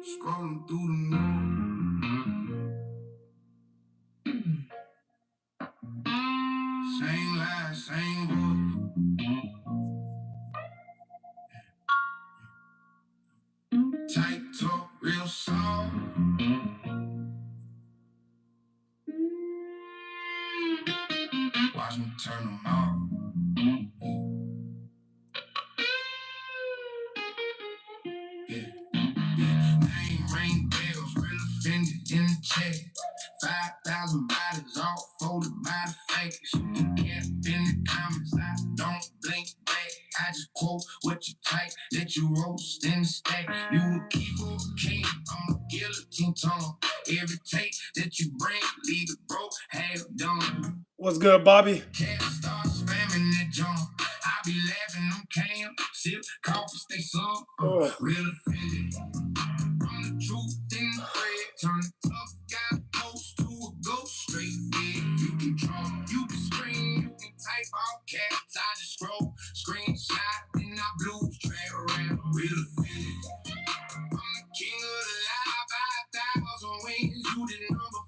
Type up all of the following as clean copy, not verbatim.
Scrolling through the news. Same lie, same voice. Tight talk, real soft. Watch me turn them off. Yeah. Name ring bells, real offended in the chat. 5,000 bodies all folded by the face. You can cap in the comments, I don't blink back. I just quote what you type, that you roast in the stack. You a keeper, king, I'm a guillotine tongue. Every take that you bring, leave it broke, half done. What's good, Bobby? Cat start spamming that junk. I be laughing, I'm cam, sip, coffee, stay slow. Real offended. I'm the truth in the thread. Turn the tough guy ghost to a ghost straight. Yeah, you can draw, you can scream, you can type all caps. I just scroll, screenshot, then I blues track around. Real offended. I'm the king of the live, 5,000 wins. You the number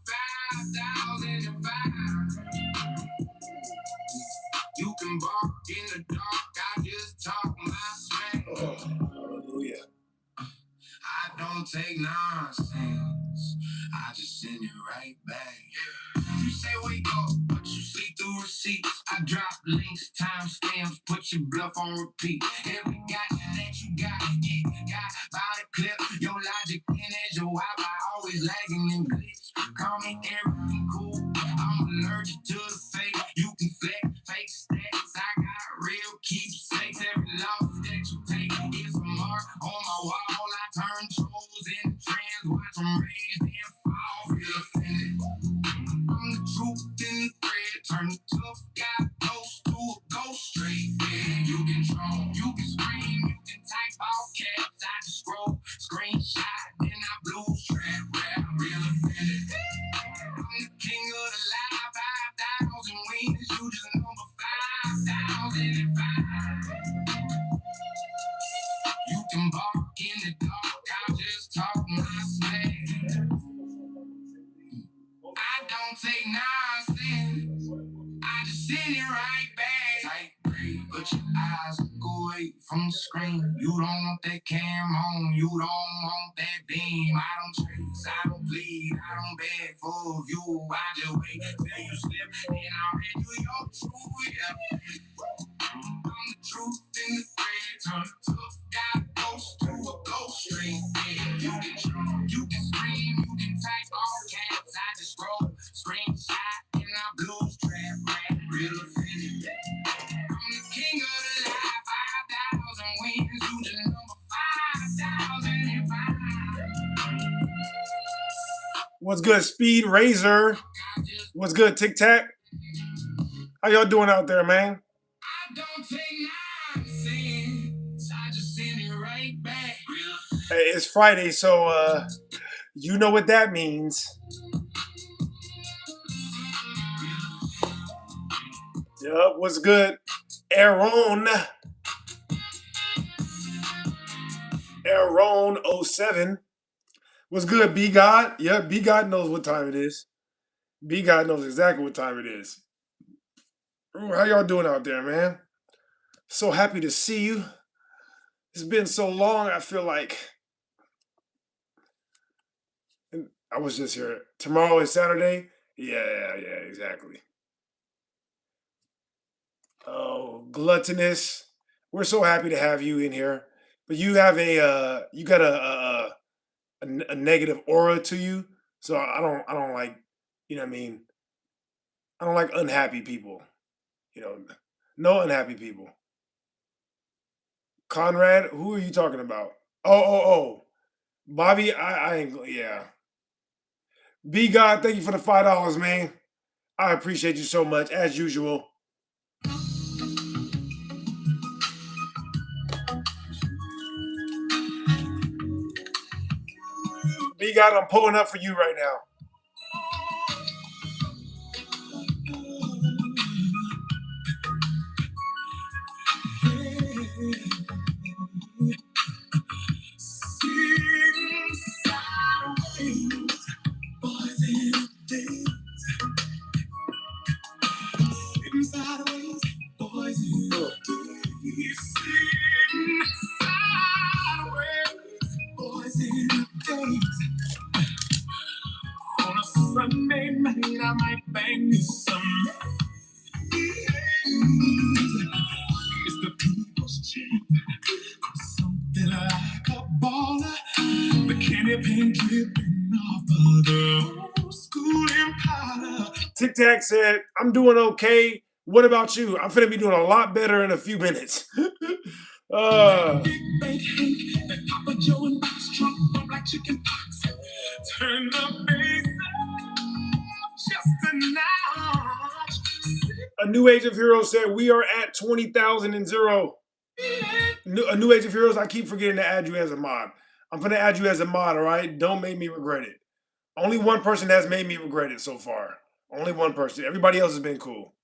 5,005. You can bark in the dark, I just talk my smack. Hallelujah. I don't take nonsense, I just send it right back. Yeah. You say wake up, but you sleep through receipts. I drop links, timestamps, put your bluff on repeat. Every gotcha that you got, got by the clip. Your logic in as your Wi-Fi always lagging and glitch. Call me everything cool, I'm allergic to the fake. You can flex, fake stats, I got real keepsakes. Every loss that you take is a mark on my wall. I turn trolls into trends, watch them raise and fall. Real offended. I'm the truth in the thread. Turn the tough guy ghost to a ghost straight. Yeah, you can draw, you can scream, you can type all caps. I just scroll, screenshot, then I blues trap rap. Real offended. I'm the king of the live, 5,000 wins. You just number 5,005. You can bark in the dark, I'll just talk my smack. I don't take nonsense, I just send it right back. Tight breathe, but your eyes look away from the screen. You don't want that cam on, you don't want that beam. I don't chase, I don't bleed, I don't beg for a view. I just wait till you slip, then I'll read you your truth. Yeah. I'm the truth in the thread. Turn a tough guy ghost to a ghost stream. Yeah, you can draw, you can scream, you can type all caps. I just scroll, screenshot, and I blues trap rap. Real offended. I'm the king of the live, 5,000 wins. You the number 5,005. What's good, Speed Razor? What's good, Tic Tac? How y'all doing out there, man? I don't take nonsense, I just send it right back. Hey, it's Friday, so you know what that means. Yup, what's good? Aaron 07. What's good, B God? Yep, B God knows what time it is. B God knows exactly what time it is. Ooh, how y'all doing out there, man? So happy to see you. It's been so long, I feel like I was just here. Tomorrow is Saturday. Yeah, exactly. Oh, gluttonous. We're so happy to have you in here. But you have you got a negative aura to you. So I don't like, you know what I mean? I don't like unhappy people. You know, no unhappy people. Conrad, who are you talking about? Oh. Bobby, I ain't, yeah. B God, thank you for the $5, man. I appreciate you so much, as usual. B God, I'm pulling up for you right now. bring me some. It's the people's champ. I'm something like a baller. The candy paint dripping off of the old school Impala. Tic Tac said, I'm doing okay. What about you? I'm finna be doing a lot better in a few minutes. Big bank Hank, that Papa Joe and Box truck bump like chicken pox. Turn the bass up just a notch. A New Age of Heroes said, we are at 20,000 and zero. A New Age of Heroes, I keep forgetting to add you as a mod. I'm going to add you as a mod, all right? Don't make me regret it. Only one person has made me regret it so far. Only one person. Everybody else has been cool.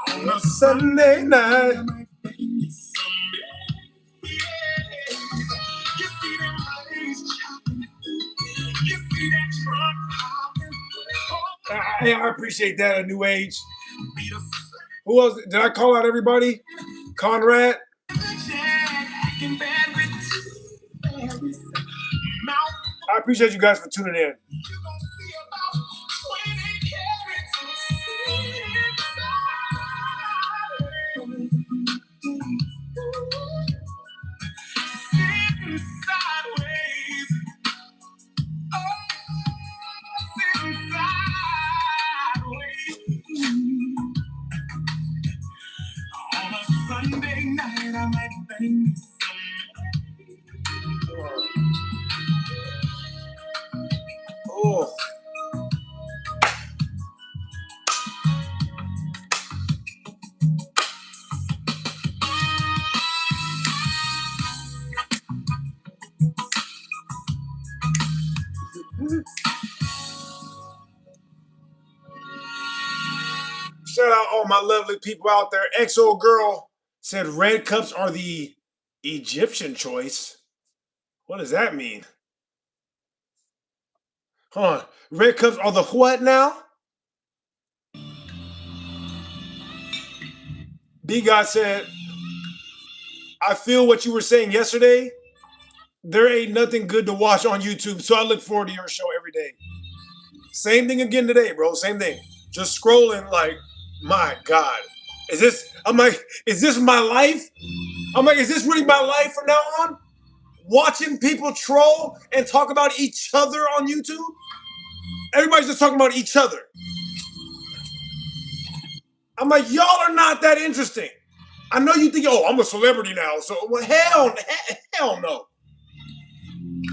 On a Sunday night. I appreciate that, A New Age. Who else? Did I call out everybody? Conrad? I appreciate you guys for tuning in. Sunday night, I might bang Oh. Shout out all my lovely people out there. XO Girl said red cups are the Egyptian choice. What does that mean? Huh? Red cups are the what now? B God said, I feel what you were saying yesterday. There ain't nothing good to watch on YouTube, so I look forward to your show every day. Same thing again today, bro. Same thing. Just scrolling like, my God. I'm like, is this my life? I'm like, is this really my life from now on? Watching people troll and talk about each other on YouTube? Everybody's just talking about each other. I'm like, y'all are not that interesting. I know you think, oh, I'm a celebrity now, so well, hell no.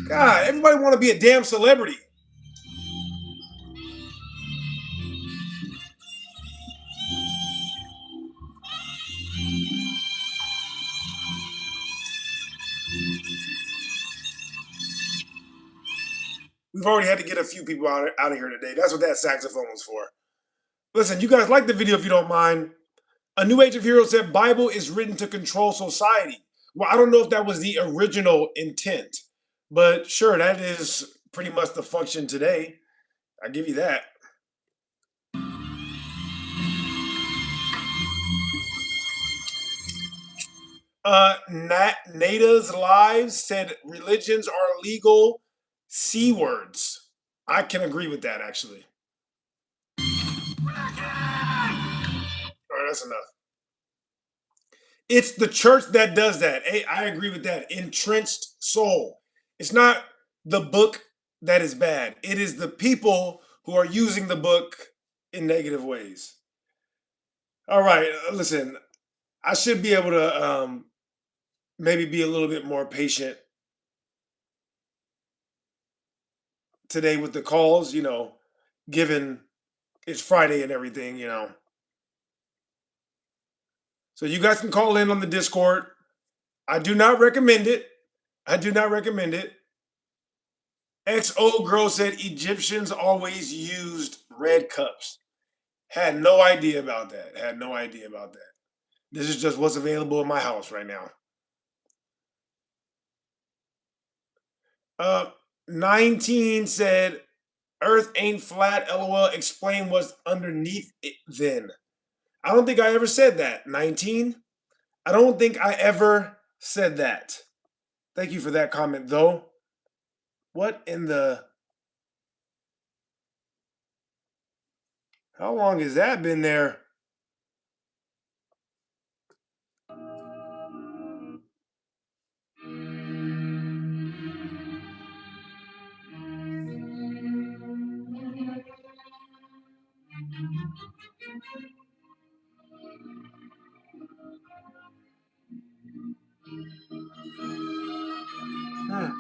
God, everybody want to be a damn celebrity. We've already had to get a few people out of here today. That's what that saxophone was for. Listen, you guys like the video if you don't mind. A New Age of Heroes said Bible is written to control society. Well, I don't know if that was the original intent, but sure, that is pretty much the function today. I give you that. Nada's Lives said religions are legal C words. I can agree with that, actually. All right, that's enough. It's the church that does that. Hey, I agree with that. Entrenched soul. It's not the book that is bad. It is the people who are using the book in negative ways. All right, listen. I should be able to maybe be a little bit more patient today with the calls, given it's Friday and everything. So you guys can call in on the Discord. I do not recommend it. I do not recommend it. XO Girl said Egyptians always used red cups. Had no idea about that. Had no idea about that. This is just what's available in my house right now. 19 said Earth ain't flat, lol. Explain what's underneath it then. I don't think I ever said that. 19? I don't think I ever said that. Thank you for that comment, though. What in the. How long has that been there? Hmm.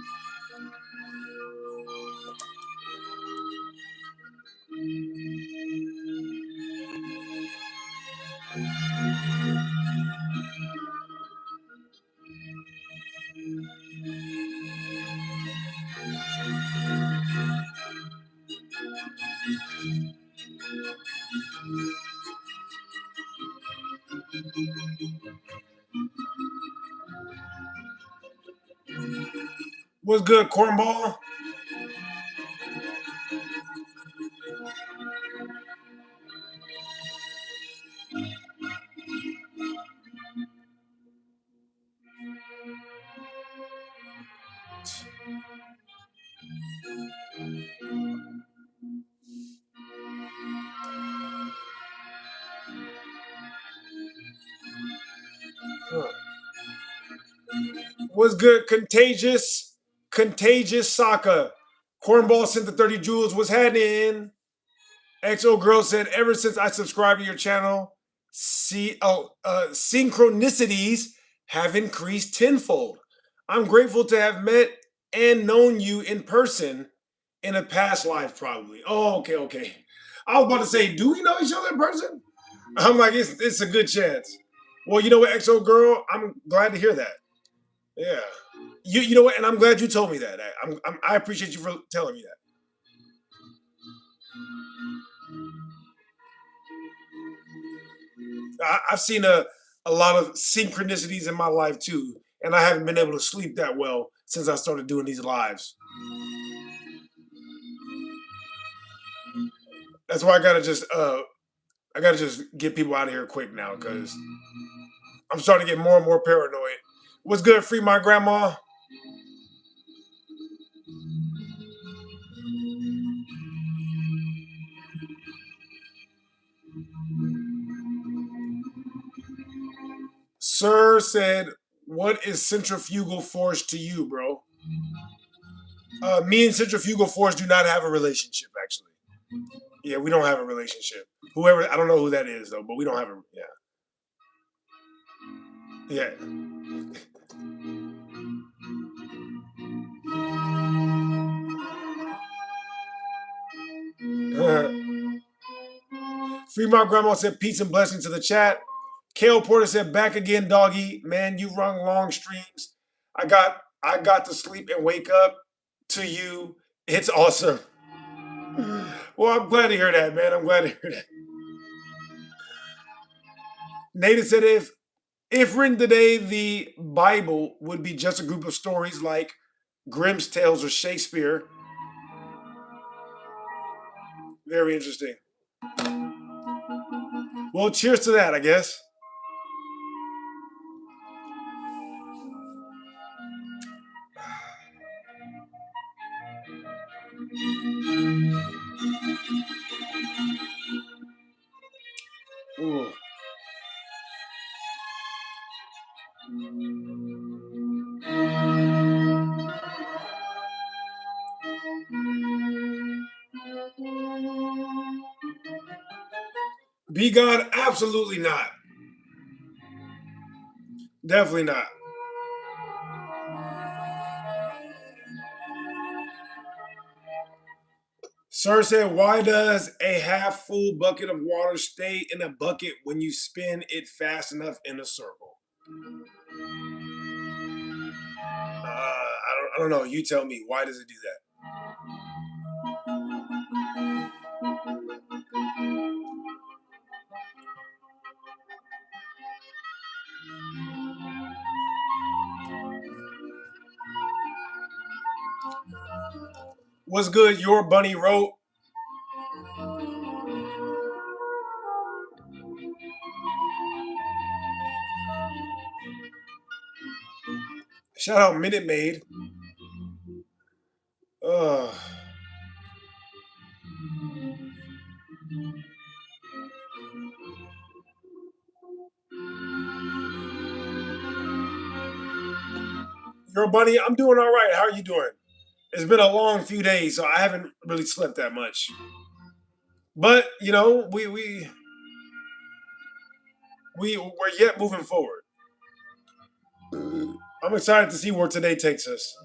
What's good, cornball? Huh. What's good, contagious? Contagious soccer. Cornball sent the 30 jewels. What's happening? XO Girl said, ever since I subscribed to your channel, synchronicities have increased tenfold. I'm grateful to have met and known you in person in a past life, probably. Oh, okay, okay. I was about to say, do we know each other in person? I'm like, it's a good chance. Well, you know what, XO Girl, I'm glad to hear that. Yeah. You know what, and I'm glad you told me that. I appreciate you for telling me that. I've seen a lot of synchronicities in my life too, and I haven't been able to sleep that well since I started doing these lives. That's why I gotta just get people out of here quick now because I'm starting to get more and more paranoid. What's good? Free my grandma. Sir said, "What is centrifugal force to you, bro?" Me and centrifugal force do not have a relationship, actually. Yeah, we don't have a relationship. Whoever, I don't know who that is though, but we don't have a. Yeah, yeah. Free my grandma said, "Peace and blessings to the chat." Kale Porter said, "Back again, doggy. Man, you run long streams. I got to sleep and wake up to you. It's awesome." Well, I'm glad to hear that, man. I'm glad to hear that. Nada said, if written today, the Bible would be just a group of stories like Grimm's Tales or Shakespeare. Very interesting. Well, cheers to that, I guess. Ooh. Be God? Absolutely not. Definitely not. Sir said, "Why does a half full bucket of water stay in a bucket when you spin it fast enough in a circle?" I don't know. You tell me. Why does it do that? What's good? Your bunny wrote. Shout out Minute Maid. Uh, Yo, buddy, I'm doing all right. How are you doing? It's been a long few days, so I haven't really slept that much. But you know, we're yet moving forward. I'm excited to see where today takes us.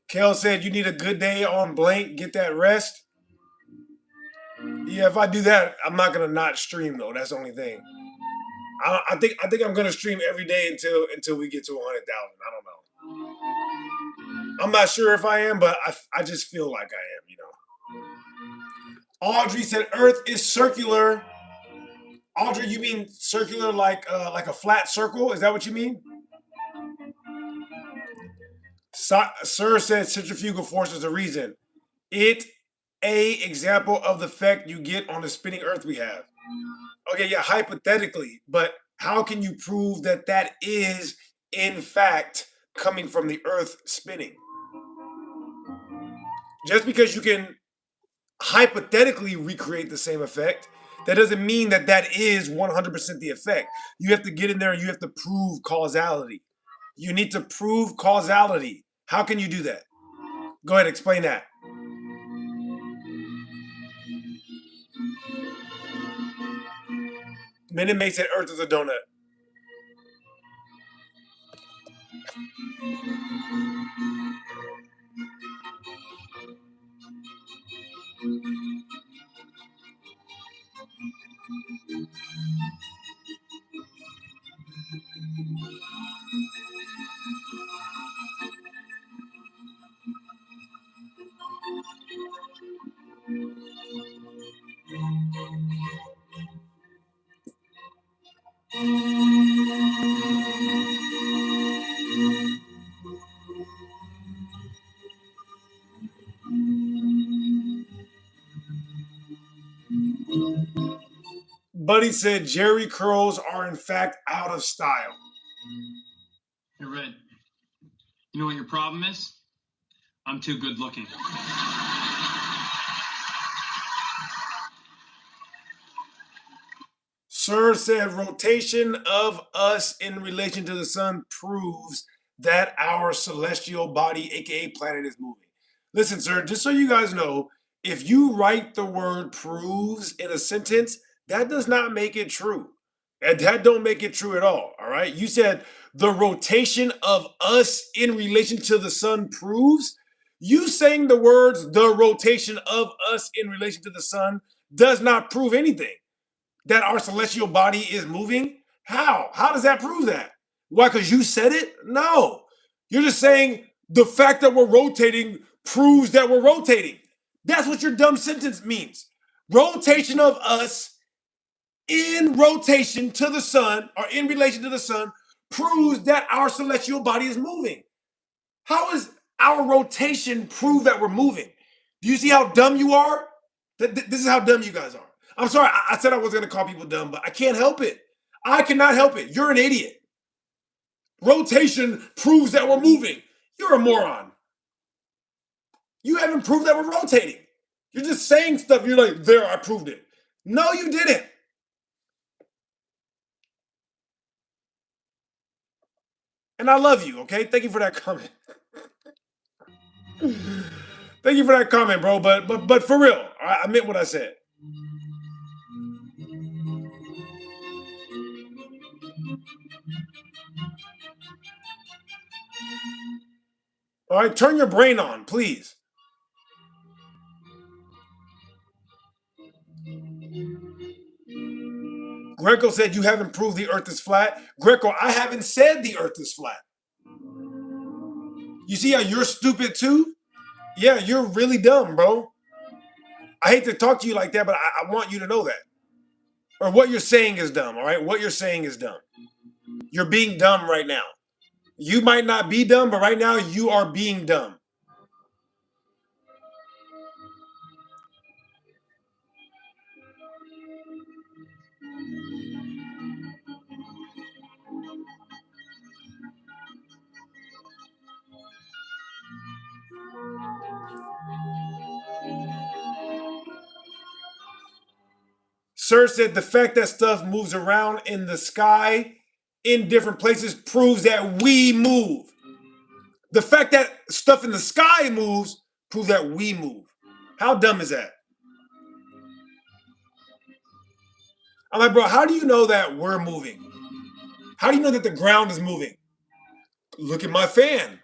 Kale said you need a good day on blank, get that rest. Yeah, if I do that, I'm not gonna not stream though. That's the only thing. I think I'm gonna stream every day until we get to 100,000. I don't know. I'm not sure if I am, but I just feel like I am. Audrey said Earth is circular. Audrey, you mean circular like a flat circle? Is that what you mean? Sir said centrifugal force is a reason. It a example of the effect you get on the spinning Earth we have. Okay, yeah, hypothetically, but how can you prove that that is in fact coming from the Earth spinning? Just because you can hypothetically recreate the same effect, that doesn't mean that that is 100% the effect. You have to get in there and you have to prove causality. You need to prove causality. How can you do that? Go ahead, explain that. Minute Maid said Earth is a donut. Buddy said Jerry curls are in fact out of style. Hey, Red, you know what your problem is? I'm too good looking. Sir said rotation of us in relation to the sun proves that our celestial body, aka planet, is moving. Listen, sir, just so you guys know, if you write the word proves in a sentence, that does not make it true. And that don't make it true at all right? You said the rotation of us in relation to the sun proves. You saying the words the rotation of us in relation to the sun does not prove anything that our celestial body is moving? How? How does that prove that? Why? Because you said it? No. You're just saying the fact that we're rotating proves that we're rotating. That's what your dumb sentence means. Rotation of us in rotation to the sun or in relation to the sun proves that our celestial body is moving. How is our rotation prove that we're moving? Do you see how dumb you are? This is how dumb you guys are. I'm sorry, I said I was going to call people dumb, but I can't help it. I cannot help it. You're an idiot. Rotation proves that we're moving. You're a moron. You haven't proved that we're rotating. You're just saying stuff. You're like, there, I proved it. No, you didn't. And I love you, okay? Thank you for that comment. Thank you for that comment, bro. But for real, I meant what I said. All right, turn your brain on, please. Greco said you haven't proved the earth is flat. Greco, I haven't said the earth is flat. You see how you're stupid too? Yeah, you're really dumb, bro. I hate to talk to you like that, but I want you to know that. Or what you're saying is dumb, all right? What you're saying is dumb. You're being dumb right now. You might not be dumb, but right now you are being dumb. Sir said the fact that stuff moves around in the sky in different places proves that we move. The fact that stuff in the sky moves proves that we move. How dumb is that? I'm like, bro, how do you know that we're moving? How do you know that the ground is moving? Look at my fan.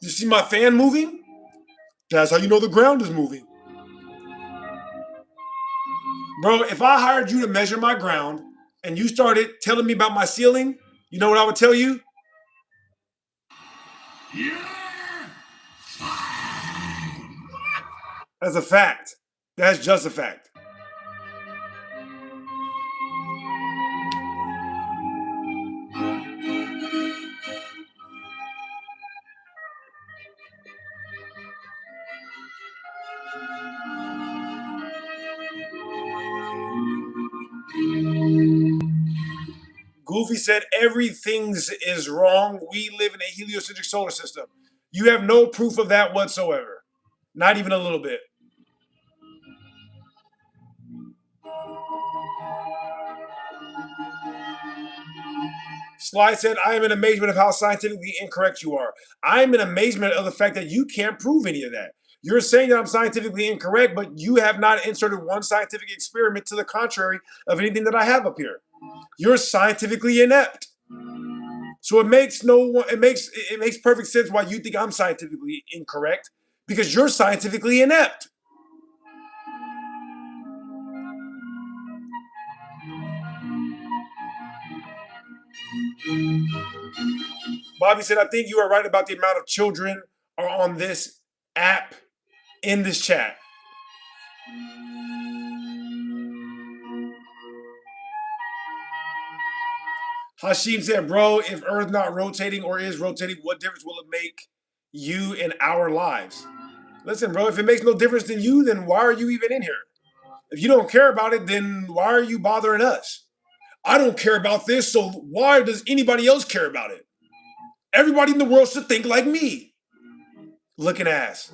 You see my fan moving? That's how you know the ground is moving. Bro, if I hired you to measure my ground and you started telling me about my ceiling, you know what I would tell you? That's a fact. That's just a fact. Goofy said everything's is wrong. We live in a heliocentric solar system. You have no proof of that whatsoever. Not even a little bit. Sly said, I am in amazement of how scientifically incorrect you are. I am in amazement of the fact that you can't prove any of that. You're saying that I'm scientifically incorrect, but you have not inserted one scientific experiment to the contrary of anything that I have up here. You're scientifically inept. So it makes perfect sense why you think I'm scientifically incorrect, because you're scientifically inept. Bobby said, I think you are right about the amount of children are on this app in this chat. Hashim said, bro, if Earth not rotating or is rotating, what difference will it make you in our lives? Listen, bro, if it makes no difference to you, then why are you even in here? If you don't care about it, then why are you bothering us? I don't care about this, so why does anybody else care about it? Everybody in the world should think like me. Looking ass.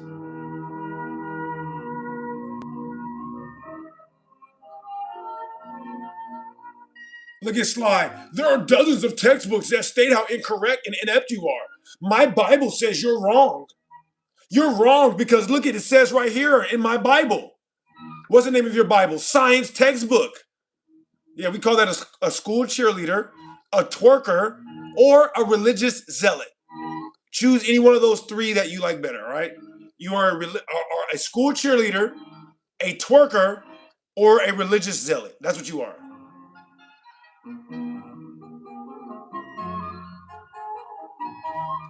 Look at Sly. There are dozens of textbooks that state how incorrect and inept you are. My Bible says you're wrong. You're wrong because look at it says right here in my Bible. What's the name of your Bible? Science textbook. Yeah, we call that a school cheerleader, a twerker, or a religious zealot. Choose any one of those three that you like better, all right? You are a school cheerleader, a twerker, or a religious zealot. That's what you are.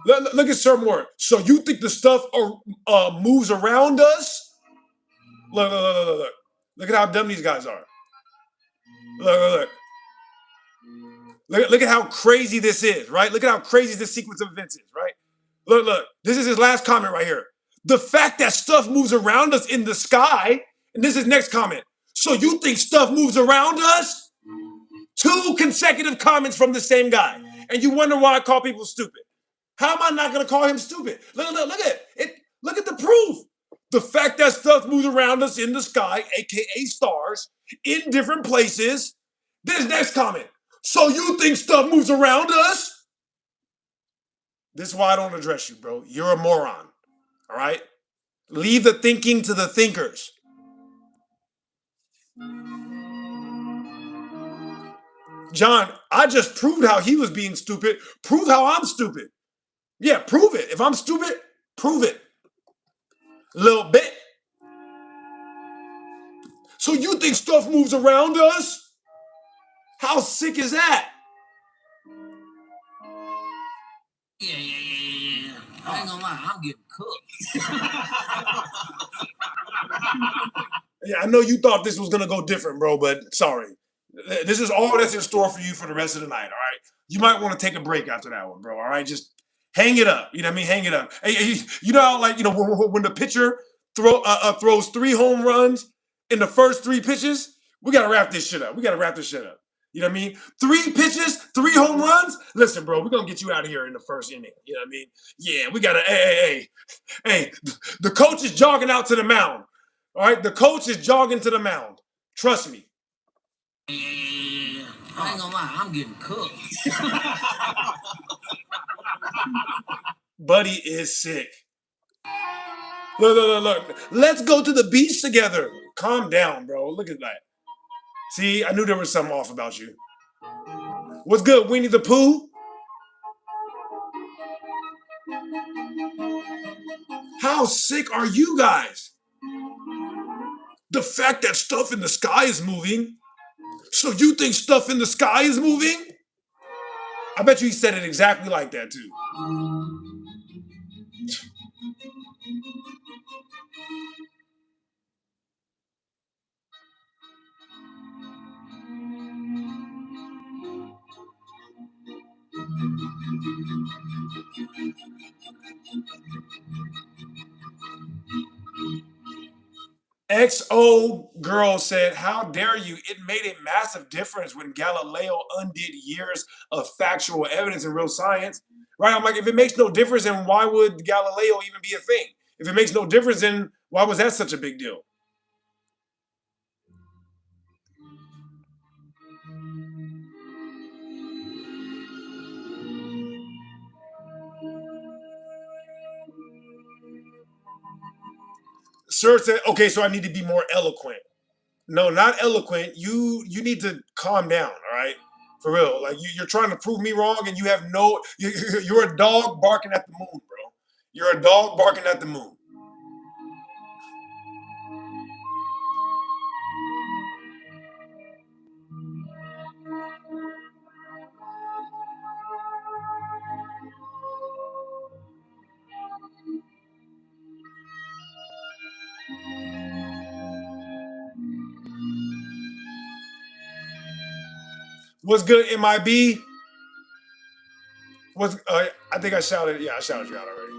Look at Sir Moore. So you think the stuff moves around us? Look. Look at how dumb these guys are. Look. Look at how crazy this is, right? Look at how crazy this sequence of events is, right? Look. This is his last comment right here. The fact that stuff moves around us in the sky, and this is next comment. So you think stuff moves around us? Two consecutive comments from the same guy. And you wonder why I call people stupid. How am I not going to call him stupid? Look at it. Look at the proof. The fact that stuff moves around us in the sky, aka stars, in different places. This next comment. So you think stuff moves around us? This is why I don't address you, bro. You're a moron. All right? Leave the thinking to the thinkers. John, I just proved how he was being stupid. Prove how I'm stupid. Yeah, prove it. If I'm stupid, prove it. A little bit. So you think stuff moves around us? How sick is that? Yeah. I ain't gonna lie, I'm getting cooked. Yeah, I know you thought this was gonna go different, bro, but sorry. This is all that's in store for you for the rest of the night, all right? You might want to take a break after that one, bro, all right? Just hang it up. You know what I mean? Hang it up. Hey, you know how, like, when the pitcher throws 3 home runs in the first 3 pitches? We gotta wrap this shit up. You know what I mean? 3 pitches, 3 home runs. Listen, bro, we're gonna get you out of here in the first inning. You know what I mean? Yeah, we gotta. Hey. The coach is jogging out to the mound. All right, the coach is jogging to the mound. Trust me. Yeah, I ain't gonna lie, I'm getting cooked. Buddy is sick. Look. Let's go to the beach together. Calm down, bro. Look at that. See, I knew there was something off about you. What's good, Winnie the Pooh? How sick are you guys? The fact that stuff in the sky is moving. So you think stuff in the sky is moving? I bet you he said it exactly like that too. XO girl said, "How dare you? It made a massive difference when Galileo undid years of factual evidence in real science." Right? I'm like, if it makes no difference, then why would Galileo even be a thing? If it makes no difference, then why was that such a big deal? Sir said, "Okay, so I need to be more eloquent." No, not eloquent. You need to calm down. All right, for real. Like you're trying to prove me wrong, and you have no. You're a dog barking at the moon, bro. You're a dog barking at the moon. What's good, MIB? What's I think I shouted. Yeah, I shouted you out already.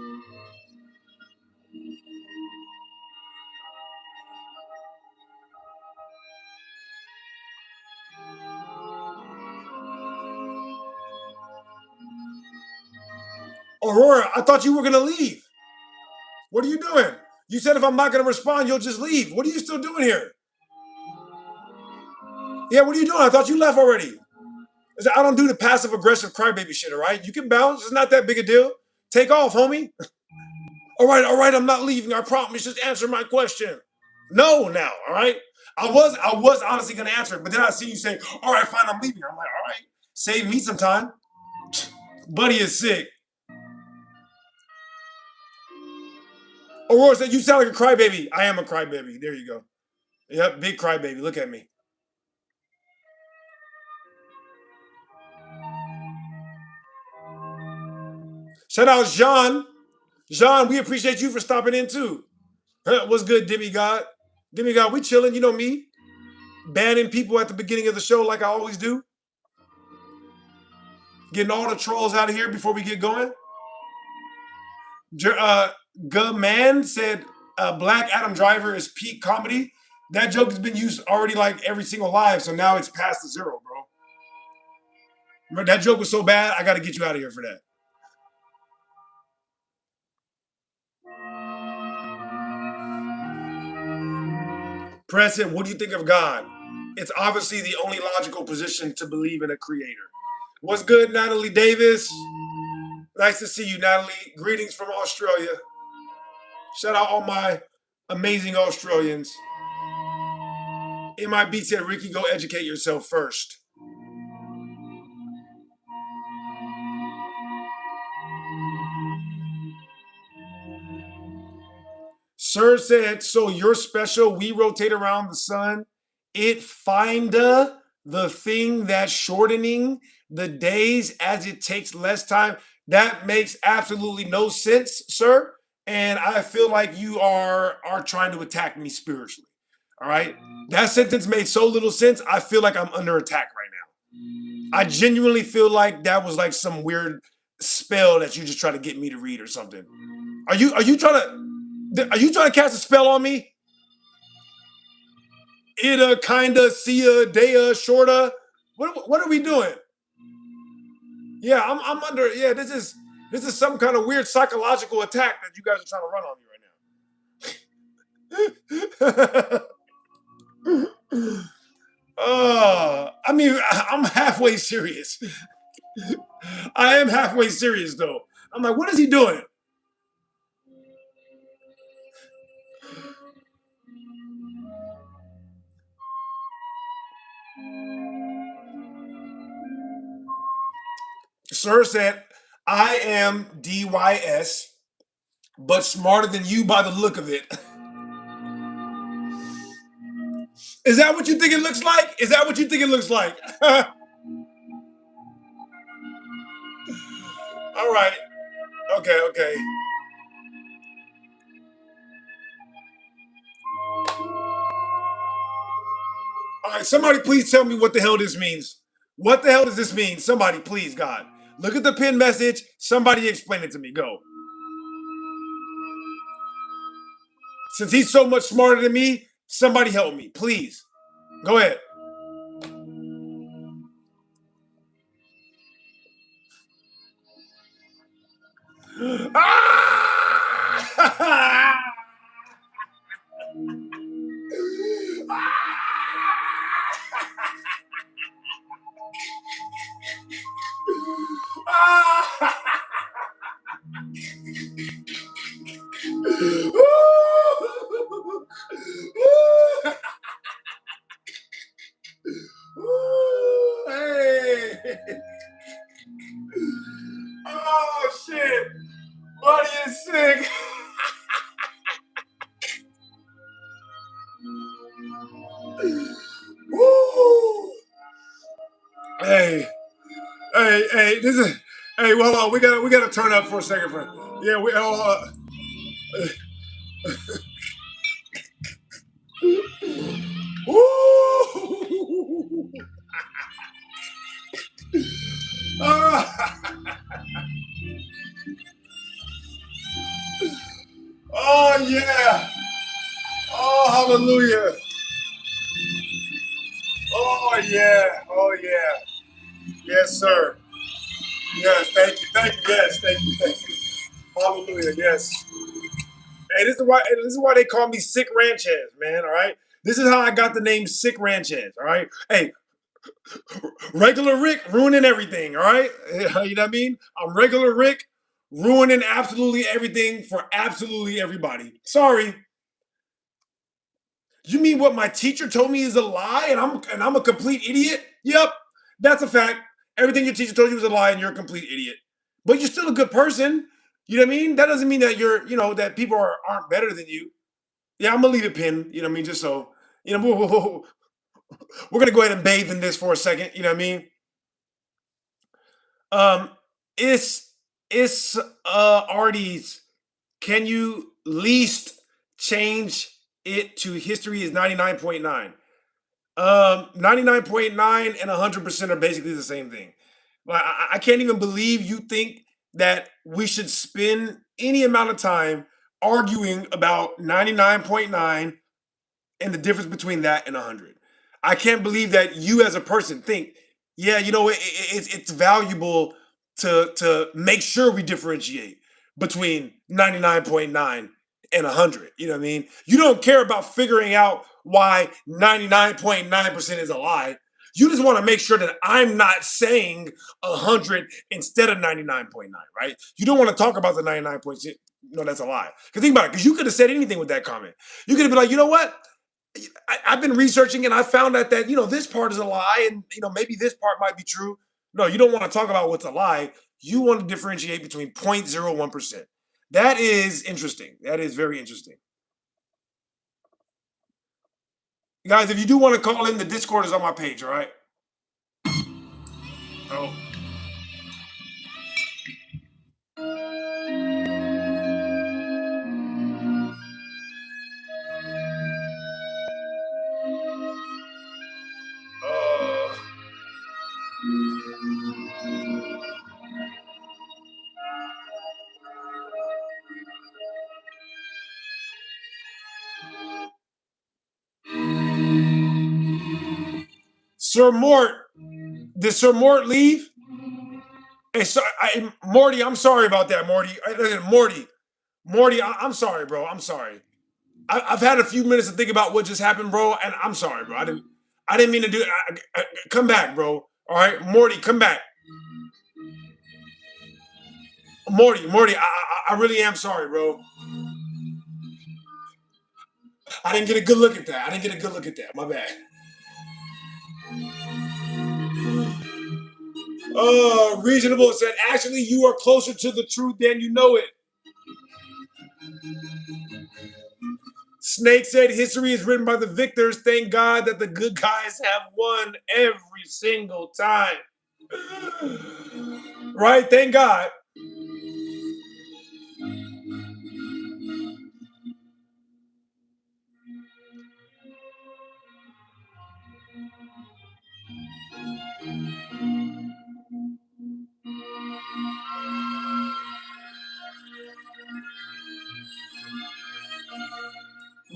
Aurora, I thought you were gonna leave. What are you doing? You said if I'm not gonna respond, you'll just leave. What are you still doing here? Yeah, what are you doing? I thought you left already. I don't do the passive aggressive crybaby shit. All right, you can bounce. It's not that big a deal. Take off, homie. All right. I'm not leaving. I promise. Just answer my question. No, now. All right. I was honestly gonna answer it, but then I see you say, "All right, fine, I'm leaving." I'm like, "All right, save me some time." Buddy is sick. Aurora said, "You sound like a crybaby." I am a crybaby. There you go. Yep, big crybaby. Look at me. Shout out Jean. Jean, we appreciate you for stopping in too. What's good, Demigod? Demigod, we chilling. You know me, banning people at the beginning of the show like I always do. Getting all the trolls out of here before we get going. Man said Black Adam Driver is peak comedy. That joke has been used already like every single live, so now it's past the zero, bro. Remember, that joke was so bad, I got to get you out of here for that. President, what do you think of God? It's obviously the only logical position to believe in a creator. What's good, Natalie Davis? Nice to see you, Natalie. Greetings from Australia. Shout out all my amazing Australians. MIB said, Ricky, go educate yourself first. Sir said, so you're special. We rotate around the sun. It finda the thing that's shortening the days as it takes less time. That makes absolutely no sense, sir. And I feel like you are trying to attack me spiritually. All right. That sentence made so little sense. I feel like I'm under attack right now. I genuinely feel like that was like some weird spell that you just try to get me to read or something. Are you trying to cast a spell on me? Ida, kinda, sia, dea, shorta. What are we doing? Yeah, I'm under. Yeah, this is some kind of weird psychological attack that you guys are trying to run on me right now. I mean, I'm halfway serious. I am halfway serious though. I'm like, what is he doing? Sir said, I am DYS, but smarter than you by the look of it. Is that what you think it looks like? Is that what you think it looks like? All right. Okay, okay. All right, somebody please tell me what the hell this means. What the hell does this mean? Somebody, please, God. Look at the pin message. Somebody explain it to me. Go. Since he's so much smarter than me, somebody help me, please. Go ahead. Ah! Hey. Oh shit. Buddy is sick. Woo. Hey. Hey, this is hey, well, we gotta turn up for a second, friend. Yeah, we woo! Ah. Oh yeah! Oh hallelujah! Oh yeah! Oh yeah! Yes, sir. Yes, thank you, yes, thank you. Hallelujah, yes. Hey, this is why they call me Sick Ranchez, man. All right, this is how I got the name Sick Ranchez. All right, hey, regular Rick ruining everything. All right, you know what I mean? I'm regular Rick ruining absolutely everything for absolutely everybody. Sorry. You mean what my teacher told me is a lie, and I'm a complete idiot? Yep, that's a fact. Everything your teacher told you was a lie, and you're a complete idiot. But you're still a good person. You know what I mean? That doesn't mean that that people aren't better than you. Yeah, I'm gonna leave it pinned. You know what I mean? Just so we're gonna go ahead and bathe in this for a second. You know what I mean? Um, it's Artie's. Can you least change it to history is 99.9? 99.9 and 100% are basically the same thing. Like, I can't even believe you think that we should spend any amount of time arguing about 99.9 and the difference between that and 100. I can't believe that you as a person think, yeah, it's valuable to make sure we differentiate between 99.9 and 100. You know what I mean? You don't care about figuring out why 99.9% is a lie. You just want to make sure that I'm not saying 100 instead of 99.9, right? You don't want to talk about the 99.6. No, that's a lie. Because think about it, because you could have said anything with that comment. You could have been like, you know what? I've been researching and I found out that this part is a lie and maybe this part might be true. No, you don't want to talk about what's a lie. You want to differentiate between 0.01%. That is interesting. That is very interesting. Guys, if you do want to call in, the Discord is on my page, all right? Oh. Uh, Sir Mort, Did Sir Mort leave? Hey, Morty, I'm sorry about that, Morty. Morty, I'm sorry, bro. I'm sorry. I've had a few minutes to think about what just happened, bro, and I'm sorry, bro. I didn't mean to do it. Come back, bro. All right, Morty, come back. Morty, I really am sorry, bro. I didn't get a good look at that. I didn't get a good look at that. My bad. Reasonable said, actually, you are closer to the truth than you know it. Snake said, history is written by the victors. Thank God that the good guys have won every single time. Right? Thank God.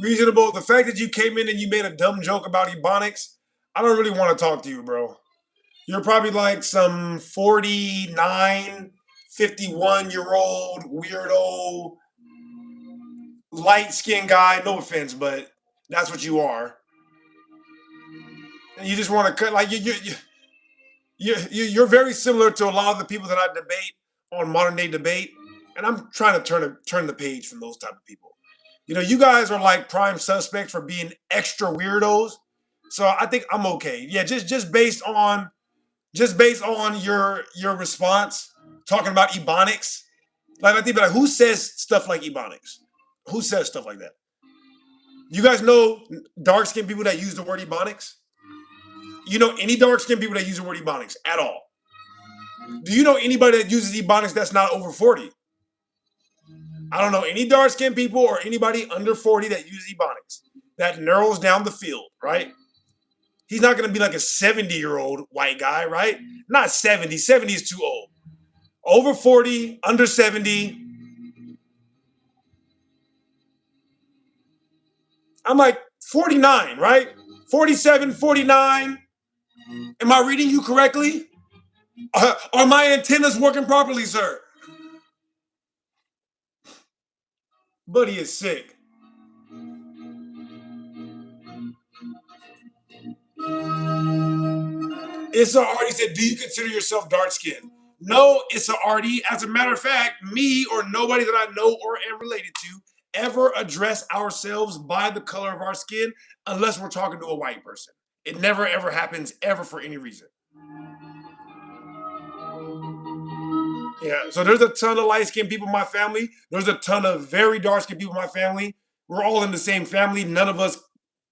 Reasonable. The fact that you came in and you made a dumb joke about Ebonics, I don't really want to talk to you, bro. You're probably like some 49, 51-year-old weirdo, light skinned guy. No offense, but that's what you are. And you just want to cut like you're very similar to a lot of the people that I debate on modern day debate, and I'm trying to turn the page from those type of people. You know, you guys are like prime suspects for being extra weirdos. So I think I'm okay. Yeah, just based on your response talking about Ebonics. Like I think like who says stuff like Ebonics? Who says stuff like that? You guys know dark skinned people that use the word Ebonics? You know any dark skinned people that use the word Ebonics at all? Do you know anybody that uses Ebonics that's not over 40? I don't know any dark skinned people or anybody under 40 that uses Ebonics. That narrows down the field, right? He's not going to be like a 70-year-old white guy, right? Not 70. 70 is too old. Over 40, under 70. I'm like 49, right? 47, 49. Am I reading you correctly? Are my antennas working properly, sir? Buddy is sick. Issa Artie said, do you consider yourself dark skinned? No, Issa Artie. As a matter of fact, me or nobody that I know or am related to ever address ourselves by the color of our skin unless we're talking to a white person. It never ever happens ever for any reason. Yeah, so there's a ton of light skinned people in my family. There's a ton of very dark skinned people in my family. We're all in the same family. None of us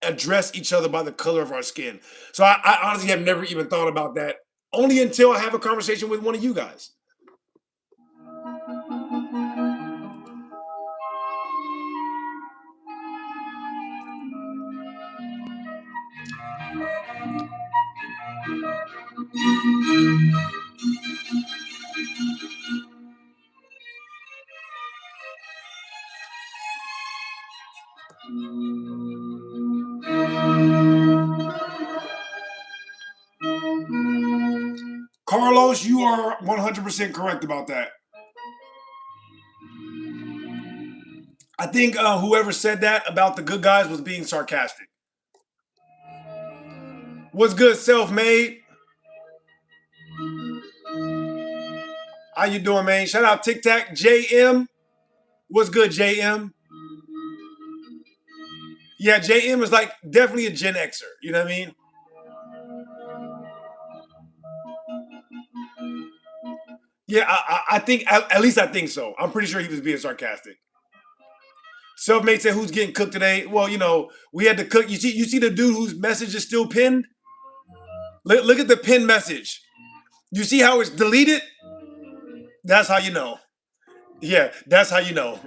address each other by the color of our skin. So I honestly have never even thought about that. Only until I have a conversation with one of you guys. Carlos, you are 100% correct about that. I think whoever said that about the good guys was being sarcastic. What's good, self-made? How you doing, man? Shout out Tic Tac JM. What's good, JM? Yeah, JM is like definitely a Gen Xer. You know what I mean? Yeah, I think at least I think so. I'm pretty sure he was being sarcastic. Selfmade said, "Who's getting cooked today?" Well, you know, we had to cook. You see the dude whose message is still pinned. Look at the pinned message. You see how it's deleted? That's how you know. Yeah, that's how you know.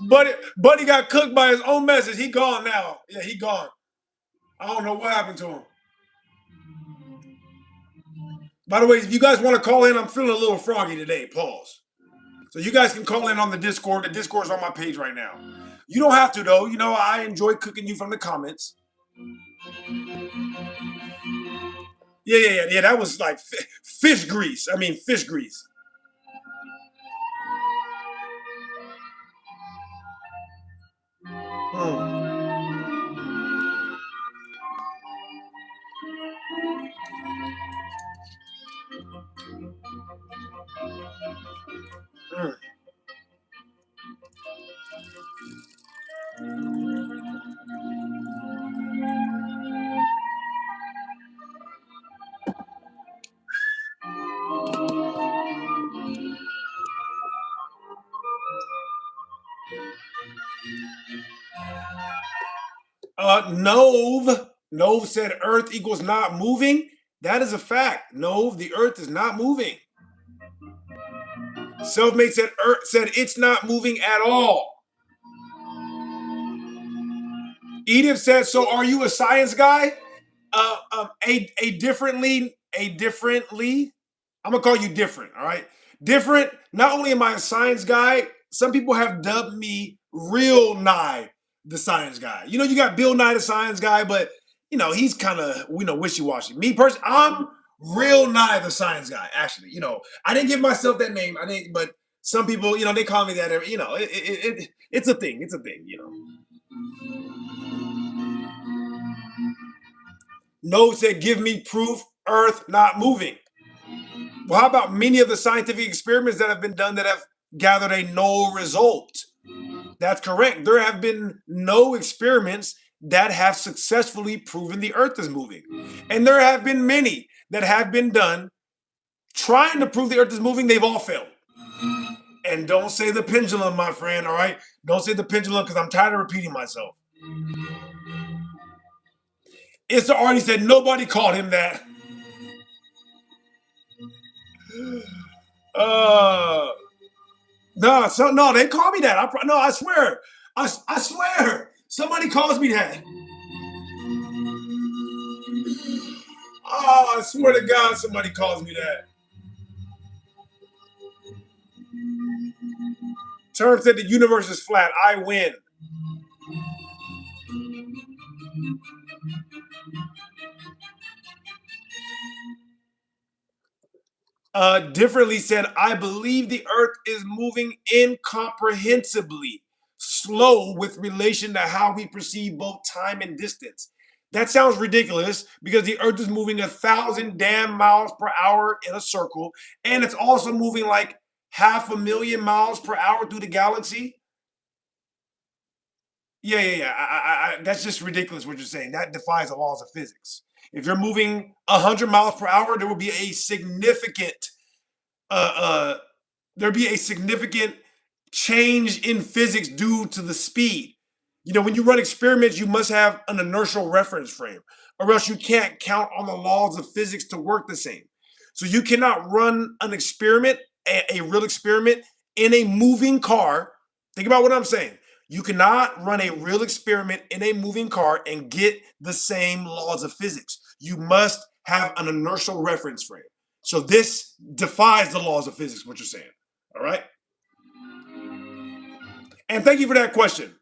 Buddy got cooked by his own message. He gone now. Yeah, he gone. I don't know what happened to him. By the way, if you guys want to call in, I'm feeling a little froggy today. Pause. So you guys can call in on the Discord. The Discord's on my page right now. You don't have to though. You know, I enjoy cooking you from the comments. Yeah. That was like fish grease. I mean, fish grease. Mm, mm. Nove said Earth equals not moving. That is a fact. Nove, the Earth is not moving. Selfmade said Earth said it's not moving at all. Edith said, "So are you a science guy?" A differently. I'm gonna call you different. All right, different. Not only am I a science guy, some people have dubbed me Real Nye, the science guy. You know, you got Bill Nye, the science guy, but he's kind of wishy washy. Me personally, I'm Real Nye, the science guy. Actually, I didn't give myself that name. I didn't, but some people, they call me that. It's a thing. It's a thing. No said, "Give me proof. Earth not moving." Well, how about many of the scientific experiments that have been done that have gathered a no result? That's correct. There have been no experiments that have successfully proven the Earth is moving. And there have been many that have been done trying to prove the Earth is moving. They've all failed. And don't say the pendulum, my friend, all right? Don't say the pendulum because I'm tired of repeating myself. It's already said nobody called him that. Uh, no, they call me that. No, I swear. I swear. Somebody calls me that. Oh, I swear to God, somebody calls me that. Term said the universe is flat. I win. Differently said, I believe the earth is moving incomprehensibly slow with relation to how we perceive both time and distance. That sounds ridiculous because the earth is moving 1,000 damn miles per hour in a circle, and it's also moving like 500,000 miles per hour through the galaxy. Yeah. That's just ridiculous what you're saying. That defies the laws of physics. If you're moving 100 miles per hour, there will be a significant uh, uh, there'd be a significant change in physics due to the speed. When you run experiments, you must have an inertial reference frame, or else you can't count on the laws of physics to work the same. So you cannot run an experiment, a real experiment, in a moving car. Think about what I'm saying. You cannot run a real experiment in a moving car and get the same laws of physics. You must have an inertial reference frame. So this defies the laws of physics, what you're saying. All right. And thank you for that question.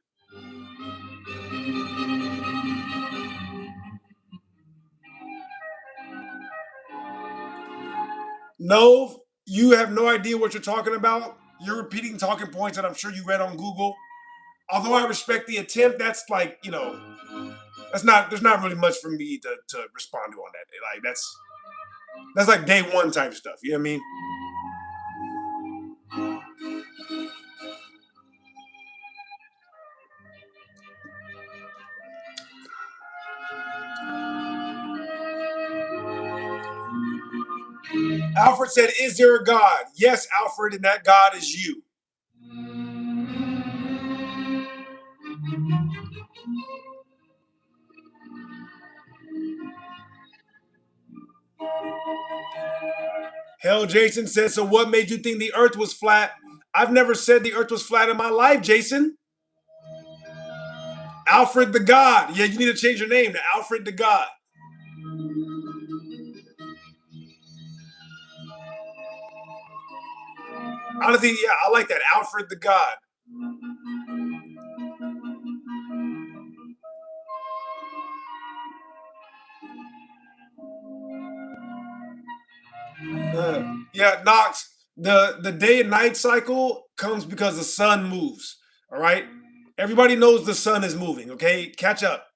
No, you have no idea what you're talking about. You're repeating talking points that I'm sure you read on Google. Although I respect the attempt, that's like, there's not really much for me to respond to on that. Like that's like day one type stuff. You know what I mean? Alfred said, "Is there a God?" Yes, Alfred, and that God is you. Hell, Jason said, "So what made you think the earth was flat?" I've never said the earth was flat in my life, Jason. Alfred the God. Yeah, you need to change your name to Alfred the God. Honestly, yeah, I like that. Alfred the God. Yeah, Knox. The day and night cycle comes because the sun moves. All right. Everybody knows the sun is moving. Okay, catch up.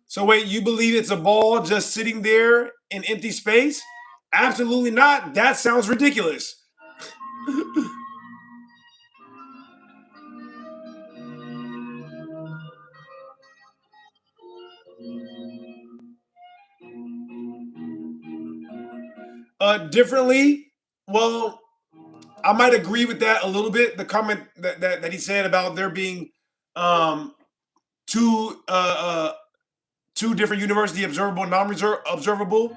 So wait, you believe it's a ball just sitting there in empty space? Absolutely not. That sounds ridiculous. Differently, well, I might agree with that a little bit. The comment that he said about there being um, two two different universes, the observable and non-observable.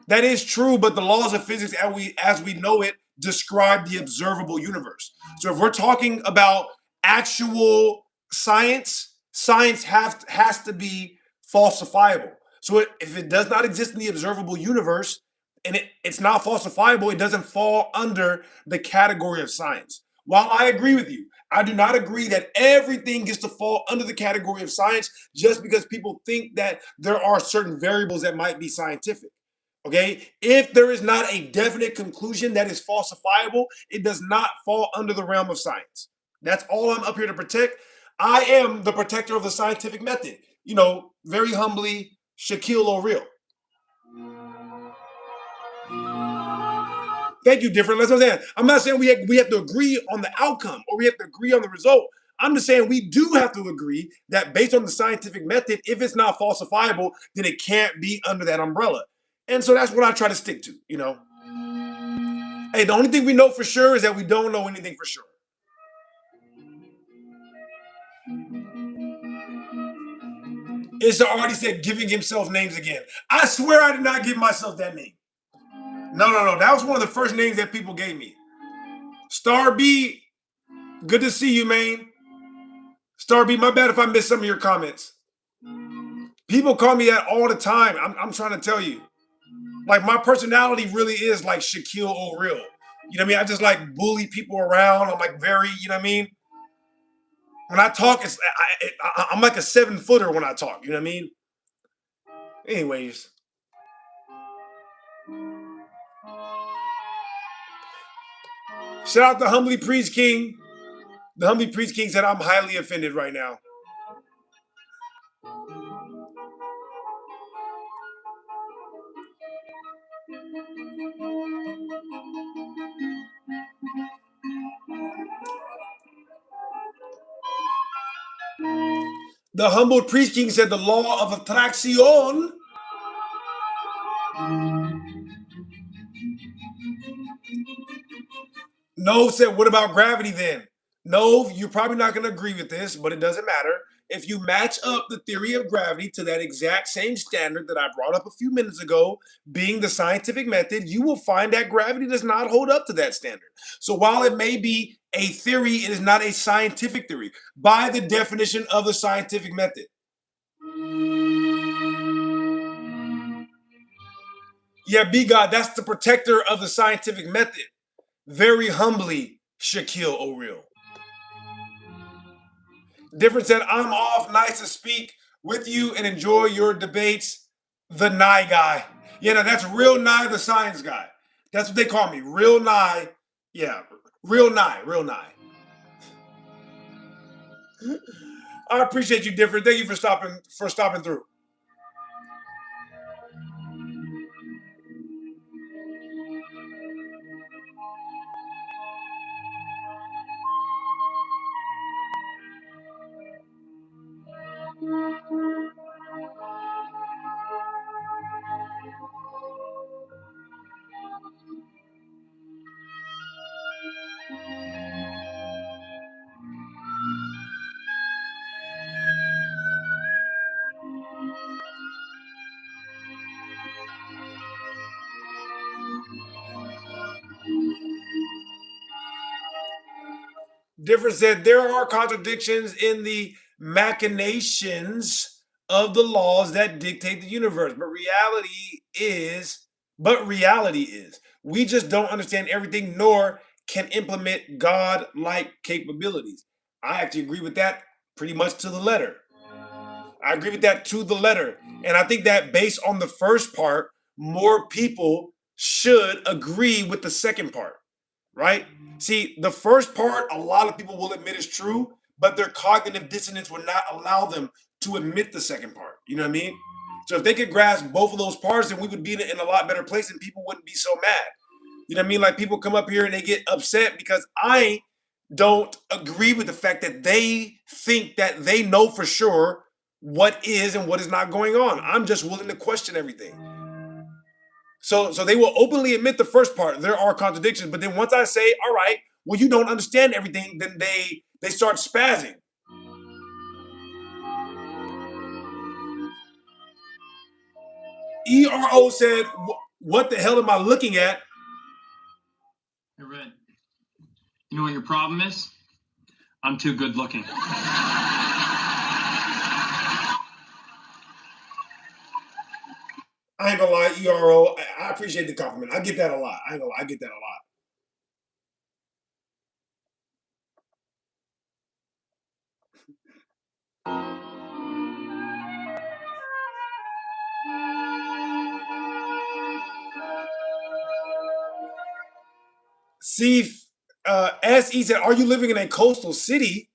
That is true, but the laws of physics as we know it describe the observable universe. So if we're talking about actual science, science has to be falsifiable. So if it does not exist in the observable universe and it's not falsifiable, it doesn't fall under the category of science. While I agree with you, I do not agree that everything gets to fall under the category of science just because people think that there are certain variables that might be scientific. Okay, if there is not a definite conclusion that is falsifiable, it does not fall under the realm of science. That's all I'm up here to protect. I am the protector of the scientific method. You know, very humbly, Shaquille O'Real. Thank you, different. That's what I'm saying. I'm not saying we have to agree on the outcome or we have to agree on the result. I'm just saying we do have to agree that based on the scientific method, if it's not falsifiable, then it can't be under that umbrella. And so that's what I try to stick to, you know. Hey, the only thing we know for sure is that we don't know anything for sure. It's already said giving himself names again. I swear I did not give myself that name. No, no, no. That was one of the first names that people gave me. Star B, good to see you, man. Star B, my bad if I missed some of your comments. People call me that all the time. I'm trying to tell you. Like my personality really is like Shaquille O'Real. You know what I mean? I just like bully people around. I'm like very, you know what I mean? When I talk, I'm like a 7-footer when I talk. You know what I mean? Anyways, shout out to Humbly Priest King. The Humbly Priest King said I'm highly offended right now. The humbled priest king said the law of attraction. No said, what about gravity then? No, you're probably not going to agree with this, but it doesn't matter. If you match up the theory of gravity to that exact same standard that I brought up a few minutes ago, being the scientific method, you will find that gravity does not hold up to that standard. So while it may be a theory, it is not a scientific theory by the definition of the scientific method. Yeah, B God, that's the protector of the scientific method. Very humbly, Shaquille O'Real. Different said, I'm off. Nice to speak with you and enjoy your debates. The Nye guy. Yeah, no, that's real Nye, the science guy. That's what they call me. Real Nye. Yeah, real Nye, real Nye. I appreciate you, different. Thank you for stopping through. Different said there are contradictions in the machinations of the laws that dictate the universe, but reality is, we just don't understand everything nor can implement God-like capabilities. I actually agree with that pretty much to the letter. I agree with that to the letter. And I think that based on the first part, more people should agree with the second part, right? See, the first part, a lot of people will admit is true, but their cognitive dissonance would not allow them to admit the second part. You know what I mean? So if they could grasp both of those parts, then we would be in a lot better place and people wouldn't be so mad. You know what I mean? Like people come up here and they get upset because I don't agree with the fact that they think that they know for sure what is and what is not going on. I'm just willing to question everything. So they will openly admit the first part. There are contradictions, but then once I say, all right, well, you don't understand everything, then they start spazzing. ERO said, what the hell am I looking at? Hey, Red. You know what your problem is? I'm too good looking. I ain't gonna lie, ERO. I appreciate the compliment. I get that a lot. I ain't gonna lie, I get that a lot. See, SE said, "Are you living in a coastal city?"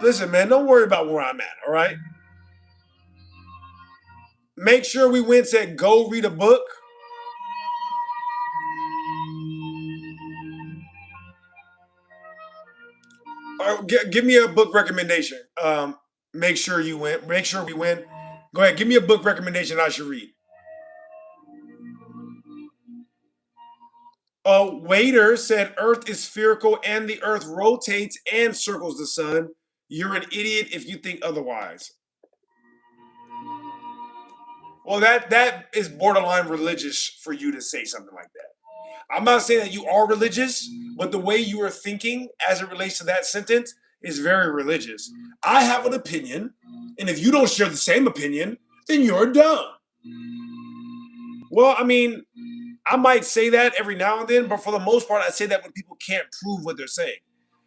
Listen, man, don't worry about where I'm at. All right. Make sure we went said go read a book. Or give me a book recommendation. Make sure you win. Make sure we win. Go ahead. Give me a book recommendation I should read. Waiter said Earth is spherical and the Earth rotates and circles the sun. You're an idiot if you think otherwise. Well, that is borderline religious for you to say something like that. I'm not saying that you are religious, but the way you are thinking as it relates to that sentence is very religious. I have an opinion, and if you don't share the same opinion, then you're dumb. Well, I mean, I might say that every now and then, but for the most part, I say that when people can't prove what they're saying.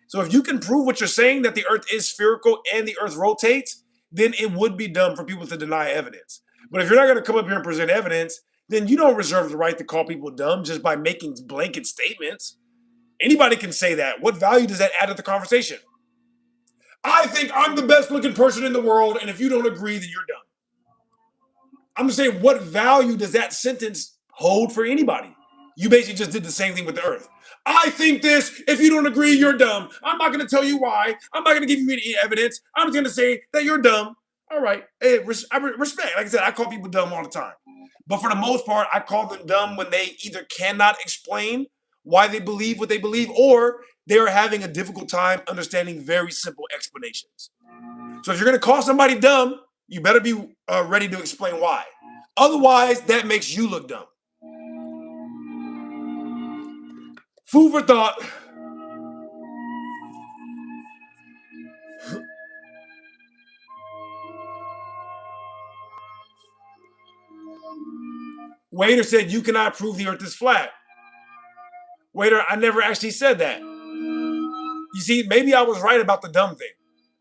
So if you can prove what you're saying, that the earth is spherical and the earth rotates, then it would be dumb for people to deny evidence. But if you're not going to come up here and present evidence, then you don't reserve the right to call people dumb just by making blanket statements. Anybody can say that. What value does that add to the conversation? I think I'm the best looking person in the world, and if you don't agree, then you're dumb. I'm just saying, what value does that sentence hold for anybody? You basically just did the same thing with the earth. I think this. If you don't agree, you're dumb. I'm not going to tell you why. I'm not going to give you any evidence. I'm just going to say that you're dumb. All right. Hey, I respect. Like I said, I call people dumb all the time. But for the most part, I call them dumb when they either cannot explain why they believe what they believe or they are having a difficult time understanding very simple explanations. So if you're going to call somebody dumb, you better be ready to explain why. Otherwise, that makes you look dumb. Food for thought. Waiter said you cannot prove the earth is flat. Waiter, I never actually said that. You see, maybe I was right about the dumb thing.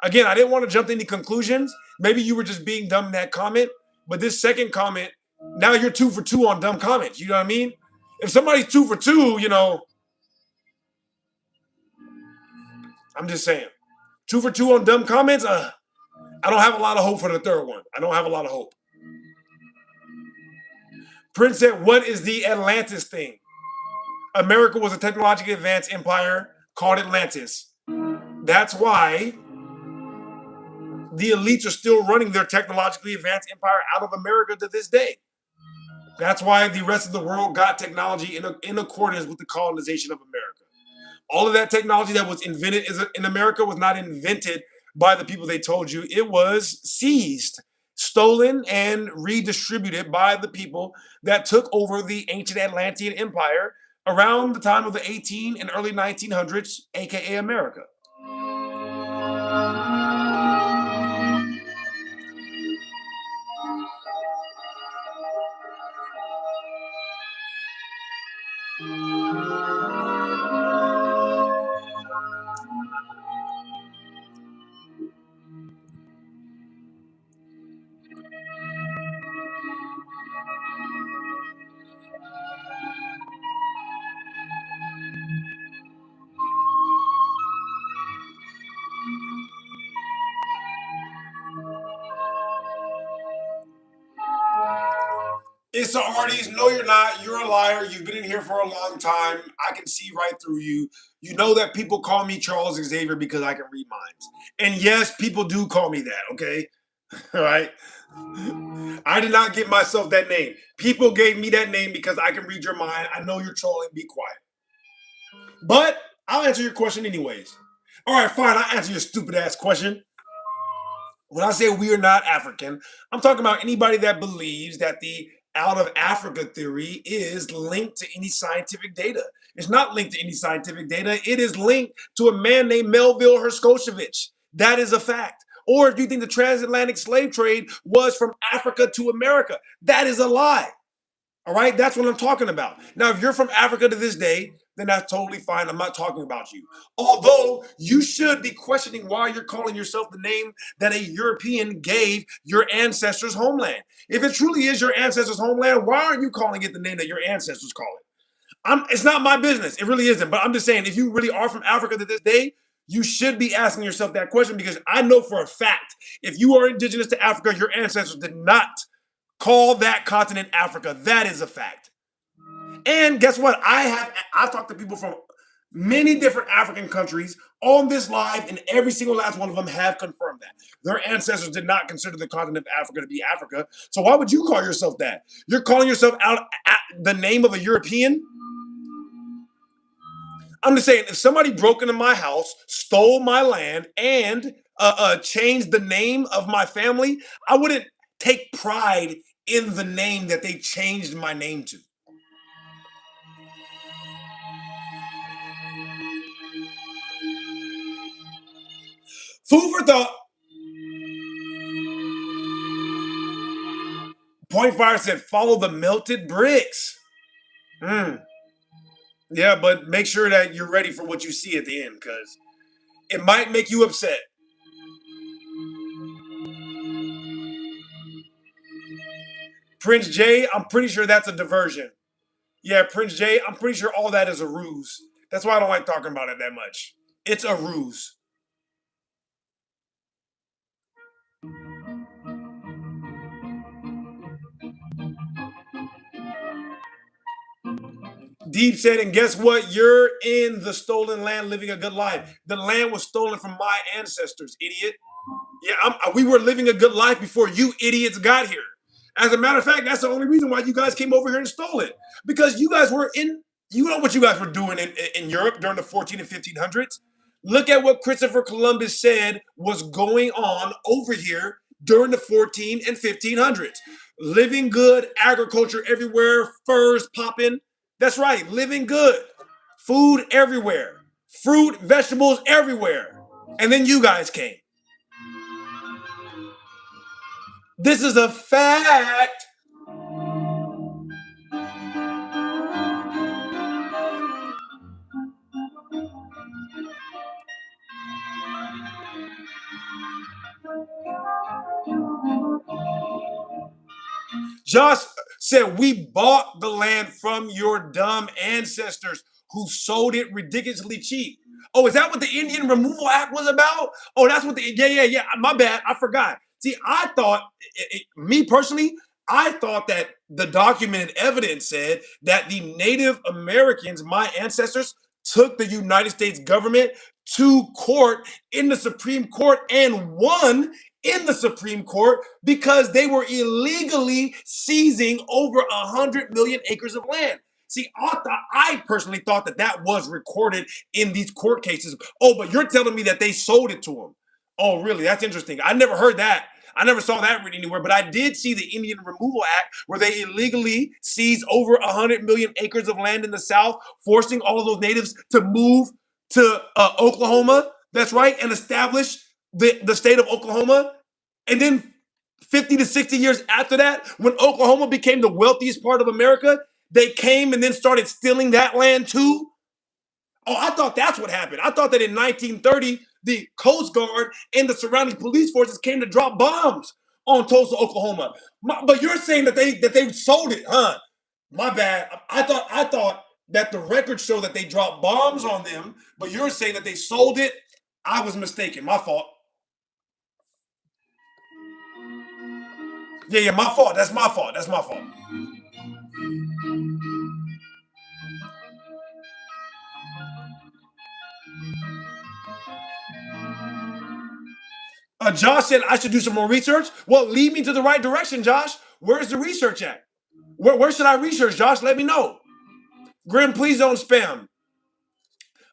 Again, I didn't want to jump to any conclusions. Maybe you were just being dumb in that comment. But this second comment, now you're 2 for 2 on dumb comments. You know what I mean? If somebody's 2 for 2, I'm just saying. 2 for 2 on dumb comments, I don't have a lot of hope for the third one. I don't have a lot of hope. Prince said, what is the Atlantis thing? America was a technologically advanced empire called Atlantis. That's why the elites are still running their technologically advanced empire out of America to this day. That's why the rest of the world got technology in accordance with the colonization of America. All of that technology that was invented in America was not invented by the people they told you. It was seized, stolen, and redistributed by the people that took over the ancient Atlantean Empire around the time of the 18 and early 1900s, aka America. It's the Arties. No, you're not. You're a liar. You've been in here for a long time. I can see right through you. You know that people call me Charles Xavier because I can read minds. And yes, people do call me that, okay? All right? I did not give myself that name. People gave me that name because I can read your mind. I know you're trolling. Be quiet. But I'll answer your question anyways. All right, fine. I'll answer your stupid ass question. When I say we are not African, I'm talking about anybody that believes that the out of Africa theory is linked to any scientific data. It's not linked to any scientific data. It is linked to a man named Melville Hershkovich. That is a fact. Or if you think the transatlantic slave trade was from Africa to America, that is a lie. All right, that's what I'm talking about. Now, if you're from Africa to this day, then that's totally fine. I'm not talking about you. Although you should be questioning why you're calling yourself the name that a European gave your ancestors' homeland. If it truly is your ancestors' homeland, why aren't you calling it the name that your ancestors call it? It's not my business. It really isn't. But I'm just saying, if you really are from Africa to this day, you should be asking yourself that question because I know for a fact, if you are indigenous to Africa, your ancestors did not call that continent Africa. That is a fact. And guess what? I've talked to people from many different African countries on this live, and every single last one of them have confirmed that their ancestors did not consider the continent of Africa to be Africa. So why would you call yourself that? You're calling yourself out the name of a European. I'm just saying, if somebody broke into my house, stole my land, and changed the name of my family, I wouldn't take pride in the name that they changed my name to. Food for thought. Point Fire said, follow the melted bricks. Yeah, but make sure that you're ready for what you see at the end, because it might make you upset. Prince J, I'm pretty sure that's a diversion. Yeah, Prince J, I'm pretty sure all that is a ruse. That's why I don't like talking about it that much. It's a ruse. Deep said, and guess what? You're in the stolen land living a good life. The land was stolen from my ancestors, idiot. Yeah, we were living a good life before you idiots got here. As a matter of fact, that's the only reason why you guys came over here and stole it. Because you guys were in, you know what you guys were doing in Europe during the 14 and 1500s? Look at what Christopher Columbus said was going on over here during the 14 and 1500s. Living good, agriculture everywhere, furs popping. That's right, living good. Food everywhere. Fruit, vegetables everywhere. And then you guys came. This is a fact. Josh said, we bought the land from your dumb ancestors who sold it ridiculously cheap. Oh, is that what the Indian Removal Act was about? Oh, that's what yeah. My bad. I forgot. See, I thought, me personally, I thought that the documented evidence said that the Native Americans, my ancestors, took the United States government to court in the Supreme Court and won in the Supreme Court because they were illegally seizing over 100 million acres of land. See, I personally thought that that was recorded in these court cases. Oh, but you're telling me that they sold it to them. Oh, really? That's interesting. I never heard that. I never saw that written anywhere, but I did see the Indian Removal Act where they illegally seized over 100 million acres of land in the South, forcing all of those natives to move to Oklahoma. That's right, and establish the state of Oklahoma. And then 50 to 60 years after that, when Oklahoma became the wealthiest part of America, they came and then started stealing that land too. Oh, I thought that's what happened. I thought that in 1930, the Coast Guard and the surrounding police forces came to drop bombs on Tulsa, Oklahoma. But you're saying that they sold it, huh? My bad. I thought that the records show that they dropped bombs on them, but you're saying that they sold it. I was mistaken. My fault. Yeah, my fault. That's my fault. Josh said I should do some more research. Well, lead me to the right direction, Josh. Where's the research at? Where should I research, Josh? Let me know. Grim, please don't spam.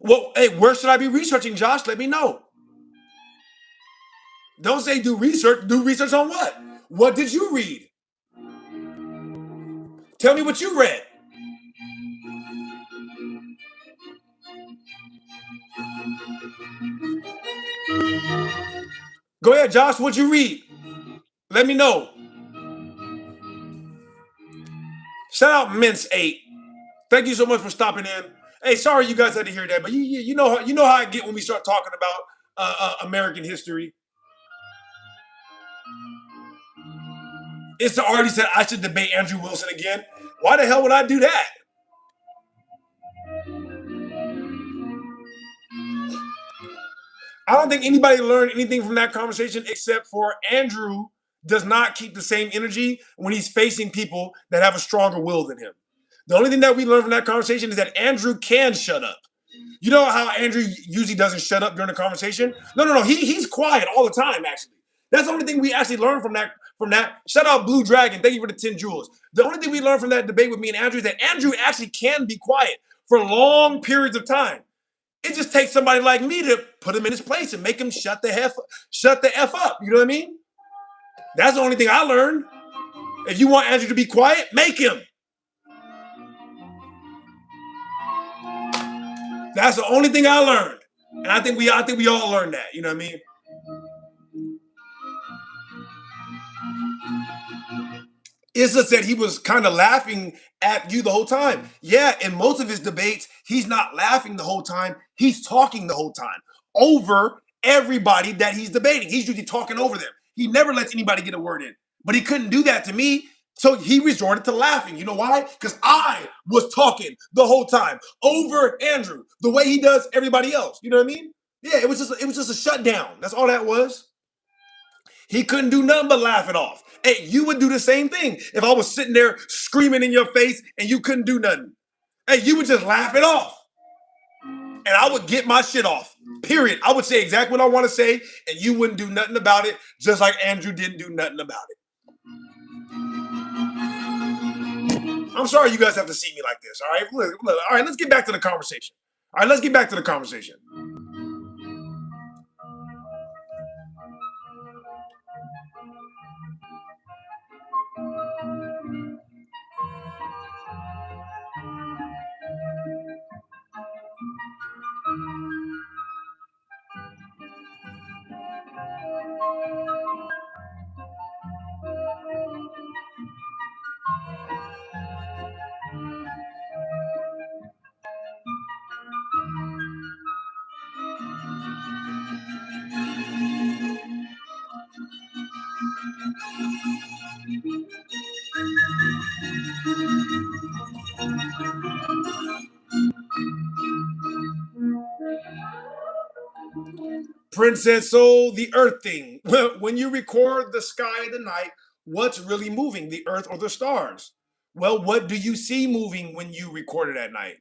Well, hey, where should I be researching, Josh? Let me know. Don't say do research. Do research on what? What did you read? Tell me what you read. Go ahead, Josh. What'd you read? Let me know. Shout out Mince 8. Thank you so much for stopping in. Hey, sorry you guys had to hear that, but you know how I get when we start talking about American history. It's already said I should debate Andrew Wilson again. Why the hell would I do that? I don't think anybody learned anything from that conversation except for Andrew does not keep the same energy when he's facing people that have a stronger will than him. The only thing that we learned from that conversation is that Andrew can shut up. You know how Andrew usually doesn't shut up during the conversation? No. He's quiet all the time, actually. That's the only thing we actually learned from that. Shout out Blue Dragon. Thank you for the 10 jewels. The only thing we learned from that debate with me and Andrew is that Andrew actually can be quiet for long periods of time. It just takes somebody like me to put him in his place and make him shut the F up. You know what I mean? That's the only thing I learned. If you want Andrew to be quiet, make him. That's the only thing I learned. And I think we all learned that. You know what I mean? Issa said he was kind of laughing at you the whole time. Yeah, in most of his debates, he's not laughing the whole time. He's talking the whole time over everybody that he's debating. He's usually talking over them. He never lets anybody get a word in. But he couldn't do that to me, so he resorted to laughing. You know why? Because I was talking the whole time over Andrew, the way he does everybody else. You know what I mean? Yeah, it was just a shutdown. That's all that was. He couldn't do nothing but laugh it off. Hey, you would do the same thing if I was sitting there screaming in your face and you couldn't do nothing. Hey, you would just laugh it off. And I would get my shit off. Period. I would say exactly what I want to say, and you wouldn't do nothing about it, just like Andrew didn't do nothing about it. I'm sorry you guys have to see me like this, all right? Look, all right, let's get back to the conversation. All right, let's get back to the conversation. Prince said, so the earth thing. When you record the sky at the night, what's really moving, the earth or the stars? Well, what do you see moving when you record it at night?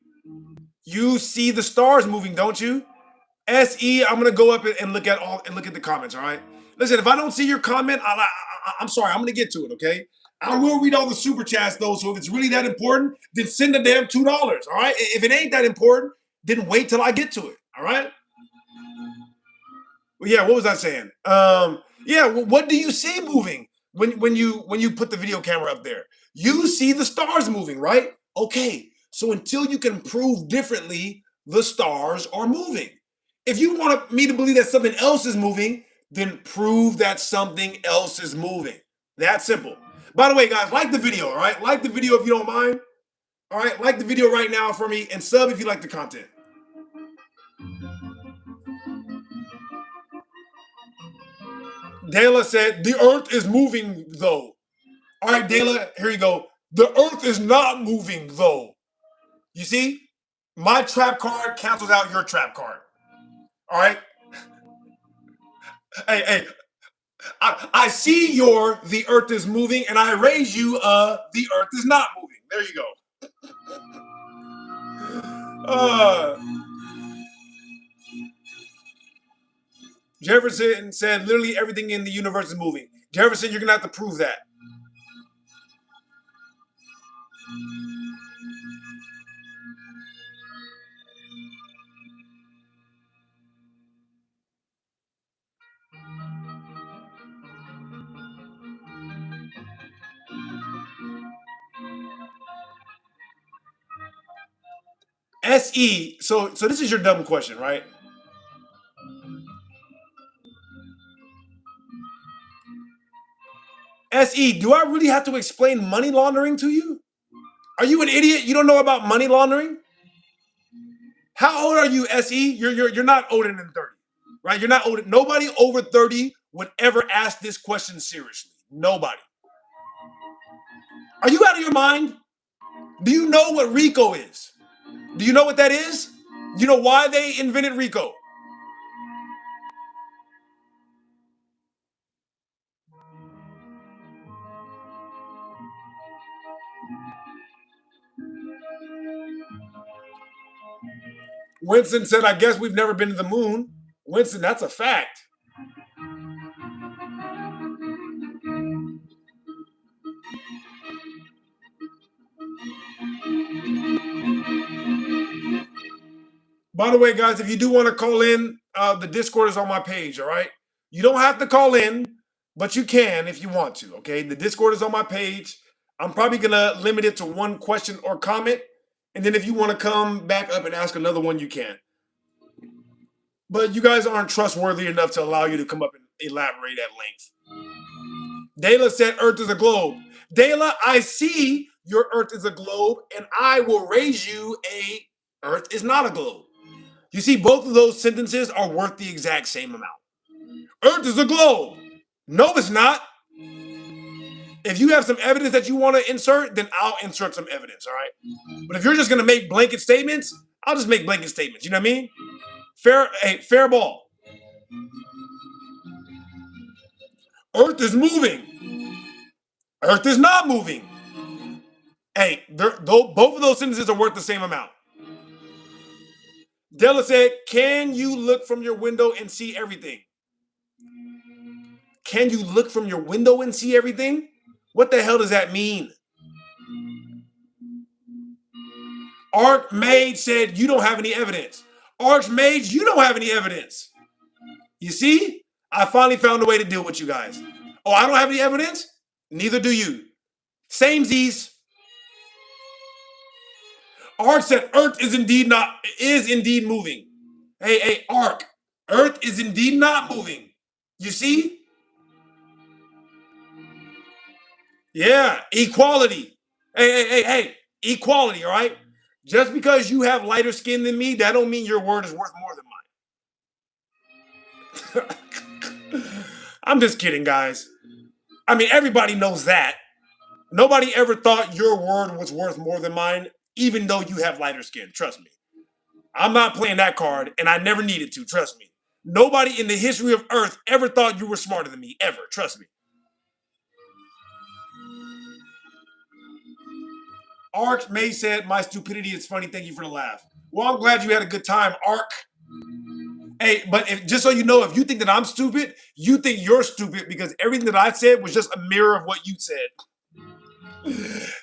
You see the stars moving, don't you? SE, I'm gonna go up and look at the comments, all right? Listen, if I don't see your comment, I'm sorry, I'm gonna get to it, okay? I will read all the super chats though, so if it's really that important, then send the damn $2, all right? If it ain't that important, then wait till I get to it, all right? Well, yeah, what was I saying? Yeah, what do you see moving when you put the video camera up there? You see the stars moving, right? Okay, so until you can prove differently, the stars are moving. If you want me to believe that something else is moving, then prove that something else is moving. That simple. By the way, guys, like the video, all right? Like the video if you don't mind. All right, like the video right now for me and sub if you like the content. Dela said, the earth is moving though. All right, Dela, here you go. The earth is not moving though. You see? My trap card cancels out your trap card. All right? Hey, I see your the earth is moving, and I raise you the earth is not moving. There you go. Uh Jefferson said literally everything in the universe is moving. Jefferson, you're gonna have to prove that. SE. So this is your dumb question, right? SE. Do I really have to explain money laundering to you? Are you an idiot? You don't know about money laundering? How old are you, SE? You're not older than 30, right? You're not older. Nobody over 30 would ever ask this question seriously. Nobody. Are you out of your mind? Do you know what RICO is? Do you know what that is? Do you know why they invented RICO? Winston said, I guess we've never been to the moon. Winston, that's a fact. By the way, guys, if you do want to call in, the Discord is on my page, all right? You don't have to call in, but you can if you want to, okay? The Discord is on my page. I'm probably going to limit it to one question or comment. And then if you want to come back up and ask another one, you can. But you guys aren't trustworthy enough to allow you to come up and elaborate at length. Dela said Earth is a globe. Dela, I see your Earth is a globe, and I will raise you a Earth is not a globe. You see, both of those sentences are worth the exact same amount. Earth is a globe. No, it's not. If you have some evidence that you want to insert, then I'll insert some evidence, all right? But if you're just going to make blanket statements, I'll just make blanket statements. You know what I mean? Fair ball. Earth is moving. Earth is not moving. Hey, both of those sentences are worth the same amount. Della said, can you look from your window and see everything? Can you look from your window and see everything? What the hell does that mean? Archmage said, you don't have any evidence. Archmage, you don't have any evidence. You see? I finally found a way to deal with you guys. Oh, I don't have any evidence? Neither do you. Same Z's. Ark said Earth is indeed moving. Hey, Ark. Earth is indeed not moving. You see? Yeah, equality. Hey. Equality, all right? Just because you have lighter skin than me, that don't mean your word is worth more than mine. I'm just kidding, guys. I mean, everybody knows that. Nobody ever thought your word was worth more than mine, even though you have lighter skin. Trust me. I'm not playing that card, and I never needed to. Trust me. Nobody in the history of Earth ever thought you were smarter than me, ever. Trust me. Ark May said, my stupidity is funny. Thank you for the laugh. Well, I'm glad you had a good time, Ark. Hey, but just so you know, if you think that I'm stupid, you think you're stupid because everything that I said was just a mirror of what you said.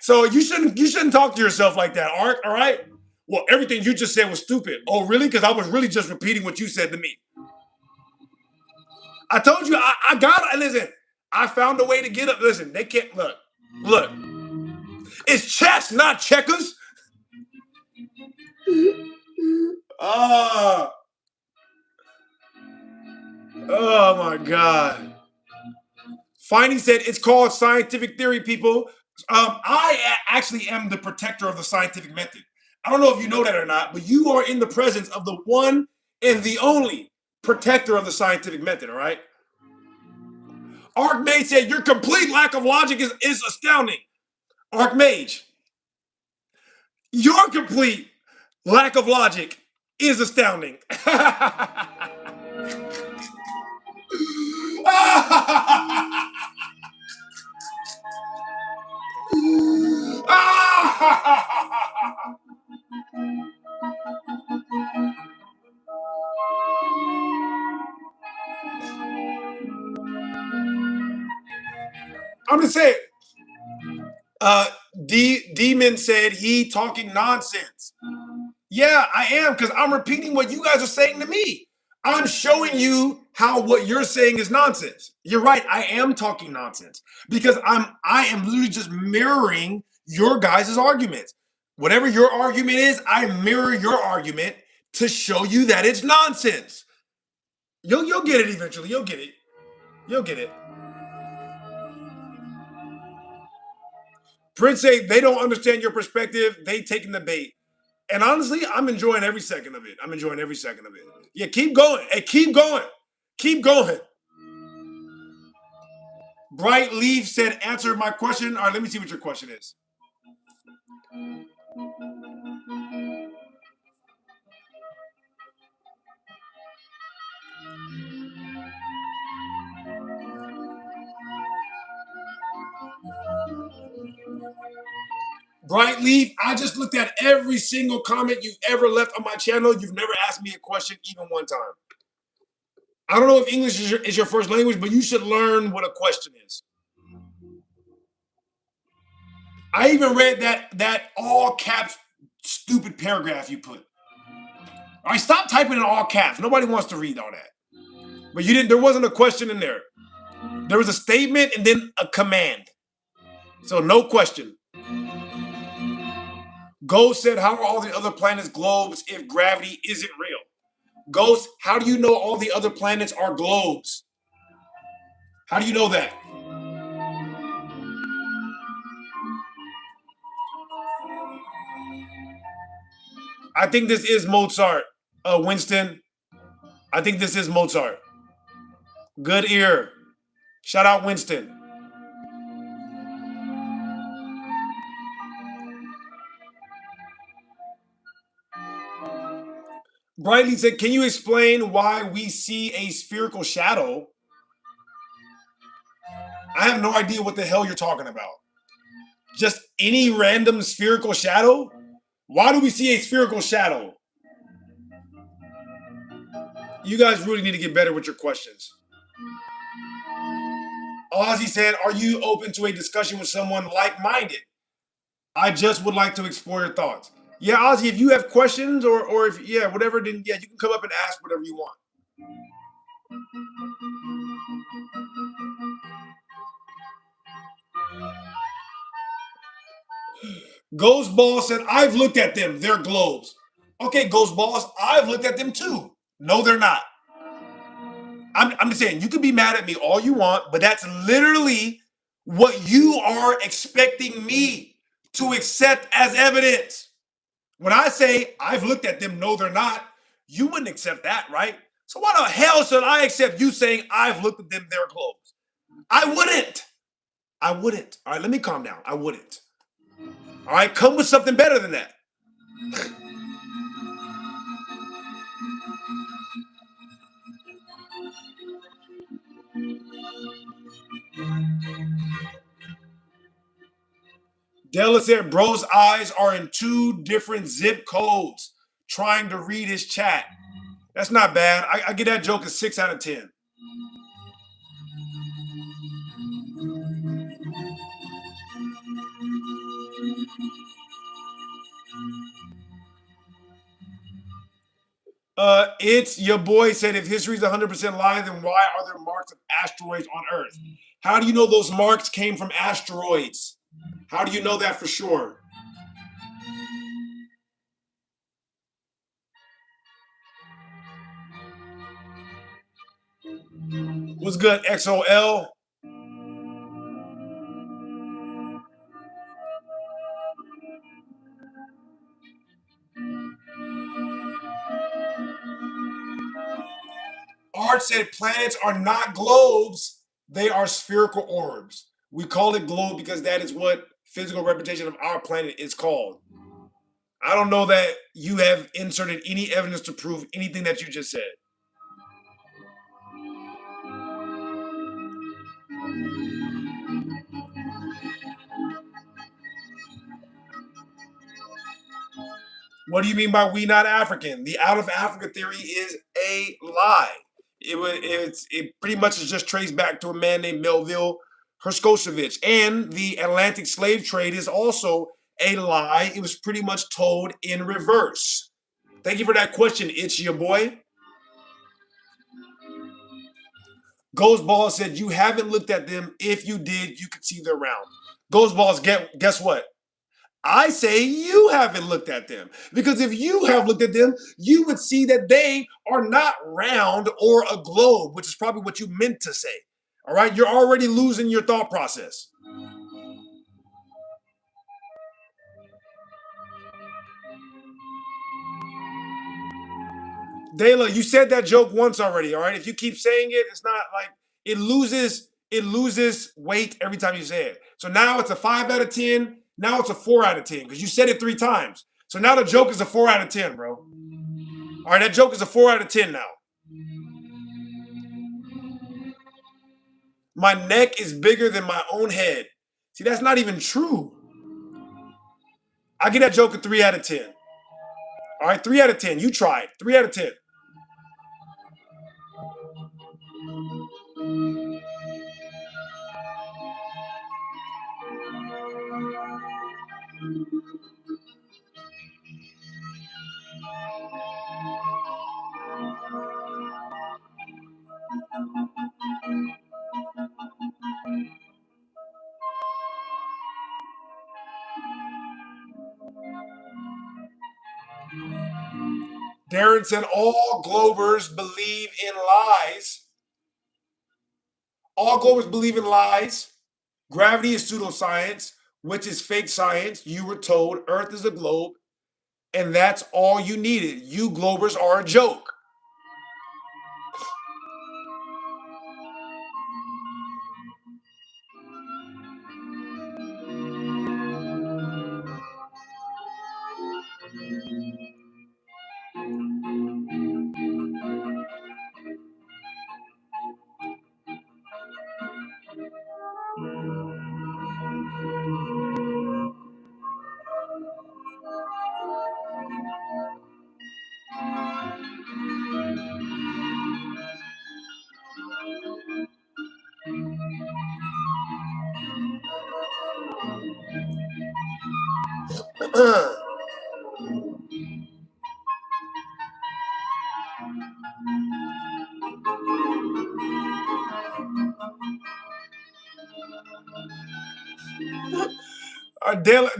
So you shouldn't talk to yourself like that, Ark, all right? Well, everything you just said was stupid. Oh, really? Because I was really just repeating what you said to me. I told you, I got it. Listen, I found a way to get up. Listen, they can't, look. It's chess, not checkers. Oh, oh my God. Finey said it's called scientific theory, people. Actually am the protector of the scientific method. I don't know if you know that or not, but you are in the presence of the one and the only protector of the scientific method, all right? Archmage said your complete lack of logic is astounding. Archmage, your complete lack of logic is astounding. I'm just saying. Demon said he talking nonsense. Yeah, I am, because I'm repeating what you guys are saying to me. I'm showing you how what you're saying is nonsense. You're right, I am talking nonsense because I am literally just mirroring your guys' arguments. Whatever your argument is, I mirror your argument to show you that it's nonsense. You'll get it eventually. You'll get it. You'll get it. Prince say they don't understand your perspective. They taking the bait. And honestly, I'm enjoying every second of it. I'm enjoying every second of it. Yeah, keep going. Hey, keep going. Keep going. Bright Leaf said, answer my question. All right, let me see what your question is. Bright Leaf, I just looked at every single comment you've ever left on my channel. You've never asked me a question even one time. I don't know if English is your first language, but you should learn what a question is. I even read that all caps stupid paragraph you put. All right, stop typing in all caps. Nobody wants to read all that. But you didn't. There wasn't a question in there. There was a statement and then a command. So no question. Ghost said, how are all the other planets globes if gravity isn't real? Ghost, how do you know all the other planets are globes? How do you know that? I think this is Mozart, Winston. I think this is Mozart. Good ear. Shout out Winston. Brightly said, can you explain why we see a spherical shadow? I have no idea what the hell you're talking about. Just any random spherical shadow? Why do we see a spherical shadow? You guys really need to get better with your questions. Ozzy said, are you open to a discussion with someone like-minded? I just would like to explore your thoughts. Yeah, Ozzy, if you have questions or if, yeah, whatever, then yeah, you can come up and ask whatever you want. Ghost Ball said, I've looked at them. They're globes. Okay, Ghost Balls, I've looked at them too. No, they're not. I'm just saying, you can be mad at me all you want, but that's literally what you are expecting me to accept as evidence. When I say I've looked at them, no, they're not, you wouldn't accept that, right? So why the hell should I accept you saying I've looked at them, they're globes? I wouldn't. I wouldn't. All right, let me calm down. I wouldn't. All right, come with something better than that. Della said, bro's eyes are in 2 different zip codes trying to read his chat. That's not bad. I get that joke a 6 out of 10. It's your boy said, if history is 100% lie, then why are there marks of asteroids on Earth? How do you know those marks came from asteroids? How do you know that for sure? What's good, XOL? Art said planets are not globes, they are spherical orbs. We call it globe because that is what physical representation of our planet is called. I don't know that you have inserted any evidence to prove anything that you just said. What do you mean by we not African? The out of Africa theory is a lie. It pretty much is just traced back to a man named Melville Herskosevich. And the Atlantic slave trade is also a lie. It was pretty much told in reverse. Thank you for that question. It's your boy. Ghost Ball said, you haven't looked at them. If you did, you could see they're round. Ghost Balls, guess what? I say you haven't looked at them. Because if you have looked at them, you would see that they are not round or a globe, which is probably what you meant to say. All right? You're already losing your thought process. Dela, you said that joke once already, all right? If you keep saying it, it's not like it loses weight every time you say it. So now it's a 5 out of 10. Now it's a 4 out of 10 because you said it 3 times. So now the joke is a 4 out of 10, bro. All right, that joke is a 4 out of 10 now. My neck is bigger than my own head. See, that's not even true. I get that joke a 3 out of 10. All right, 3 out of 10. You tried. 3 out of 10. Darren said all Globers believe in lies. All Globers believe in lies. Gravity is pseudoscience, which is fake science. You were told Earth is a globe, and that's all you needed. You Globers are a joke.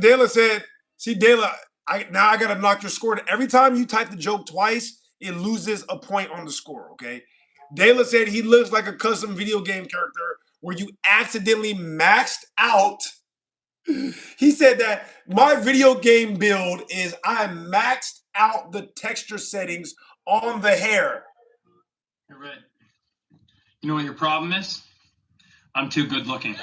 Dela said, see, Dela, now I got to knock your score. Every time you type the joke twice, it loses a point on the score, okay? Dela said he looks like a custom video game character where you accidentally maxed out. He said that my video game build is I maxed out the texture settings on the hair. You're right. You know what your problem is? I'm too good looking.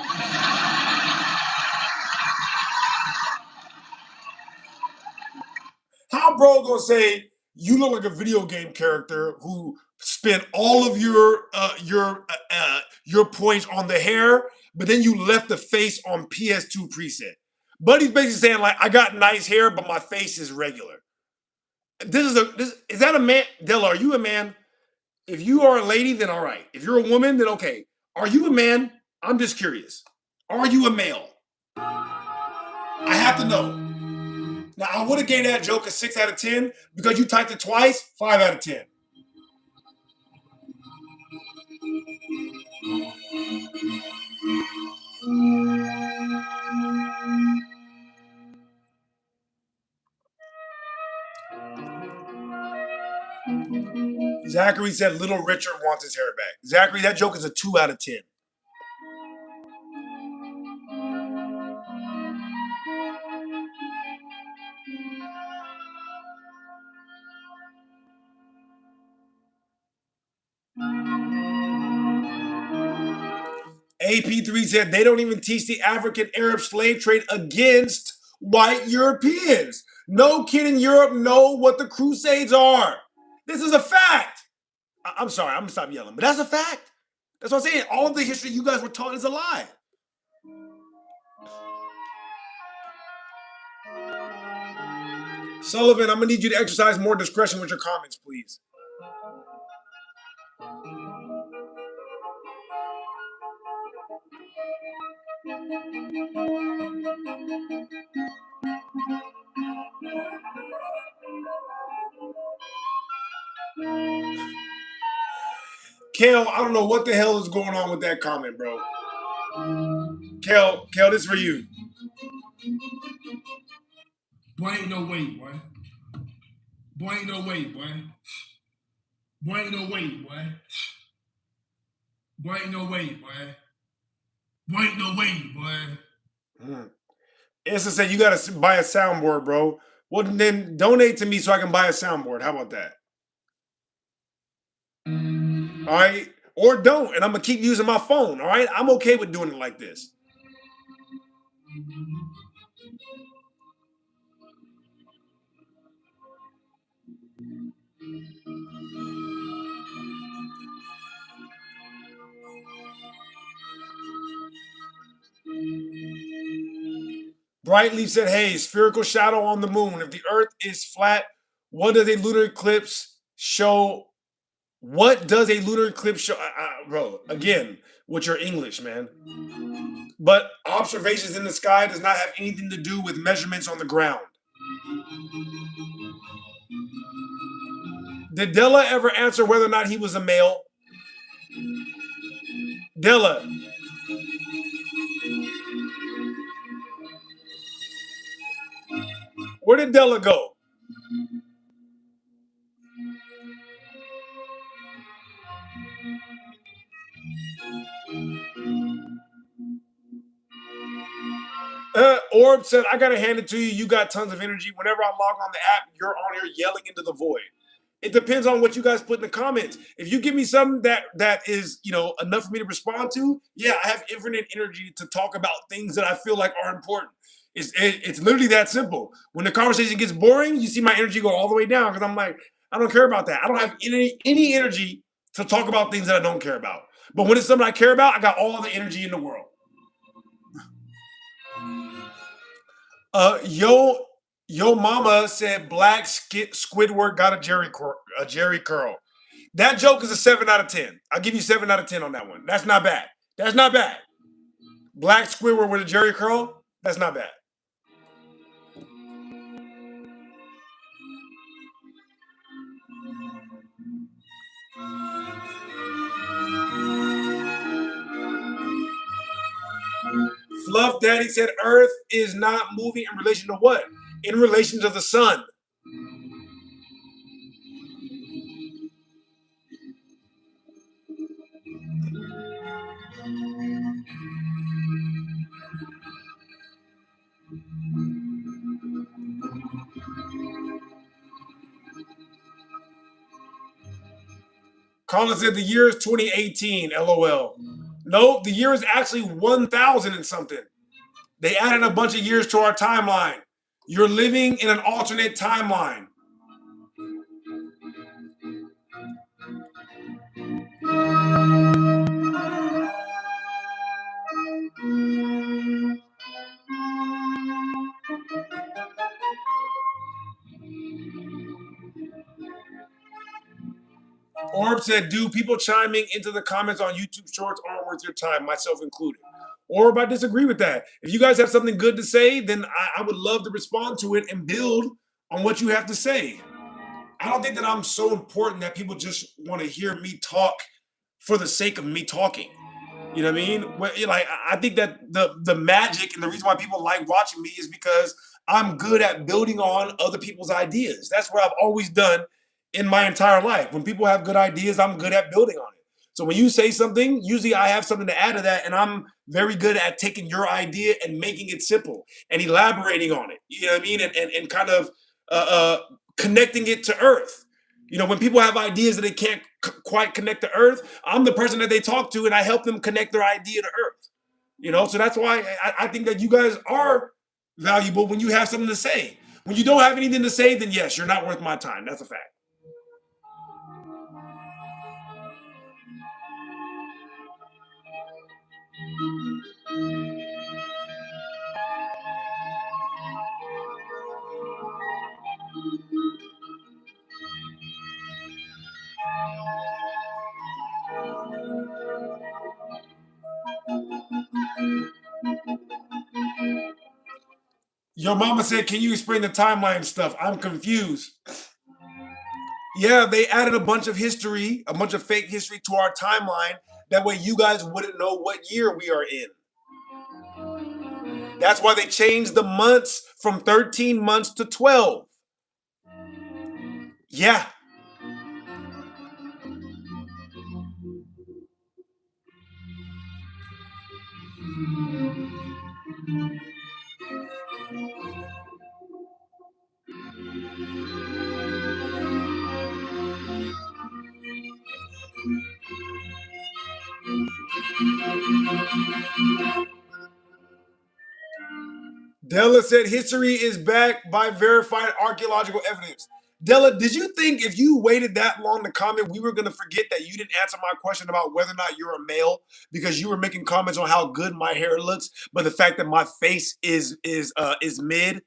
How bro gonna say you look like a video game character who spent all of your points on the hair, but then you left the face on PS2 preset? Buddy's basically saying like I got nice hair, but my face is regular. Is that a man? Della, are you a man? If you are a lady, then all right. If you're a woman, then okay. Are you a man? I'm just curious. Are you a male? I have to know. Now, I would have gave that joke a 6 out of 10 because you typed it twice, 5 out of 10. Zachary said Little Richard wants his hair back. Zachary, that joke is a 2 out of 10. AP3 said they don't even teach the African Arab slave trade against white Europeans. No kid in Europe know what the Crusades are. This is a fact. I'm sorry, I'm gonna stop yelling, but that's a fact. That's what I'm saying. All of the history you guys were taught is a lie. Sullivan, I'm gonna need you to exercise more discretion with your comments, please. Kel, I don't know what the hell is going on with that comment, bro. Kel, this is for you. Boy, ain't no way, boy. Boy, ain't no way, boy. Boy, ain't no way, boy. Boy, ain't no way, boy. Boy, ain't no way, boy. Insta said you gotta buy a soundboard, bro. Well, then donate to me so I can buy a soundboard. How about that? All right, or don't, and I'm gonna keep using my phone. All right, I'm okay with doing it like this. Brightleaf said, hey, spherical shadow on the moon. If the earth is flat, what does a lunar eclipse show? What does a lunar eclipse show? Bro, again, with your English, man. But observations in the sky does not have anything to do with measurements on the ground. Did Della ever answer whether or not he was a male? Della. Where did Della go? Orb said, I gotta hand it to you. You got tons of energy. Whenever I log on the app, you're on here yelling into the void. It depends on what you guys put in the comments. If you give me something that is, enough for me to respond to, yeah, I have infinite energy to talk about things that I feel like are important. It's literally that simple. When the conversation gets boring, you see my energy go all the way down because I'm like, I don't care about that. I don't have any energy to talk about things that I don't care about. But when it's something I care about, I got all the energy in the world. Yo mama said Black Squidward got a Jerry curl. That joke is a 7 out of 10. I'll give you 7 out of 10 on that one. That's not bad. That's not bad. Black Squidward with a Jerry curl, that's not bad. Fluff Daddy said Earth is not moving in relation to what? In relation to the sun. Colin said the year is 2018, LOL. No, the year is actually 1000 and something. They added a bunch of years to our timeline. You're living in an alternate timeline. Orb said, "Do people chiming into the comments on YouTube Shorts aren't worth your time, myself included." Orb, I disagree with that. If you guys have something good to say, then I would love to respond to it and build on what you have to say. I don't think that I'm so important that people just want to hear me talk for the sake of me talking. You know what I mean? Like I think that the magic and the reason why people like watching me is because I'm good at building on other people's ideas. That's what I've always done in my entire life. When people have good ideas, I'm good at building on it. So when you say something, usually I have something to add to that, and I'm very good at taking your idea and making it simple and elaborating on it. You know what I mean? And kind of connecting it to Earth. When people have ideas that they can't quite connect to Earth, I'm the person that they talk to, and I help them connect their idea to Earth. So that's why I think that you guys are valuable when you have something to say. When you don't have anything to say, then yes, you're not worth my time. That's a fact. Your mama said, can you explain the timeline stuff? I'm confused. Yeah, they added a bunch of history, a bunch of fake history to our timeline. That way you guys wouldn't know what year we are in. That's why they changed the months from 13 months to 12. Yeah. Della said history is backed by verified archaeological evidence. Della, did you think if you waited that long to comment, we were going to forget that you didn't answer my question about whether or not you're a male because you were making comments on how good my hair looks, but the fact that my face is mid.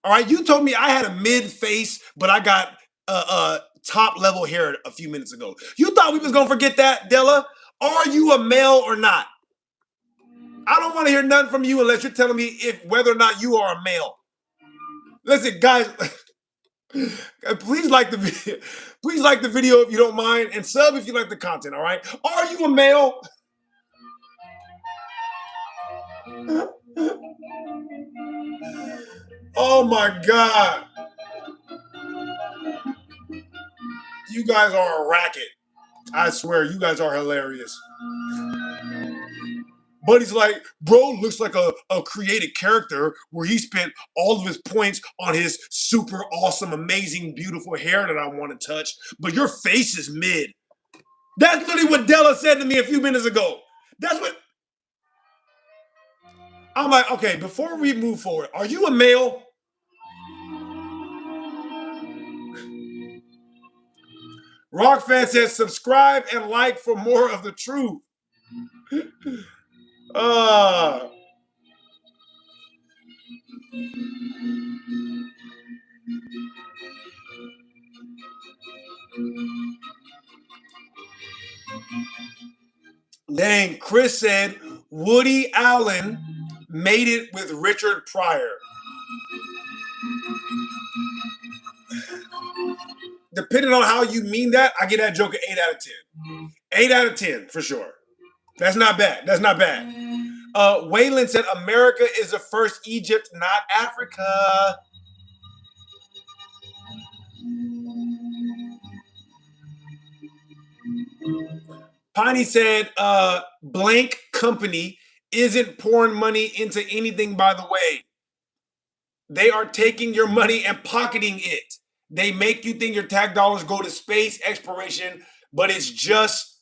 All right, you told me I had a mid face, but I got top level hair a few minutes ago. You thought we was gonna forget that, Della? Are you a male or not? I don't want to hear nothing from you unless you're telling me if whether or not you are a male. Listen, guys, please like the video. Please like the video if you don't mind, and sub if you like the content. All right? Are you a male? Oh my God! You guys are a racket. I swear, you guys are hilarious. But he's like, bro looks like a created character where he spent all of his points on his super awesome, amazing, beautiful hair that I want to touch. But your face is mid. That's literally what Della said to me a few minutes ago. That's what I'm like, okay, before we move forward, are you a male? Rockfan says subscribe and like for more of the truth. Uh Dang, Chris said Woody Allen made it with Richard Pryor. Depending on how you mean that, I get that joke an 8 out of 10. 8 out of 10 for sure. That's not bad. That's not bad. Waylon said America is the first Egypt, not Africa. Piney said blank company isn't pouring money into anything, by the way. They are taking your money and pocketing it. They make you think your tax dollars go to space exploration, but it's just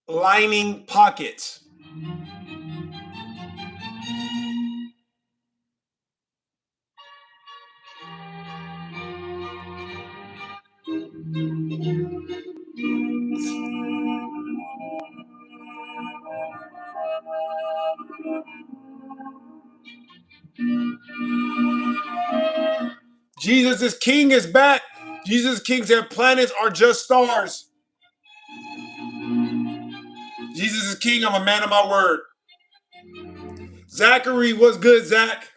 lining pockets. Jesus is King is back. Jesus King said planets are just stars. Jesus is King. I'm a man of my word. Zachary, what's good, Zach?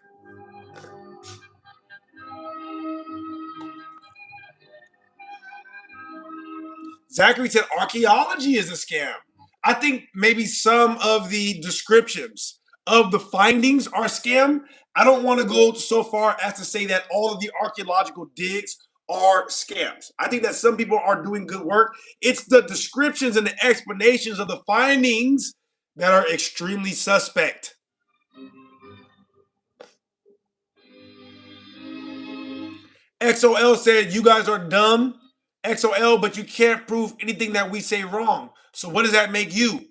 Zachary said archaeology is a scam. I think maybe some of the descriptions of the findings are scam. I don't want to go so far as to say that all of the archaeological digs are scams. I think that some people are doing good work. It's the descriptions and the explanations of the findings that are extremely suspect. XOL said, you guys are dumb. XOL, but you can't prove anything that we say wrong. So what does that make you?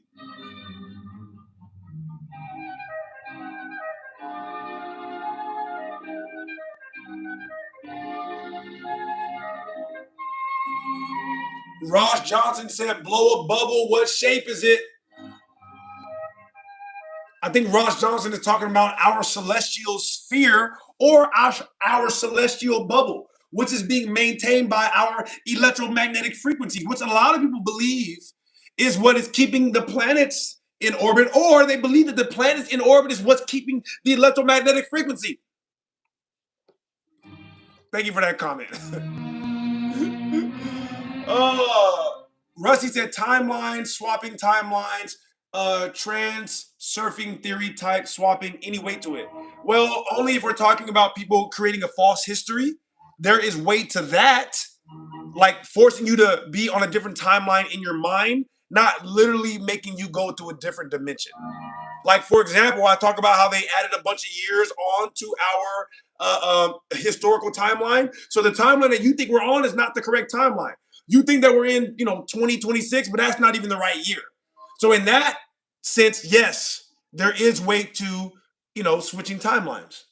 Ross Johnson said, blow a bubble. What shape is it? I think Ross Johnson is talking about our celestial sphere or our celestial bubble, which is being maintained by our electromagnetic frequency, which a lot of people believe is what is keeping the planets in orbit, or they believe that the planets in orbit is what's keeping the electromagnetic frequency. Thank you for that comment. Rusty said timelines, swapping timelines, trans surfing theory type swapping, any weight to it. Well, only if we're talking about people creating a false history, there is weight to that, like forcing you to be on a different timeline in your mind, not literally making you go to a different dimension. Like, for example, I talk about how they added a bunch of years onto our historical timeline. So the timeline that you think we're on is not the correct timeline. You think that we're in, 2026, but that's not even the right year. So in that sense, yes, there is weight to, switching timelines.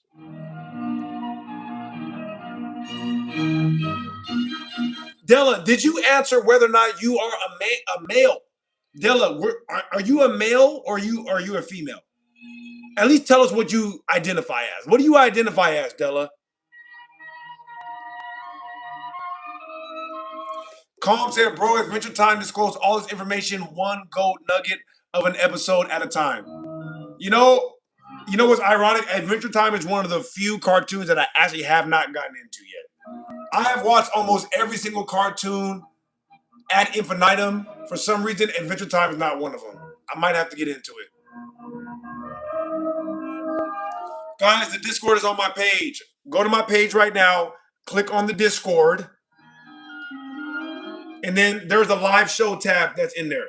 Della, did you answer whether or not you are a male? Della, are you a male or are you a female? At least tell us what you identify as. What do you identify as, Della? Calm said, bro, Adventure Time disclosed all this information, one gold nugget of an episode at a time. You know what's ironic? Adventure Time is one of the few cartoons that I actually have not gotten into yet. I have watched almost every single cartoon ad infinitum. For some reason, Adventure Time is not one of them. I might have to get into it. Guys, the Discord is on my page. Go to my page right now, click on the Discord, and then there's a live show tab that's in there.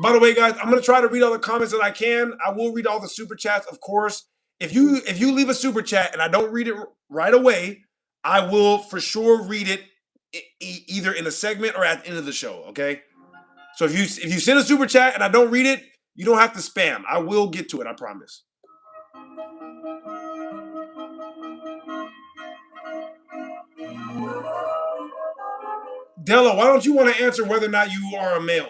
By the way, guys, I'm gonna try to read all the comments that I can. I will read all the super chats, of course. If you leave a super chat and I don't read it right away, I will for sure read it either in a segment or at the end of the show. Okay. So if you send a super chat and I don't read it, you don't have to spam. I will get to it. I promise. Della, why don't you want to answer whether or not you are a male?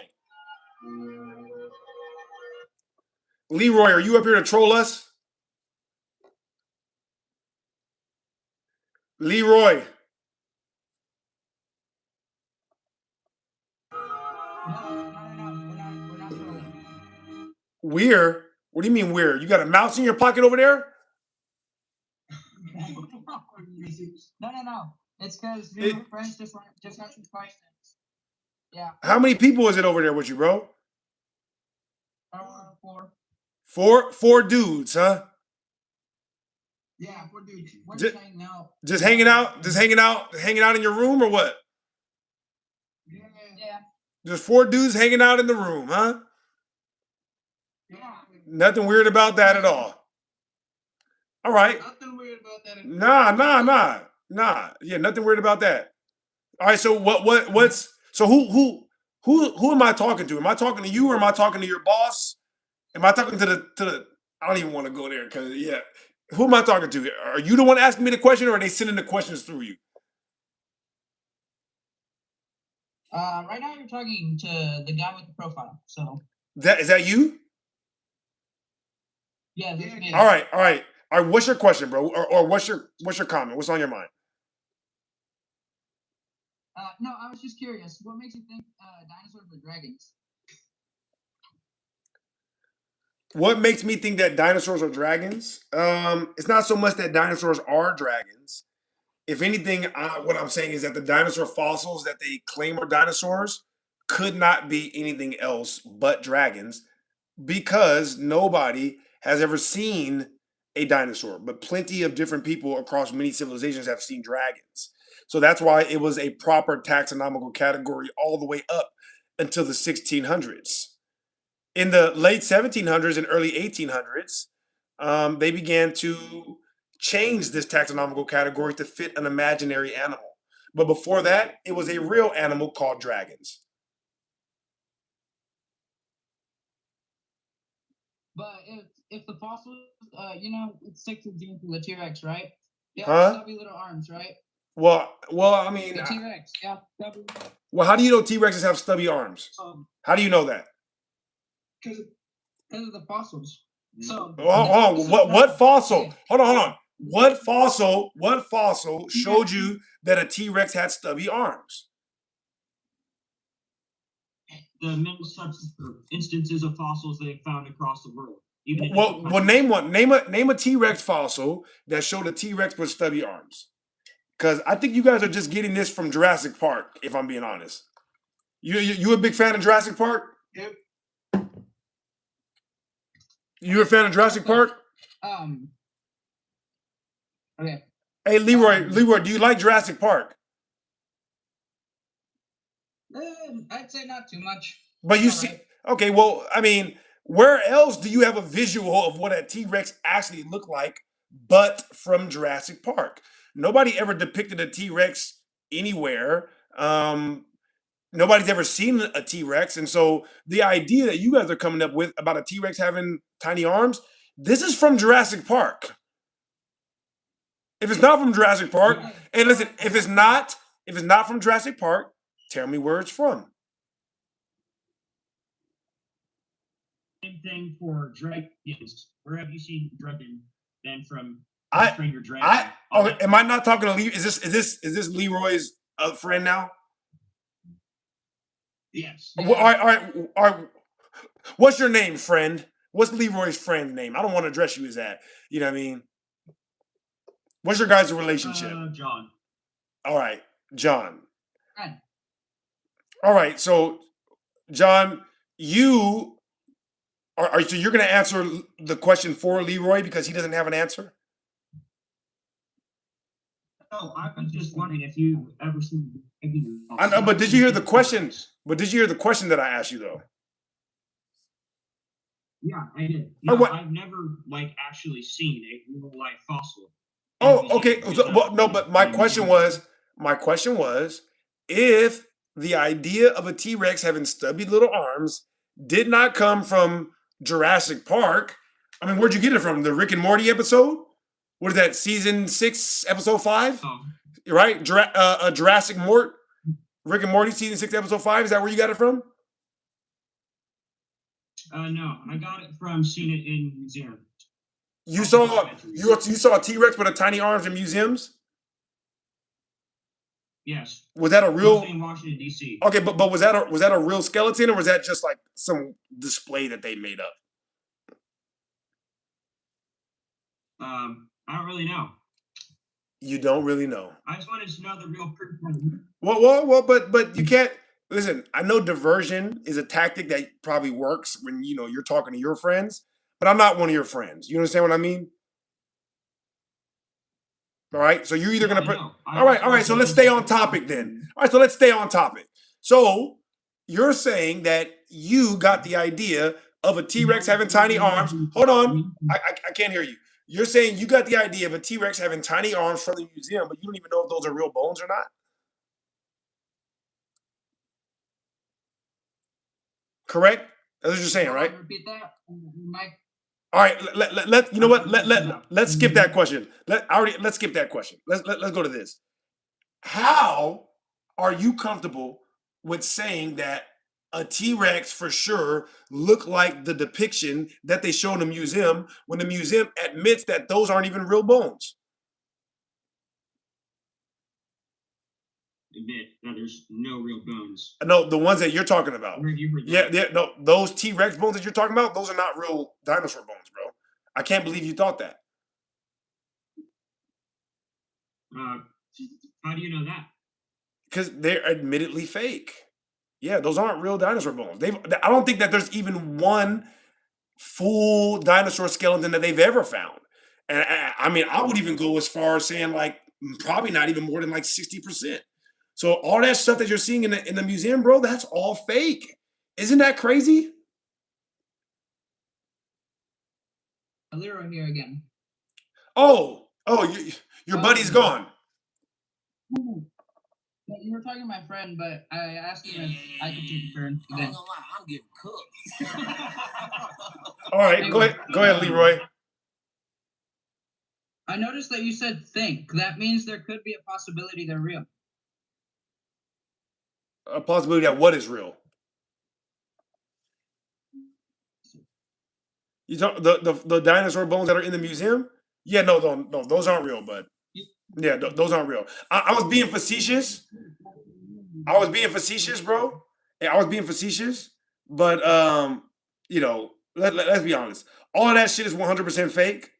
Leroy, are you up here to troll us? Leroy. Weird? What do you mean weird? You got a mouse in your pocket over there? No. It's because your friends just have some questions. Yeah. How many people is it over there with you, bro? 4. Four dudes, huh? Yeah, 4 dudes. We're Just hanging out. hanging out in your room or what? Yeah. There's 4 dudes hanging out in the room, huh? Yeah. Nothing weird about that at all. All right. Nothing weird about that at all. Nah. Yeah, nothing weird about that. All right. So what's so who am I talking to? Am I talking to you or am I talking to your boss? Am I talking to the? I don't even want to go there because yeah. Who am I talking to? Are you the one asking me the question, or are they sending the questions through you? Right now you're talking to the guy with the profile. So Is that you? yeah, that's me. All right. What's your question, bro? Or what's your comment? What's on your mind? No, I was just curious. What makes you think dinosaurs were dragons? What makes me think that dinosaurs are dragons? It's not so much that dinosaurs are dragons. If anything, what I'm saying is that the dinosaur fossils that they claim are dinosaurs could not be anything else but dragons because nobody has ever seen a dinosaur, but plenty of different people across many civilizations have seen dragons. So that's why it was a proper taxonomical category all the way up until the 1600s. In the late 1700s and early 1800s, they began to change this taxonomical category to fit an imaginary animal. But before that, it was a real animal called dragons. But if the fossils, it's 6 examples of the T-Rex, right? They have Huh? stubby little arms, right? Well, I mean, The T-Rex, yeah, stubby. Well, how do you know T-Rexes have stubby arms? How do you know that? Because of the fossils. So hold on. What fossil? Hold on. What fossil showed you that a T-Rex had stubby arms? the many such instances of fossils they have found across the world. Well, name one. Name a T-Rex fossil that showed a T-Rex with stubby arms. Because I think you guys are just getting this from Jurassic Park. If I'm being honest, you a big fan of Jurassic Park? Yep. You a fan of Jurassic Park? Okay. Hey, Leroy, do you like Jurassic Park? I'd say not too much. But you see, okay, well, I mean, where else do you have a visual of what a T-Rex actually looked like but from Jurassic Park? Nobody ever depicted a T-Rex anywhere. Nobody's ever seen a T-Rex. And so the idea that you guys are coming up with about a T-Rex having tiny arms, this is from Jurassic Park. If it's not from Jurassic Park, and listen, if it's not from Jurassic Park, tell me where it's from. Same thing for dragons. Where have you seen dragon than from Stranger Dragon? Am I not talking to Leroy? Is this Leroy's friend now? Yes. All right. What's your name, friend? What's Leroy's friend's name? I don't want to address you as that. You know what I mean? What's your guys' relationship? John. All right, John. Hi. All right, so John, you so you're going to answer the question for Leroy because he doesn't have an answer? Oh, I was just wondering if you ever seen. I know, but did you hear the question? But did you hear the question that I asked you though? Yeah, I did. No, I've never actually seen a real life fossil. Oh, okay. No, but my question was, if the idea of a T-Rex having stubby little arms did not come from Jurassic Park, I mean, where'd you get it from? The Rick and Morty episode? What is that? Season 6, episode 5? Oh. Right? Jurassic Mort, Rick and Morty, season 6, episode 5. Is that where you got it from? No, I got it from seeing it in museum. You saw a T-Rex with a tiny arms in museums? Yes. Was that a real in Washington D.C.? Okay, but was that a real skeleton or was that just like some display that they made up? I don't really know. You don't really know. I just wanted to know the real proof. Well, but you can't listen. I know diversion is a tactic that probably works when you're talking to your friends, but I'm not one of your friends. You understand what I mean? All right. So you're either gonna put. All right. So let's stay on topic then. All right. So let's stay on topic. So you're saying that you got the idea of a T-Rex having tiny arms. Hold on. I can't hear you. You're saying you got the idea of a T-Rex having tiny arms from the museum, but you don't even know if those are real bones or not? Correct? That's what you're saying, right? Repeat that, Mike. All right, you know what? Let's skip that question. Let's skip that question. Let's go to this. How are you comfortable with saying that a T-Rex for sure looked like the depiction that they show in the museum when the museum admits that those aren't even real bones? Admit that there's no real bones. No, the ones that you're talking about. Where have you heard that? Yeah, no, those T-Rex bones that you're talking about, those are not real dinosaur bones, bro. I can't believe you thought that. How do you know that? Because they're admittedly fake. Yeah, those aren't real dinosaur bones. I don't think that there's even one full dinosaur skeleton that they've ever found. And I mean, I would even go as far as saying probably not even more than 60%. So all that stuff that you're seeing in the museum, bro, that's all fake. Isn't that crazy? Leroy here again. Oh, your buddy's gone. You were talking to my friend, but I asked him if I could take a turn again. I'm getting cooked. All right, go ahead, Leroy. I noticed that you said think. That means there could be a possibility they're real. A possibility that what is real? You talk the dinosaur bones that are in the museum? Yeah, no, those aren't real, bud. Yeah, those aren't real. I was being facetious. Bro. I was being facetious, but let's be honest. All of that shit is 100% fake,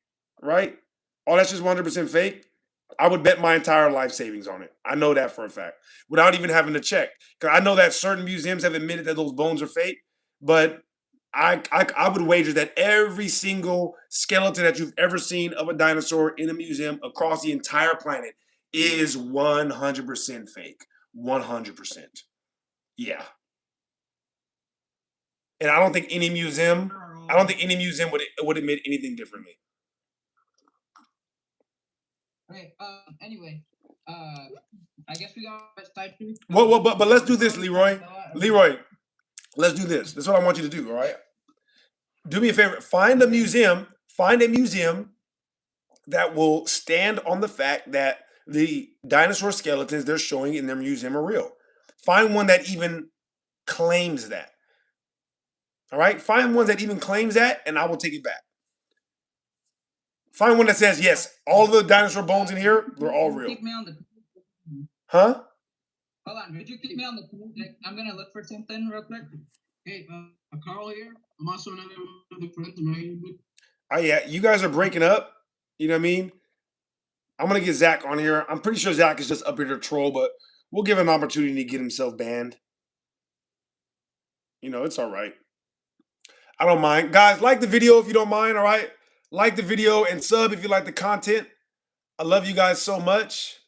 right? All that shit is 100% fake. I would bet my entire life savings on it. I know that for a fact, without even having to check. Because I know that certain museums have admitted that those bones are fake, but I would wager that every single skeleton that you've ever seen of a dinosaur in a museum across the entire planet is 100% fake. 100%. Yeah. And I don't think any museum would admit anything differently. Okay. Anyway, I guess we got type two. But let's do this, Leroy. Leroy, let's do this. This is what I want you to do. All right. Do me a favor. Find a museum. Find a museum that will stand on the fact that the dinosaur skeletons they're showing in their museum are real. Find one that even claims that. All right. Find one that even claims that, and I will take it back. Find one that says yes, all the dinosaur bones in here, they're all real. Keep me on the. Huh? Hold on. Would you keep me on the? I'm gonna look for something real quick. Hey, Carl here. I'm also another friend. Oh yeah, you guys are breaking up. You know what I mean? I'm gonna get Zach on here. I'm pretty sure Zach is just up here to troll, but we'll give him an opportunity to get himself banned. It's all right. I don't mind. Guys, like the video if you don't mind, all right? Like the video and sub if you like the content. I love you guys so much.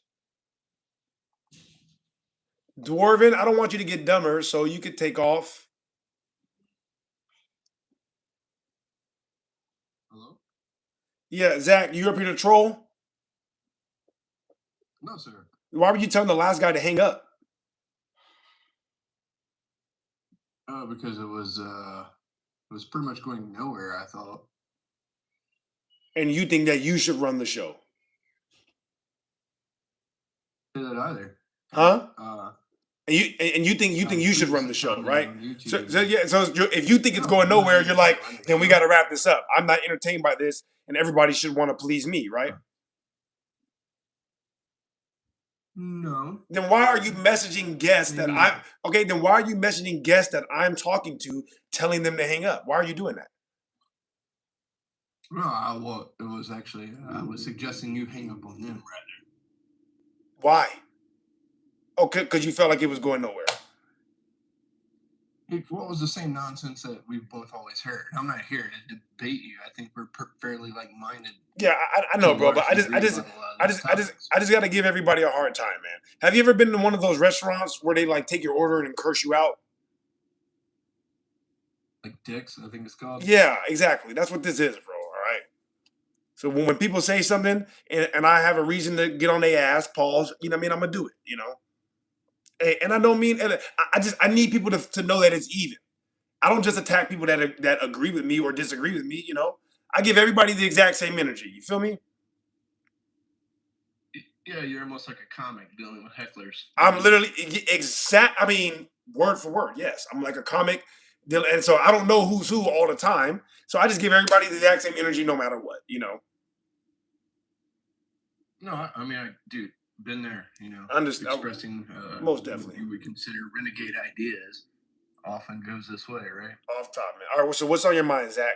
Dwarven, I don't want you to get dumber, so you could take off. Hello? Yeah, Zach, you up here to troll? No, sir. Why were you telling the last guy to hang up? Because it was pretty much going nowhere, I thought. And you think that you should run the show? Say that either. Huh? And you think you should run the show, right? So if you think it's going nowhere, you're like, then we got to wrap this up. I'm not entertained by this, and everybody should want to please me, right? No. Then why are you messaging guests that I'm okay? Then why are you messaging guests that I'm talking to, telling them to hang up? Why are you doing that? No, it was actually I was suggesting you hang up on them rather. Why? Okay, because you felt like it was going nowhere. What was the same nonsense that we've both always heard? I'm not here to debate you. I think we're fairly like-minded. Yeah, I know, bro, but I just got to give everybody a hard time, man. Have you ever been to one of those restaurants where they like take your order and curse you out? Like Dick's, I think it's called. Yeah, exactly. That's what this is, bro. All right. So when people say something and I have a reason to get on their ass, pause. You know what I mean? I'm gonna do it. Hey, and I don't mean. And I need people to know that it's even. I don't just attack people that agree with me or disagree with me. I give everybody the exact same energy. You feel me? Yeah, you're almost like a comic dealing with hecklers. I'm literally exact. I mean, word for word. Yes, I'm like a comic, and so I don't know who's who all the time. So I just give everybody the exact same energy, no matter what. No, I mean, dude, been there. Understand? Expressing most definitely. What you would consider renegade ideas often goes this way, right? Off top, man. All right. So what's on your mind, Zach?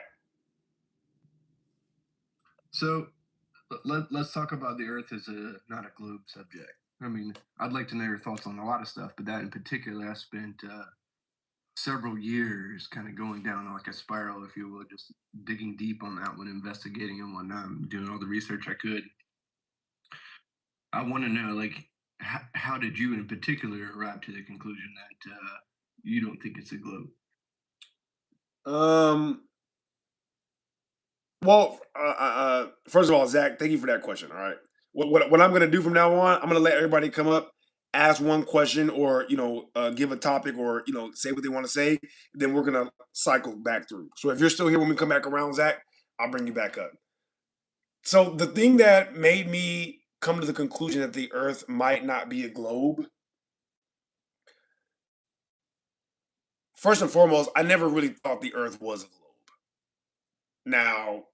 So let's talk about the Earth as not a globe subject. I mean, I'd like to know your thoughts on a lot of stuff, but that in particular, I spent several years kind of going down like a spiral, if you will, just digging deep on that one, investigating and whatnot, doing all the research I could. I want to know, like, how did you in particular arrive to the conclusion that you don't think it's a globe? Well, first of all, Zach, thank you for that question. All right. What I'm going to do from now on, I'm going to let everybody come up, ask one question, or give a topic, or say what they want to say. Then we're going to cycle back through. So if you're still here when we come back around, Zach, I'll bring you back up. So the thing that made me come to the conclusion that the Earth might not be a globe. First and foremost, I never really thought the Earth was a globe. Now,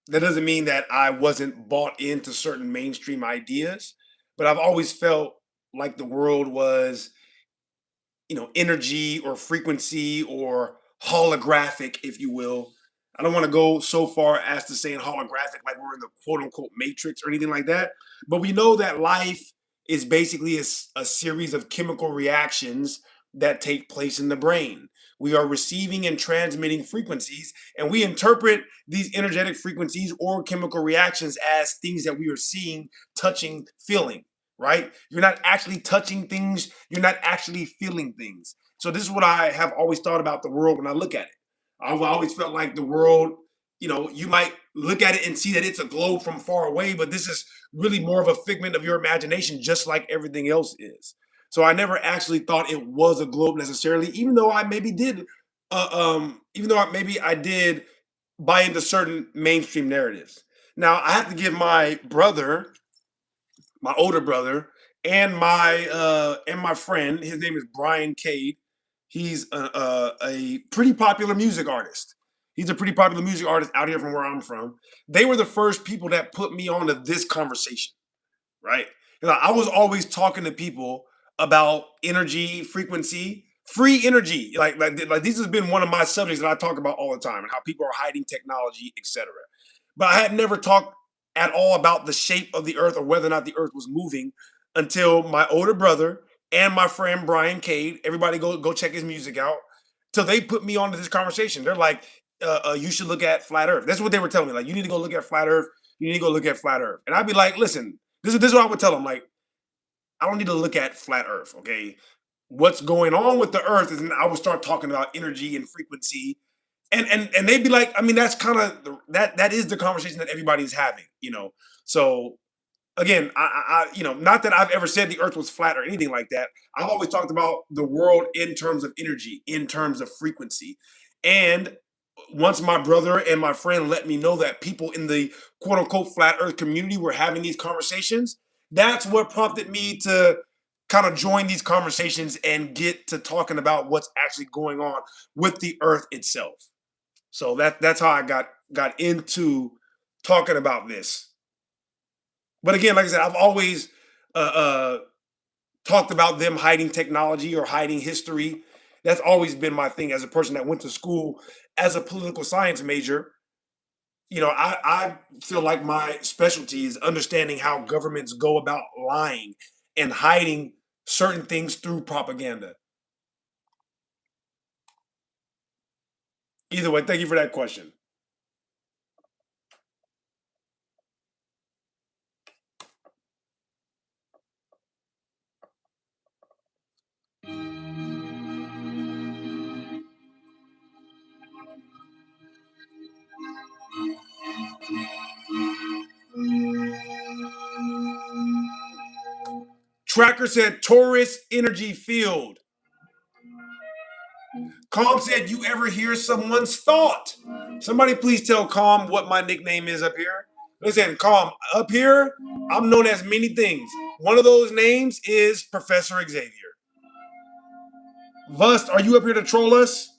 that doesn't mean that I wasn't bought into certain mainstream ideas, but I've always felt like the world was energy or frequency or holographic, if you will. I don't want to go so far as to saying holographic like we're in the quote unquote matrix or anything like that. But we know that life is basically a series of chemical reactions that take place in the brain. We are receiving and transmitting frequencies, and we interpret these energetic frequencies or chemical reactions as things that we are seeing, touching, feeling, right? You're not actually touching things, you're not actually feeling things. So, this is what I have always thought about the world when I look at it. I've always felt like the world, you might look at it and see that it's a globe from far away, but this is really more of a figment of your imagination, just like everything else is. So I never actually thought it was a globe necessarily, even though I maybe did, maybe I did buy into certain mainstream narratives. Now I have to give my older brother, and my friend. His name is Brian Cade. He's a pretty popular music artist. He's a pretty popular music artist out here from where I'm from. They were the first people that put me onto this conversation, right? I was always talking to people about energy, frequency, free energy. Like this has been one of my subjects that I talk about all the time, and how people are hiding technology, etc. But I had never talked at all about the shape of the earth or whether or not the earth was moving until my older brother and my friend Brian Cade. Everybody go check his music out. Till they put me onto this conversation. They're like, you should look at flat Earth. That's what they were telling me. Like, you need to go look at flat Earth. You need to go look at flat Earth. And I'd be like, listen, this is what I would tell them. Like, I don't need to look at flat Earth. Okay, what's going on with the Earth is I would start talking about energy and frequency, and they'd be like, I mean, that's kind of that is the conversation that everybody's having. So again, not that I've ever said the earth was flat or anything like that. I've always talked about the world in terms of energy, in terms of frequency. And once my brother and my friend let me know that people in the quote unquote flat earth community were having these conversations, that's what prompted me to kind of join these conversations and get to talking about what's actually going on with the earth itself. So that's how I got into talking about this. But again, like I said, I've always uh, uh, talked about them hiding technology or hiding history. That's always been my thing as a person that went to school as a political science major. I feel like my specialty is understanding how governments go about lying and hiding certain things through propaganda. Either way, thank you for that question. Tracker said Taurus energy field. Calm said, you ever hear someone's thought? Somebody please tell Calm what my nickname is up here. Listen, Calm, up here, I'm known as many things. One of those names is Professor Xavier. Vust, are you up here to troll us?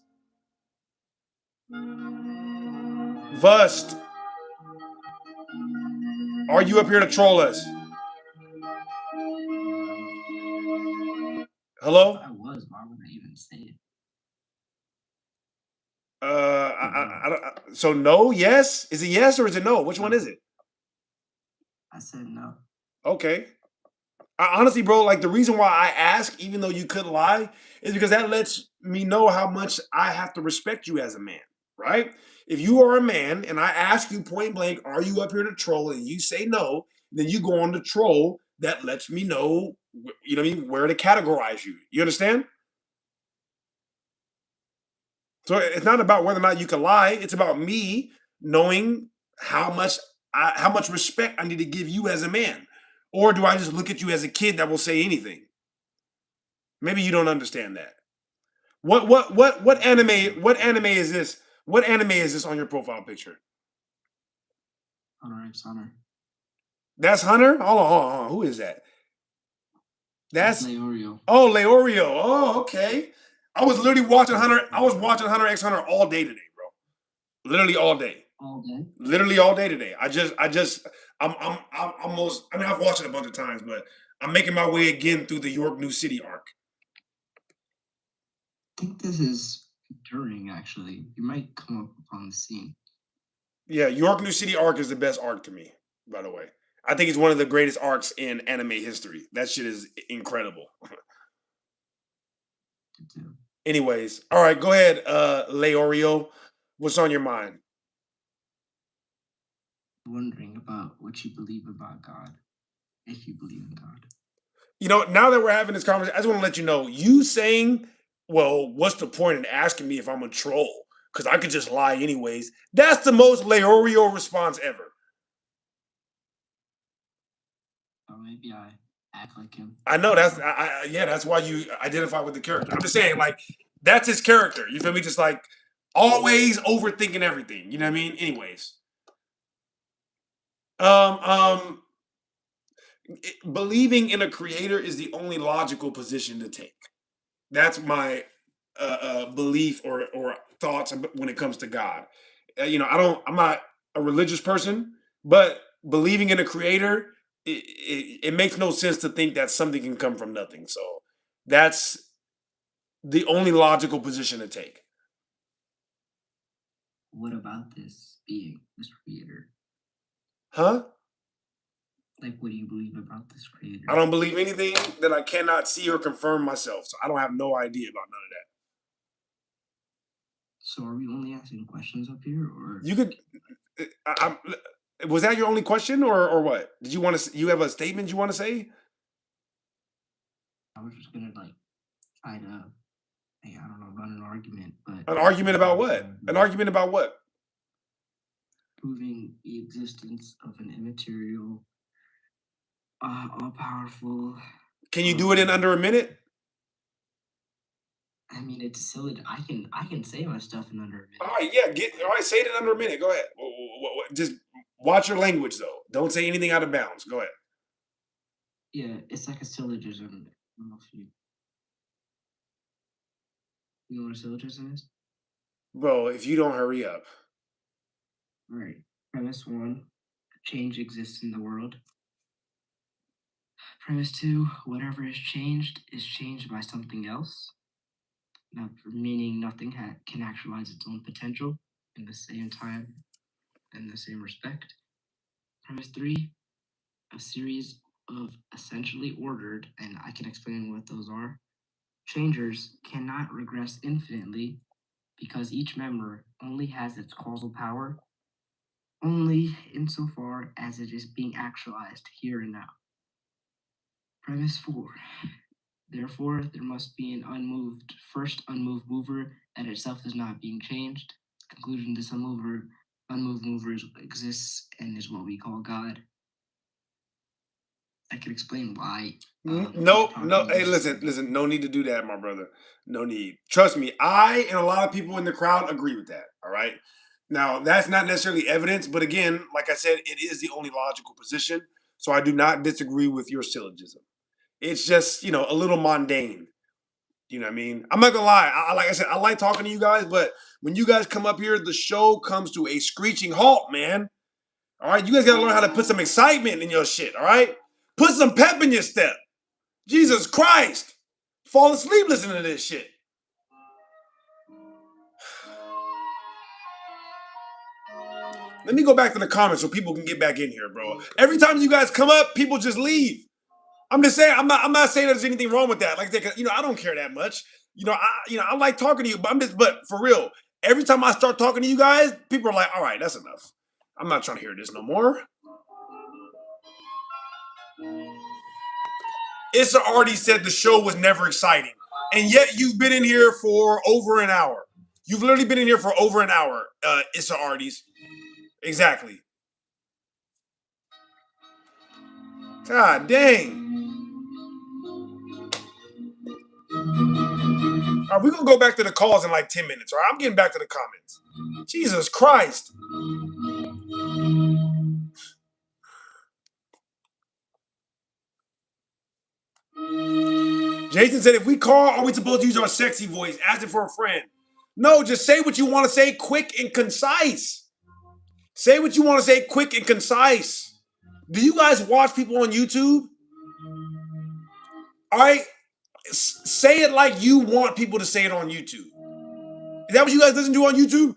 Vust, are you up here to troll us? Hello? If I was, why would I even say it? So no, yes? Is it yes or is it no? Which one is it? I said no. Okay. Honestly, bro, like the reason why I ask, even though you could lie, is because that lets me know how much I have to respect you as a man, right? If you are a man and I ask you point blank, are you up here to troll? And you say no, then you go on to troll. That lets me know, you know what I mean, where to categorize you. You understand? So it's not about whether or not you can lie. It's about me knowing how much respect I need to give you as a man. Or do I just look at you as a kid that will say anything? Maybe you don't understand that. What anime is this? What anime is this on your profile picture? Hunter x Hunter. That's Hunter? Hold on. Who is that? That's That's Leorio. Oh, Leorio. Oh, okay. I was literally watching Hunter. I was watching Hunter x Hunter all day today, bro. Literally all day. All day. Literally all day today. I'm almost. I mean, I've watched it a bunch of times, but I'm making my way again through the York New City arc. think this is during, actually. You might come up upon the scene. Yeah, York New City arc is the best arc to me, by the way. I think it's one of the greatest arcs in anime history. That shit is incredible. Anyways, all right, go ahead, Leorio. What's on your mind? Wondering about what you believe about God, if you believe in God. You know, now that we're having this conversation, I just want to let you know, you saying, well, what's the point in asking me if I'm a troll? Because I could just lie anyways. That's the most Leorio response ever. Or maybe I act like him. I know yeah, that's why you identify with the character. I'm just saying, like, that's his character. You feel me? Just like always overthinking everything. You know what I mean? Anyways. Um, um, Believing in a creator is the only logical position to take. That's my belief or thoughts when it comes to God. You know, I'm not a religious person, but believing in a creator, it makes no sense to think that something can come from nothing. So that's the only logical position to take. What about this being, this creator? Huh? Like, what do you believe about this creator? I don't believe anything that I cannot see or confirm myself. So I don't have no idea about none of that. So are we only asking questions up here, or You could. Was that your only question, or what? Did you want to? You have a statement you want to say? I was just gonna like try to, hey, I don't know, run an argument, but An argument about what? An argument about what? proving the existence of an immaterial, all powerful. Can you do it in under a minute? I mean, it's a syllogism. I can say my stuff in under a minute. All right, yeah. All right. Say it in under a minute. Go ahead. Just watch your language, though. Don't say anything out of bounds. Go ahead. Yeah, it's like a syllogism. I don't know if you know what a syllogism is. Bro, if you don't hurry up. All right. Premise one: change exists in the world. Premise two: whatever is changed by something else. Now, meaning nothing can actualize its own potential in the same time and the same respect. Premise three: a series of essentially ordered, and I can explain what those are, changers cannot regress infinitely because each member only has its causal power only insofar as it is being actualized here and now. Premise 4. Therefore, there must be an first unmoved mover that itself is not being changed. Conclusion: this unmoved mover exists and is what we call God. I can explain why. No. Hey, listen. No need to do that, my brother. No need. Trust me. I and a lot of people in the crowd agree with that. All right. Now, that's not necessarily evidence, but again, like I said, it is the only logical position. So I do not disagree with your syllogism. It's just, a little mundane. You know what I mean? I'm not gonna lie. Like I said, I like talking to you guys, but when you guys come up here, the show comes to a screeching halt, man. All right, you guys gotta learn how to put some excitement in your shit. All right, put some pep in your step. Jesus Christ, fall asleep listening to this shit. Let me go back to the comments so people can get back in here, bro. Every time you guys come up, people just leave. I'm just saying. I'm not saying there's anything wrong with that. Like, I don't care that much. I like talking to you, but for real, every time I start talking to you guys, people are like, all right, that's enough. I'm not trying to hear this no more. Issa already said the show was never exciting. And yet you've been in here for over an hour. You've literally been in here for over an hour, Issa Arties. Exactly. God dang. All right, we're going to go back to the calls in like 10 minutes, all right? I'm getting back to the comments. Jesus Christ. Jason said, if we call, are we supposed to use our sexy voice, asking for a friend? No, just say what you want to say quick and concise. Say what you want to say quick and concise. Do you guys watch people on YouTube? All right. say it like you want people to say it on YouTube. Is that what you guys listen to on YouTube?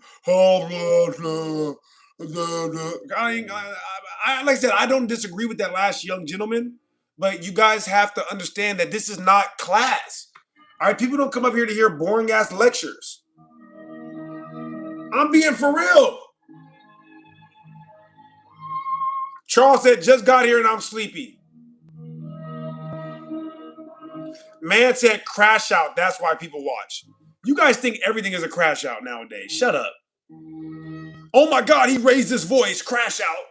Like I said, I don't disagree with that last young gentleman, but you guys have to understand that this is not class. All right, people don't come up here to hear boring ass lectures. I'm being for real. Charles said, just got here and I'm sleepy. Man said, crash out. That's why people watch. You guys think everything is a crash out nowadays. Shut up. Oh my God, he raised his voice. Crash out.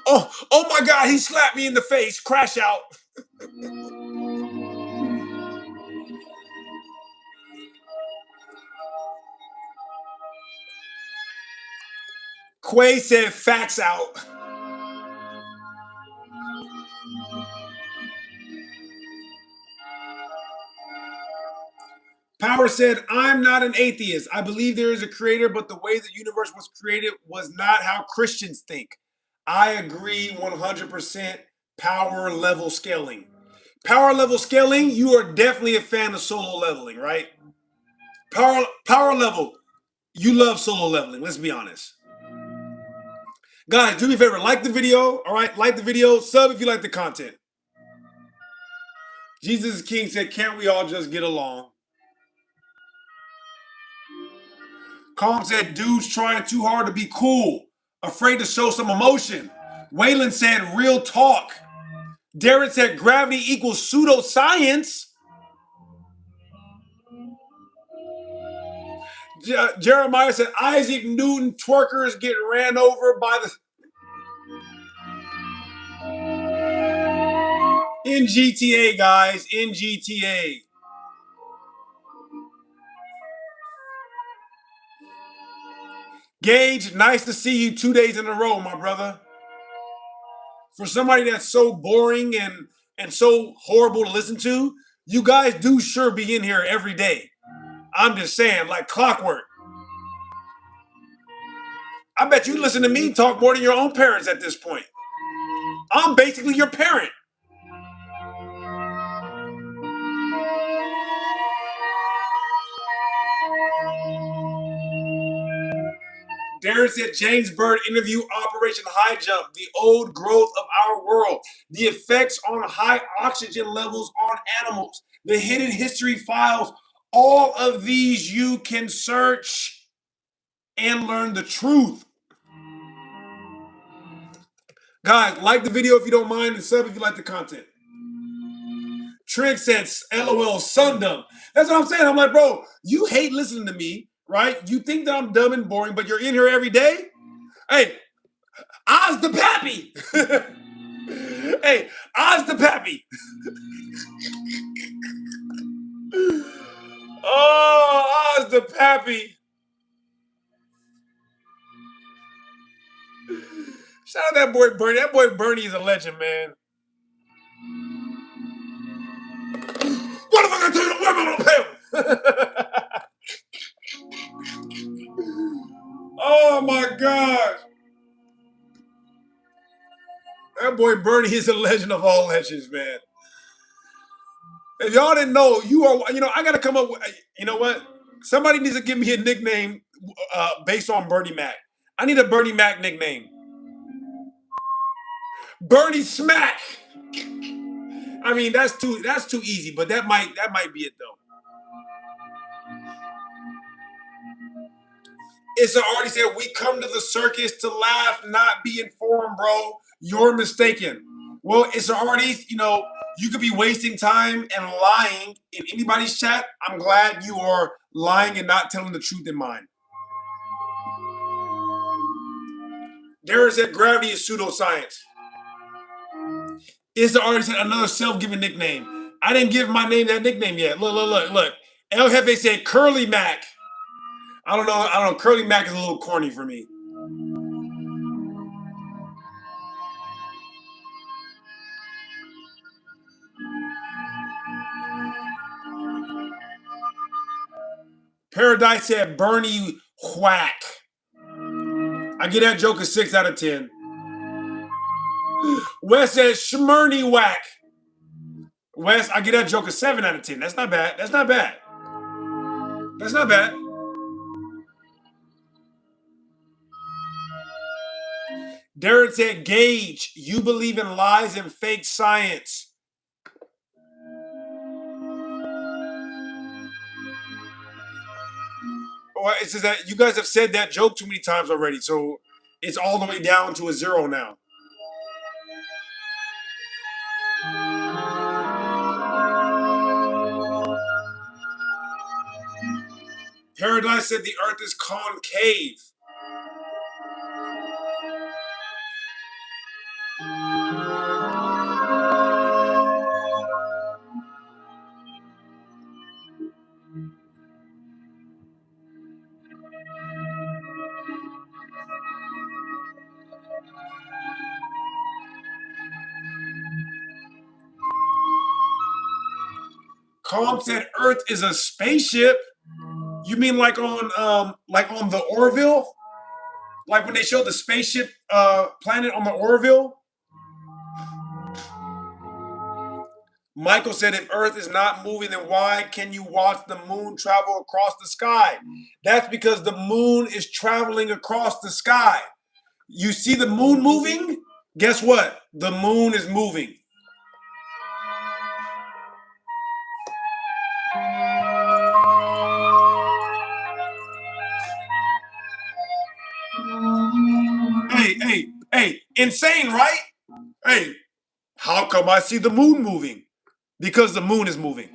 Oh my God, he slapped me in the face. Crash out. Quay said, facts out. Power said, I'm not an atheist. I believe there is a creator, but the way the universe was created was not how Christians think. I agree 100%. Power level scaling. Power level scaling, you are definitely a fan of solo leveling, right? Power level, you love solo leveling, let's be honest. Guys, do me a favor, like the video, all right? Like the video, sub if you like the content. Jesus King said, can't we all just get along? Calm said, dude's trying too hard to be cool, afraid to show some emotion. Waylon said, real talk. Darren said, gravity equals pseudoscience. Jeremiah said, Isaac Newton twerkers get ran over by the... In GTA, guys, in GTA. Gage, nice to see you 2 days in a row, my brother. For somebody that's so boring and so horrible to listen to, you guys do sure be in here every day. I'm just saying, like clockwork. I bet you listen to me talk more than your own parents at this point. I'm basically your parent. Darren said James Byrd interview Operation High Jump, the old growth of our world, the effects on high oxygen levels on animals, the hidden history files. All of these you can search and learn the truth. Guys, like the video if you don't mind and sub if you like the content. Trent said, LOL, son dumb. That's what I'm saying. I'm like, bro, you hate listening to me, right? You think that I'm dumb and boring, but you're in here every day? Hey, Oz the Pappy. Hey, Oz the Pappy. Oh, Oz the Pappy. Shout out that boy Bernie. That boy Bernie is a legend, man. What if I gonna tell you the women on him? Oh my God. That boy Bernie is a legend of all legends, man. If y'all didn't know, I gotta come up with, you know what? Somebody needs to give me a nickname based on Bernie Mac. I need a Bernie Mac nickname. Bernie Smack. I mean, that's too easy, but that might be it though. It's already said we come to the circus to laugh, not be informed, bro. You're mistaken. Well, it's already, you could be wasting time and lying in anybody's chat. I'm glad you are lying and not telling the truth in mine. Darren said gravity is pseudoscience. It's already said another self-given nickname. I didn't give my name that nickname yet. Look. El Jefe said Curly Mac. I don't know. Curly Mac is a little corny for me. Paradise said Bernie Whack. I get that joke a 6 out of 10. Wes says Schmurny whack. Wes, I give that joke a 7 out of 10. That's not bad. That's not bad. That's not bad. Darren said, Gage, you believe in lies and fake science. Well, it says that you guys have said that joke too many times already, so it's all the way down to a 0 now. Paradise said the earth is concave. Calm said Earth is a spaceship. You mean like on the Orville? Like when they showed the spaceship planet on the Orville? Michael said if Earth is not moving, then why can you watch the moon travel across the sky? That's because the moon is traveling across the sky. You see the moon moving? Guess what? The moon is moving. Hey, insane, right? Hey, how come I see the moon moving? Because the moon is moving.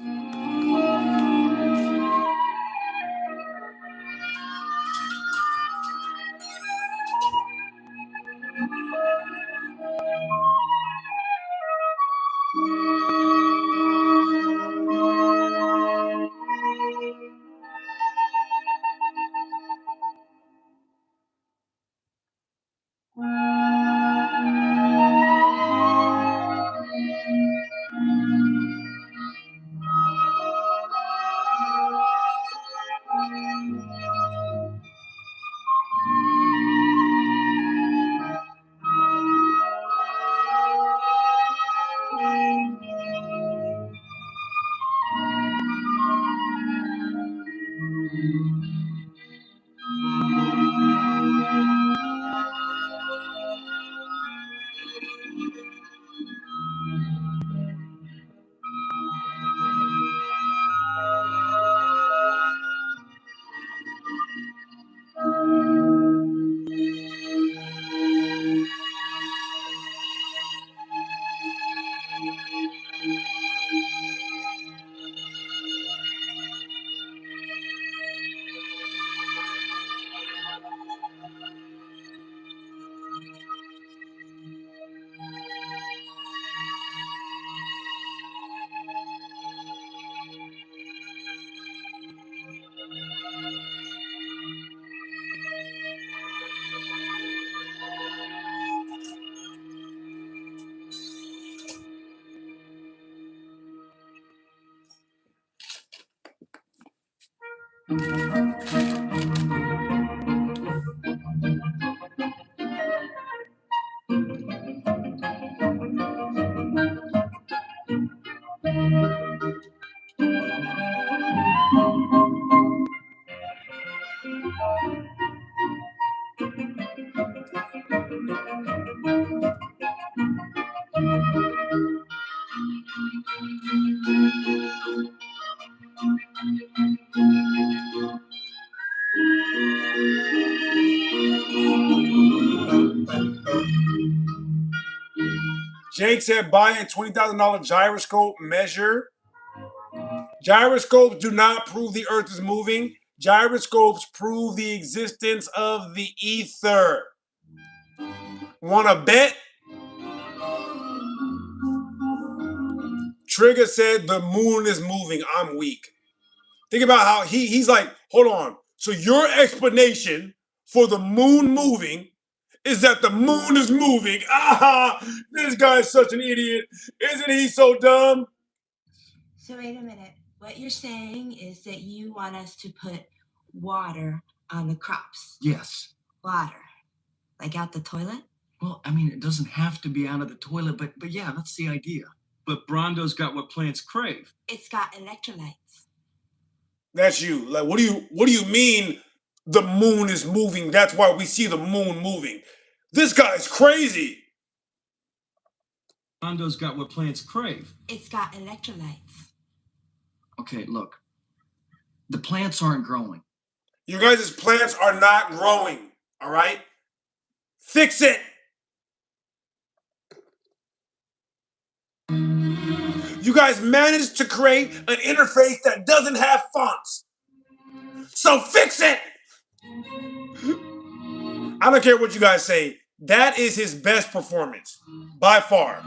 Jake said buy a $20,000 gyroscope measure. Gyroscopes do not prove the earth is moving. Gyroscopes prove the existence of the ether. Wanna bet? Trigger said the moon is moving. I'm weak. Think about how he's like, hold on. So your explanation for the moon moving is that the moon is moving. Ah, this guy's such an idiot. Isn't he so dumb? So wait a minute. What you're saying is that you want us to put water on the crops. Yes. Water. Like out the toilet? Well, I mean, it doesn't have to be out of the toilet, but yeah, that's the idea. But Brondo's got what plants crave. It's got electrolytes. That's you. Like, what do you mean the moon is moving? That's why we see the moon moving. This guy's crazy. Brondo's got what plants crave. It's got electrolytes. Okay, look. The plants aren't growing. You guys' plants are not growing, all right? Fix it. You guys managed to create an interface that doesn't have fonts. So fix it. I don't care what you guys say. That is his best performance by far.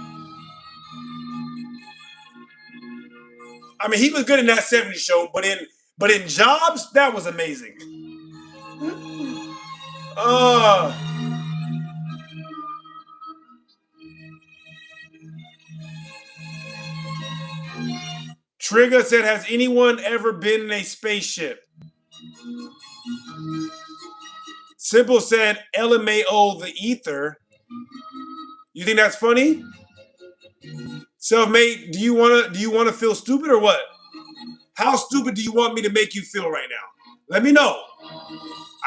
I mean, he was good in that 70s show, but in Jobs, that was amazing. Trigger said, has anyone ever been in a spaceship? Simple said, LMAO the ether. You think that's funny? Self-made, do you wanna feel stupid or what? How stupid do you want me to make you feel right now? Let me know.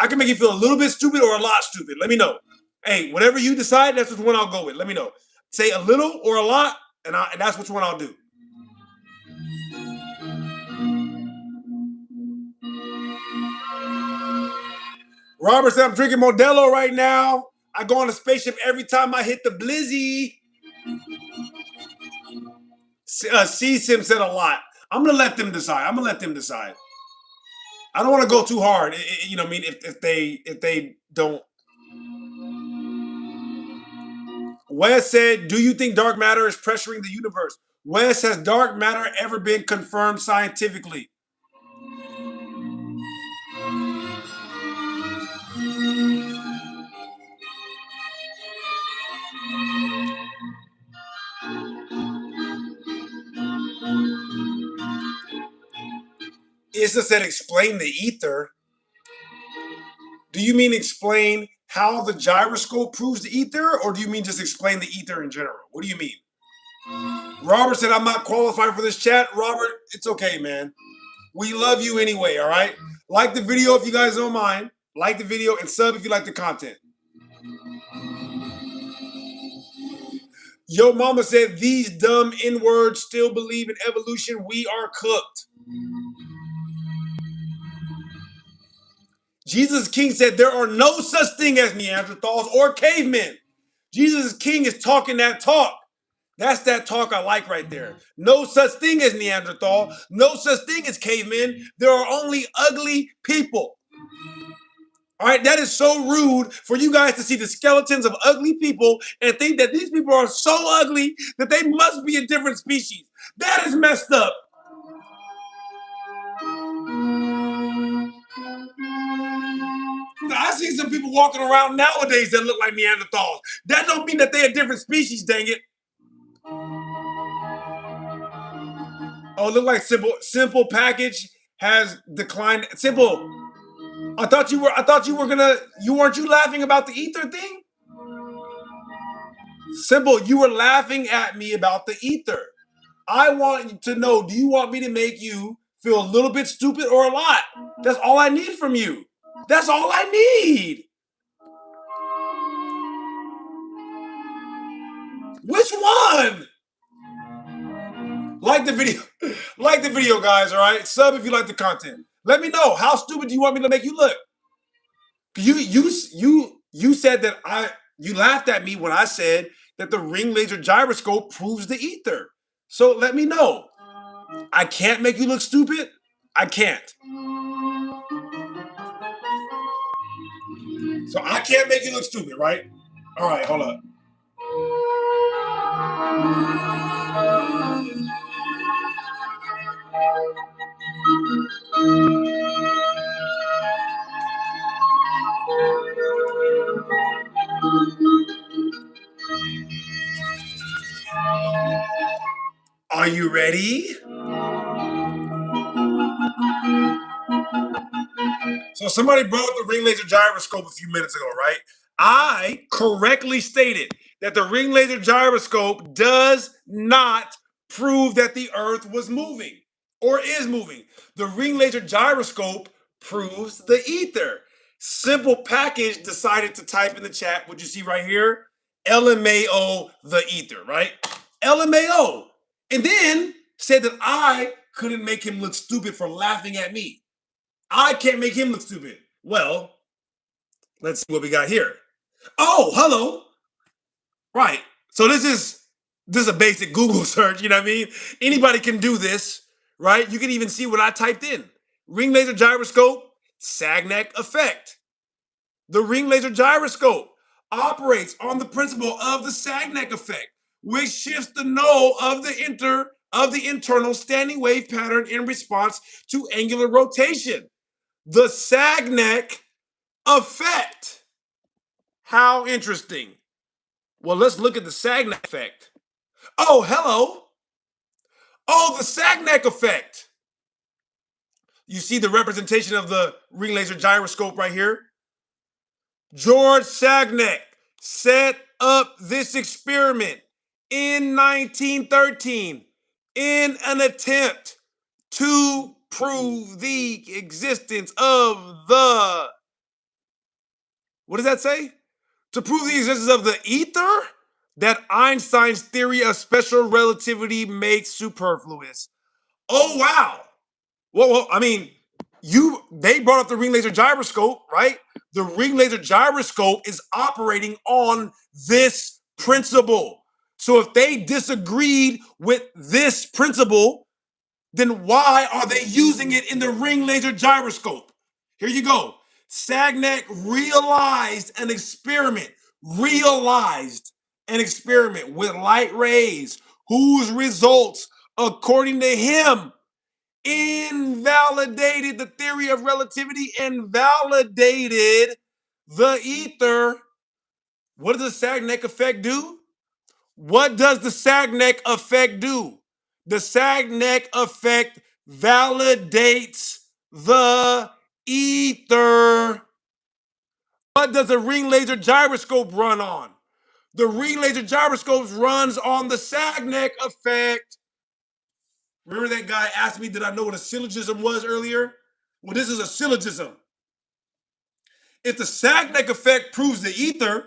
I can make you feel a little bit stupid or a lot stupid. Let me know. Hey, whatever you decide, that's which one I'll go with. Let me know. Say a little or a lot, and that's which one I'll do. Robert said, I'm drinking Modelo right now. I go on a spaceship every time I hit the blizzy. C-Sim said a lot. I'm going to let them decide. I don't want to go too hard. You know what I mean? If they don't. Wes said, do you think dark matter is pressuring the universe? Wes, has dark matter ever been confirmed scientifically? Issa said, explain the ether. Do you mean explain how the gyroscope proves the ether, or do you mean just explain the ether in general? What do you mean? Robert said, I'm not qualified for this chat. Robert, it's okay, man. We love you anyway, all right? Like the video if you guys don't mind. Like the video and sub if you like the content. Yo mama said, these dumb N-words still believe in evolution. We are cooked. Jesus King said, there are no such thing as Neanderthals or cavemen. Jesus King is talking that talk. That's that talk I like right there. No such thing as Neanderthal. No such thing as cavemen. There are only ugly people. All right, that is so rude for you guys to see the skeletons of ugly people and think that these people are so ugly that they must be a different species. That is messed up. I see some people walking around nowadays that look like Neanderthals. That don't mean that they're a different species, dang it. Oh, look like simple package has declined. Simple. I thought you were gonna. Weren't you laughing about the ether thing? Simple. You were laughing at me about the ether. I want to know. Do you want me to make you feel a little bit stupid or a lot? That's all I need from you. That's all I need. Which one? Like the video. Like the video, guys, all right? Sub if you like the content. Let me know. How stupid do you want me to make you look? You said that you laughed at me when I said that the ring laser gyroscope proves the ether. So let me know. I can't make you look stupid. I can't. So I can't make you look stupid, right? All right, hold up. Are you ready? So somebody brought up the ring laser gyroscope a few minutes ago, right? I correctly stated that the ring laser gyroscope does not prove that the Earth was moving or is moving. The ring laser gyroscope proves the ether. Simple Package decided to type in the chat what you see right here, LMAO, the ether, right? LMAO. And then said that I couldn't make him look stupid for laughing at me. I can't make him look stupid. Well, let's see what we got here. Oh, hello. Right. So this is a basic Google search, you know what I mean? Anybody can do this, right? You can even see what I typed in. Ring laser gyroscope, Sagnac effect. The ring laser gyroscope operates on the principle of the Sagnac effect, which shifts the null of the internal standing wave pattern in response to angular rotation. The Sagnac effect. How interesting. Well, let's look at the Sagnac effect. Oh, hello. Oh, the Sagnac effect. You see the representation of the ring laser gyroscope right here? George Sagnac set up this experiment in 1913 in an attempt to prove the existence of the, what does that say? To prove the existence of the ether that Einstein's theory of special relativity makes superfluous. Oh, wow. Well, I mean, they brought up the ring laser gyroscope, right? The ring laser gyroscope is operating on this principle. So if they disagreed with this principle, then why are they using it in the ring laser gyroscope? Here you go. Sagnac realized an experiment with light rays whose results, according to him, invalidated the theory of relativity and validated the ether. What does the Sagnac effect do? What does the Sagnac effect do? The Sagnac effect validates the ether. What does a ring laser gyroscope run on? The ring laser gyroscope runs on the Sagnac effect. Remember that guy asked me, did I know what a syllogism was earlier? Well, this is a syllogism. If the Sagnac effect proves the ether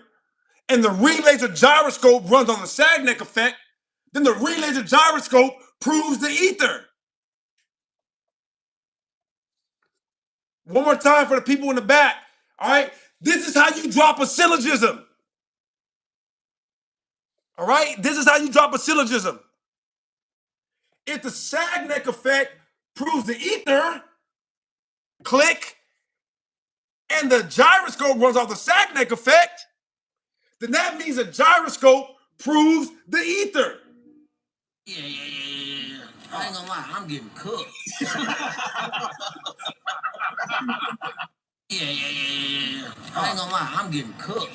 and the ring laser gyroscope runs on the Sagnac effect, then the ring laser gyroscope proves the ether. One more time for the people in the back. All right, this is how you drop a syllogism. All right, this is how you drop a syllogism. If the Sagnac effect proves the ether, click, and the gyroscope runs off the Sagnac effect, then that means a gyroscope proves the ether. Yeah. I ain't gonna lie, I'm getting cooked. Yeah. I ain't gonna lie, I'm getting cooked.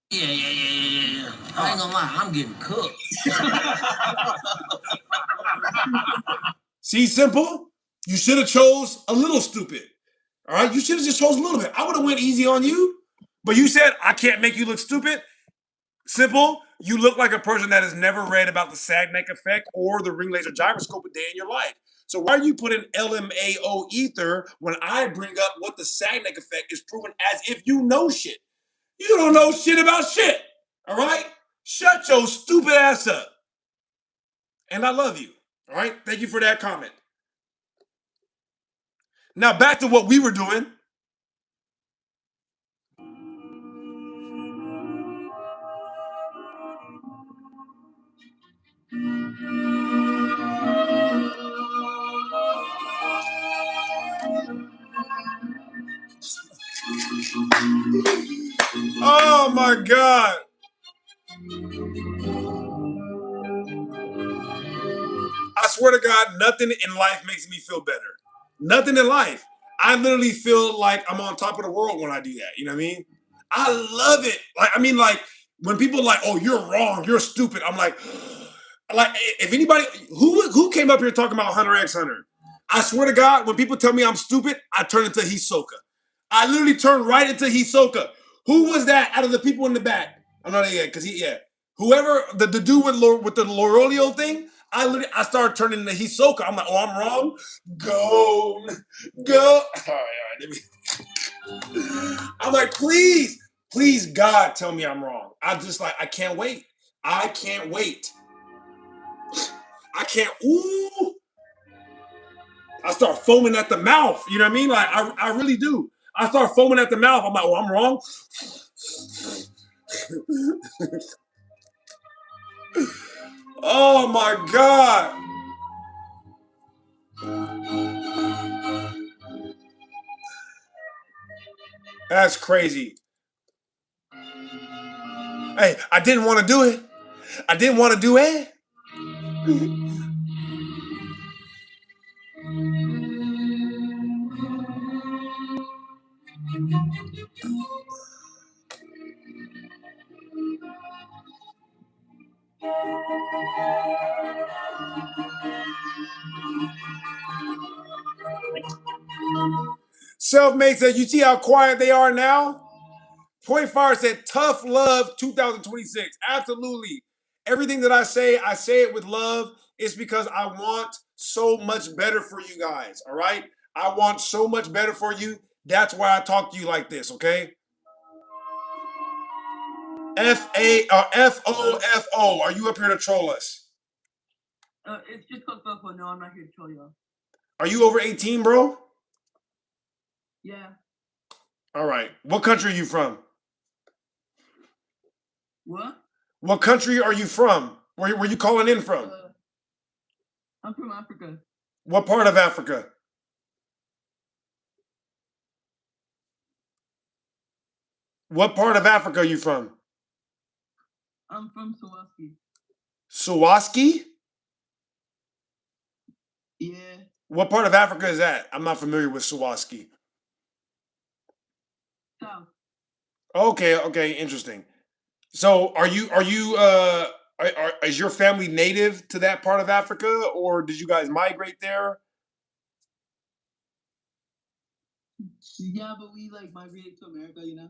Yeah. I ain't gonna lie, I'm getting cooked. See, simple? You should have chose a little stupid. All right, you should have just chose a little bit. I would have went easy on you, but you said I can't make you look stupid. Simple, you look like a person that has never read about the Sagnac effect or the ring laser gyroscope a day in your life. So why are you putting LMAO ether when I bring up what the Sagnac effect is proven as if you know shit? You don't know shit about shit. All right? Shut your stupid ass up. And I love you. All right? Thank you for that comment. Now back to what we were doing. Oh my God. I swear to God, nothing in life makes me feel better. Nothing in life. I literally feel like I'm on top of the world when I do that. You know what I mean? I love it. Like when people are like, "Oh, you're wrong, you're stupid." I'm like, if anybody who came up here talking about Hunter x Hunter, I swear to God, when people tell me I'm stupid, I turn into Hisoka. I literally turn right into Hisoka. Who was that out of the people in the back? I'm not yet because whoever the dude with the Lorolio thing, I started turning into Hisoka. I'm like, oh, I'm wrong. Go. All right. I'm like, please, God, tell me I'm wrong. I'm just like, I can't wait. I can't wait. I can't. Ooh. I start foaming at the mouth. You know what I mean? Like, I really do. I start foaming at the mouth. I'm like, oh, I'm wrong. Oh my God. That's crazy. Hey, I didn't want to do it. I didn't want to do it. Self-made said, you see how quiet they are now? Point Fire said, tough love 2026. Absolutely. Everything that I say it with love. It's because I want so much better for you guys. All right. I want so much better for you. That's why I talk to you like this. Okay. FOFO. Are you up here to troll us? It's just called FOFO. No, I'm not here to troll y'all. Are you over 18, bro? Yeah. All right. What country are you from? What? What country are you from? Where you calling in from? I'm from Africa. What part of Africa? What part of Africa are you from? I'm from Sawaski. Sawaski? Yeah. What part of Africa is that? I'm not familiar with Sawaski. South. Okay, interesting. So is your family native to that part of Africa, or did you guys migrate there? Yeah, but we like migrated to America, you know?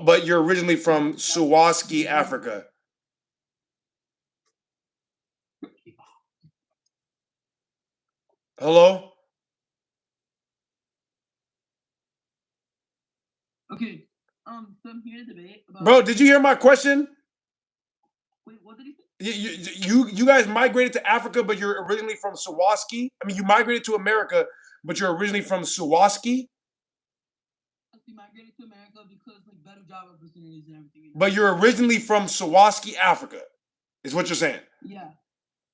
But you're originally from Sawaski, Africa. Hello? Okay. So I'm here to debate about. Bro, did you hear my question? Wait, what did he say? You guys migrated to Africa, but you're originally from Sawaski. I mean, you migrated to America, but you're originally from Sawaski. We migrated to America because like better job opportunities and everything. But you're originally from Sawaski, Africa, is what you're saying. Yeah.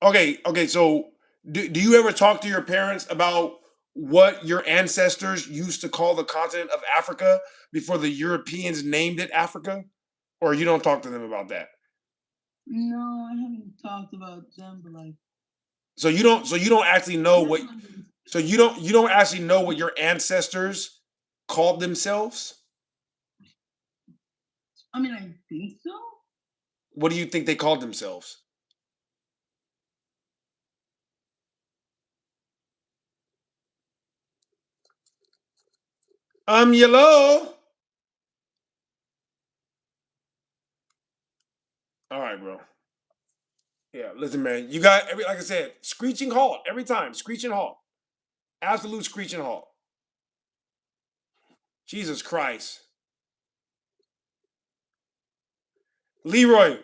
Okay. So do you ever talk to your parents about what your ancestors used to call the continent of Africa before the Europeans named it Africa? Or you don't talk to them about that? No, I haven't talked about them, but like. So you don't actually know what. So you don't actually know what your ancestors called themselves? I mean, I think so. What do you think they called themselves? Yellow. All right, bro. Yeah, listen, man. You got like I said, screeching halt every time. Screeching halt. Absolute screeching halt. Jesus Christ. Leroy,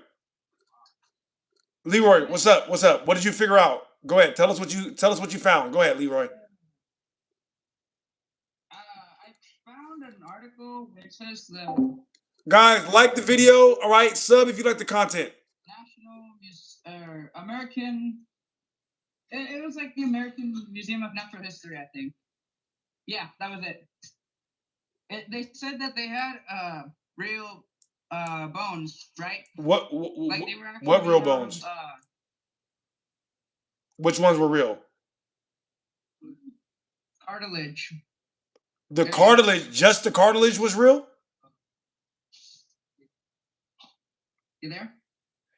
what's up? What's up? What did you figure out? Go ahead. Tell us what you found. Go ahead, Leroy. I found an article which says that Guys, like the video. All right, sub if you like the content. American. It was like the American Museum of Natural History, I think. Yeah, that was it. They said that they had real bones, right? Like they were what real bones? Which ones were real? Cartilage. The cartilage, just the cartilage was real? You there?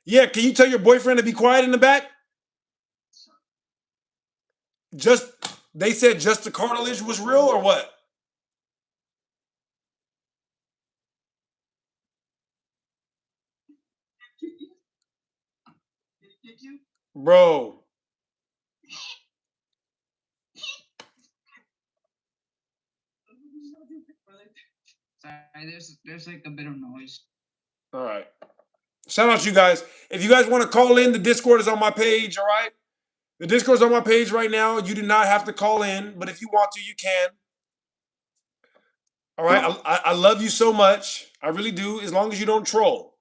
Yeah, can you tell your boyfriend to be quiet in the back? Just They said just the cartilage was real or what? Bro. Sorry, there's like a bit of noise. All right. Shout out to you guys. If you guys want to call in, the Discord is on my page, all right? The Discord's on my page right now. You do not have to call in, but if you want to, you can. All right? I love you so much. I really do, as long as you don't troll.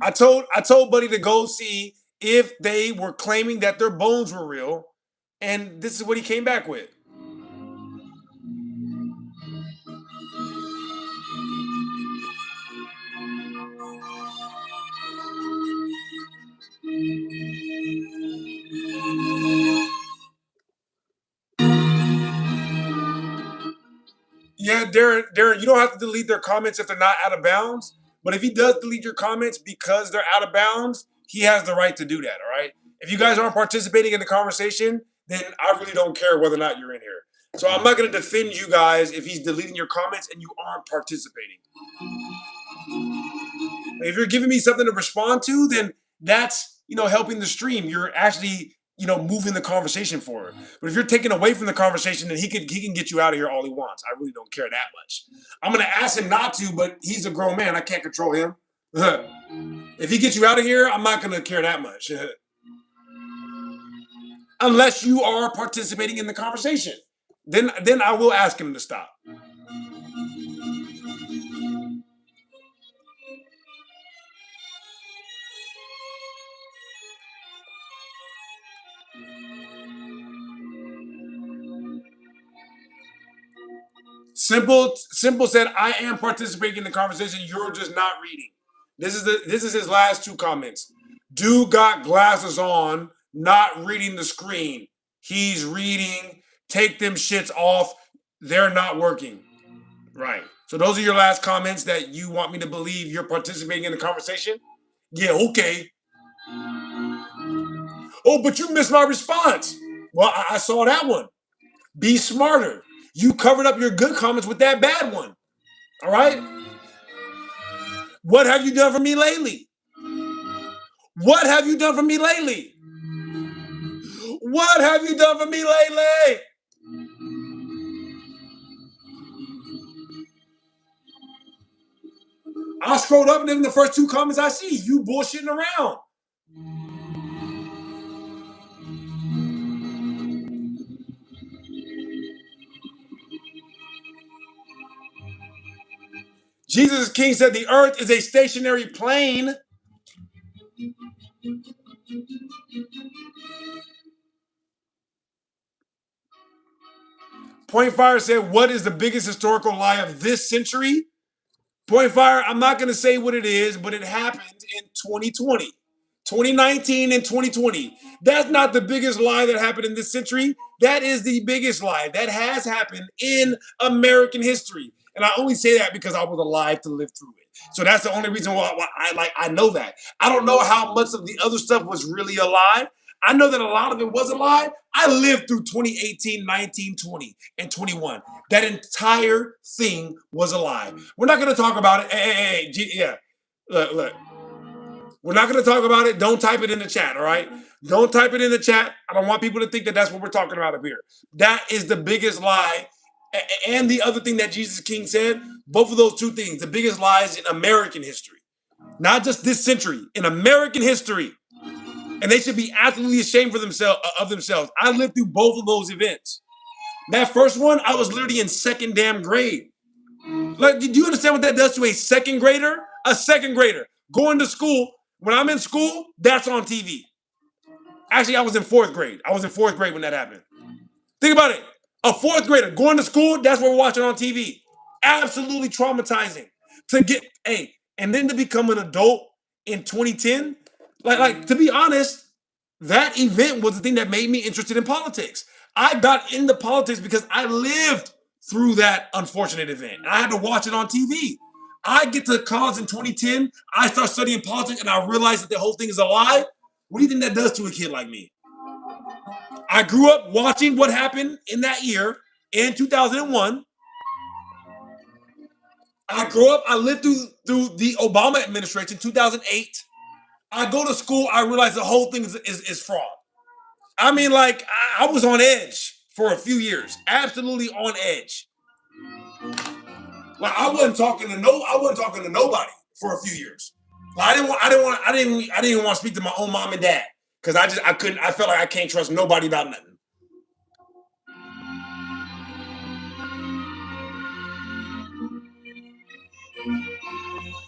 I told Buddy to go see if they were claiming that their bones were real, and this is what he came back with. Yeah, Darren, you don't have to delete their comments if they're not out of bounds. But if he does delete your comments because they're out of bounds, he has the right to do that, all right? If you guys aren't participating in the conversation, then I really don't care whether or not you're in here. So I'm not going to defend you guys if he's deleting your comments and you aren't participating. If you're giving me something to respond to, then that's, helping the stream. You're actually, moving the conversation forward. But if you're taking away from the conversation, then he can get you out of here all he wants. I really don't care that much. I'm going to ask him not to, but he's a grown man. I can't control him. If he gets you out of here, I'm not going to care that much. Unless you are participating in the conversation. Then I will ask him to stop. Simple said, I am participating in the conversation. You're just not reading. This is his last two comments. Dude got glasses on, not reading the screen. He's reading. Take them shits off. They're not working. Right. So those are your last comments that you want me to believe you're participating in the conversation? Yeah, okay. Oh, but you missed my response. Well, I saw that one. Be smarter. You covered up your good comments with that bad one. All right? What have you done for me lately? What have you done for me lately? What have you done for me lately? I scrolled up and then the first two comments I see, you bullshitting around. Jesus King said the earth is a stationary plane. Point Fire said, what is the biggest historical lie of this century? Point Fire, I'm not going to say what it is, but it happened in 2020. 2019 and 2020. That's not the biggest lie that happened in this century. That is the biggest lie that has happened in American history. And I only say that because I was alive to live through it. So that's the only reason why I know that. I don't know how much of the other stuff was really a lie. I know that a lot of it was a lie. I lived through 2018, 19, 20, and 21. That entire thing was a lie. We're not going to talk about it. Hey, yeah. Look. We're not going to talk about it. Don't type it in the chat, all right? Don't type it in the chat. I don't want people to think that that's what we're talking about up here. That is the biggest lie. And the other thing that Jesus King said, both of those two things, the biggest lies in American history. Not just this century, in American history. And they should be absolutely ashamed of themselves. I lived through both of those events. That first one, I was literally in second damn grade. Like, do you understand what that does to a second grader? A second grader going to school. When I'm in school, that's on TV. Actually, I was in fourth grade. I was in fourth grade when that happened. Think about it. A fourth grader going to school, that's what we're watching on TV. Absolutely traumatizing. And then to become an adult in 2010, like to be honest, that event was the thing that made me interested in politics. I got into politics because I lived through that unfortunate event. I had to watch it on TV. I get to college in 2010. I start studying politics and I realize that the whole thing is a lie. What do you think that does to a kid like me? I grew up watching what happened in that year in 2001. I grew up, I lived through the Obama administration, 2008. I go to school, I realize the whole thing is fraud. I mean, like, I was on edge for a few years. Absolutely on edge. Like, I wasn't talking to nobody for a few years. Like, I didn't even want to speak to my own mom and dad. Because I couldn't, I felt like I can't trust nobody about nothing.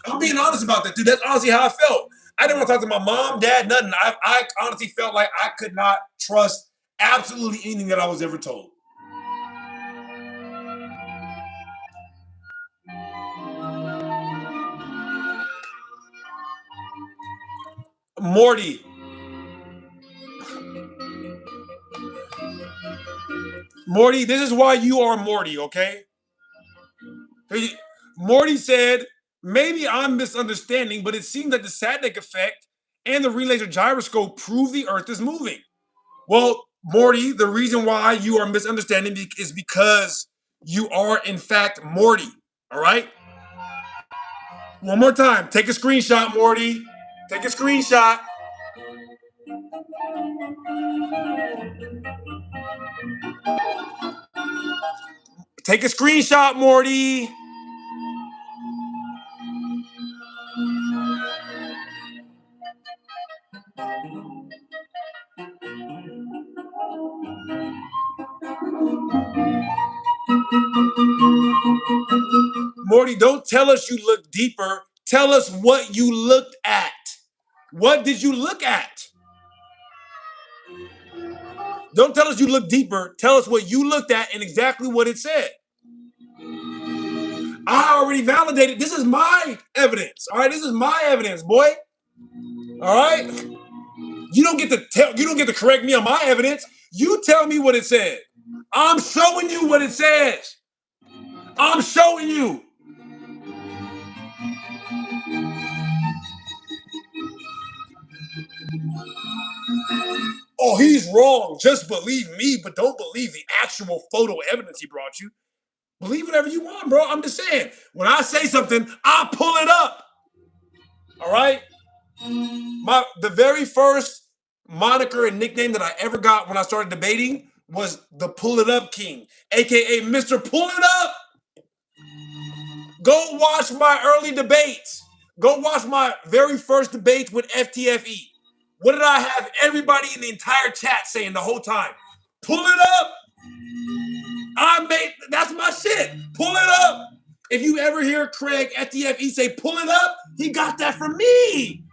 I'm being honest about that, dude. That's honestly how I felt. I didn't want to talk to my mom, dad, nothing. I honestly felt like I could not trust absolutely anything that I was ever told. Morty. Morty, this is why you are Morty, okay? Morty said, maybe I'm misunderstanding, but it seems like the Sagnac effect and the relaser gyroscope prove the Earth is moving. Well, Morty, the reason why you are misunderstanding is because you are, in fact, Morty. All right? One more time. Take a screenshot, Morty. Take a screenshot. Take a screenshot, Morty. Morty, don't tell us you look deeper. Tell us what you looked at. What did you look at? Don't tell us you look deeper. Tell us what you looked at and exactly what it said. I already validated. This is my evidence. All right, this is my evidence, boy. All right. You don't get to correct me on my evidence. You tell me what it said. I'm showing you what it says. I'm showing you. Oh, he's wrong. Just believe me, but don't believe the actual photo evidence he brought you. Believe whatever you want, bro. I'm just saying. When I say something, I pull it up. All right? The very first moniker and nickname that I ever got when I started debating was the Pull It Up King, aka Mr. Pull It Up. Go watch my early debates. Go watch my very first debates with FTFE. What did I have everybody in the entire chat saying the whole time? Pull it up. That's my shit. Pull it up. If you ever hear Craig FTFE say pull it up, he got that from me.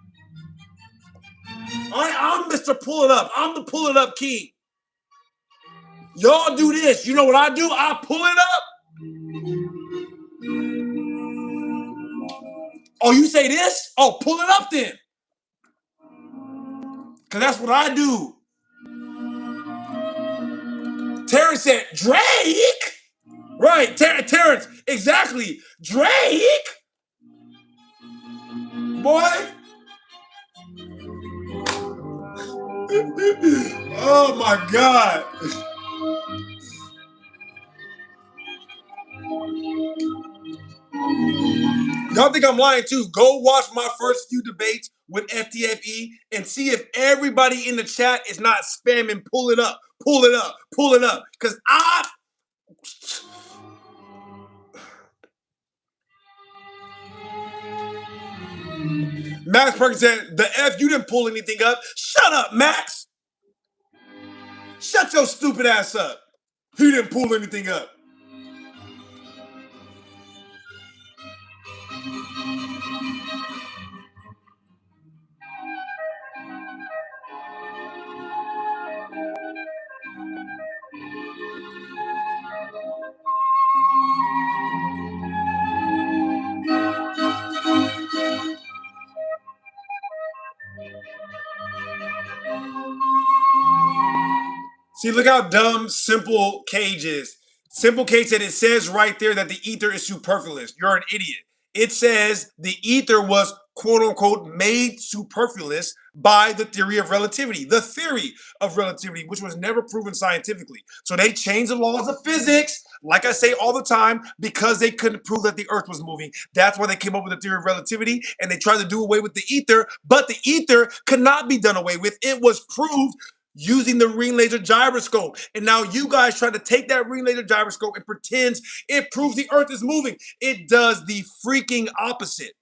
All right, I'm Mr. Pull It Up. I'm the Pull It Up King. Y'all do this. You know what I do? I pull it up. Oh, you say this? Oh, pull it up then. Because that's what I do. Terrence said, Drake? Right, Terrence, exactly. Drake? Boy. Oh my God. Y'all think I'm lying too? Go watch my first few debates with FTFE and see if everybody in the chat is not spamming pull it up, pull it up, pull it up. Because Max Perkins said, the F, you didn't pull anything up. Shut up, Max. Shut your stupid ass up. He didn't pull anything up. See, look how dumb Simple Cage is. Simple Cage said it says right there that the ether is superfluous. You're an idiot. It says the ether was quote unquote made superfluous by the theory of relativity. The theory of relativity, which was never proven scientifically. So they changed the laws of physics, like I say all the time, because they couldn't prove that the earth was moving. That's why they came up with the theory of relativity, and they tried to do away with the ether, but the ether could not be done away with. It was proved using the ring laser gyroscope. And now you guys try to take that ring laser gyroscope and pretends it proves the earth is moving. It does the freaking opposite.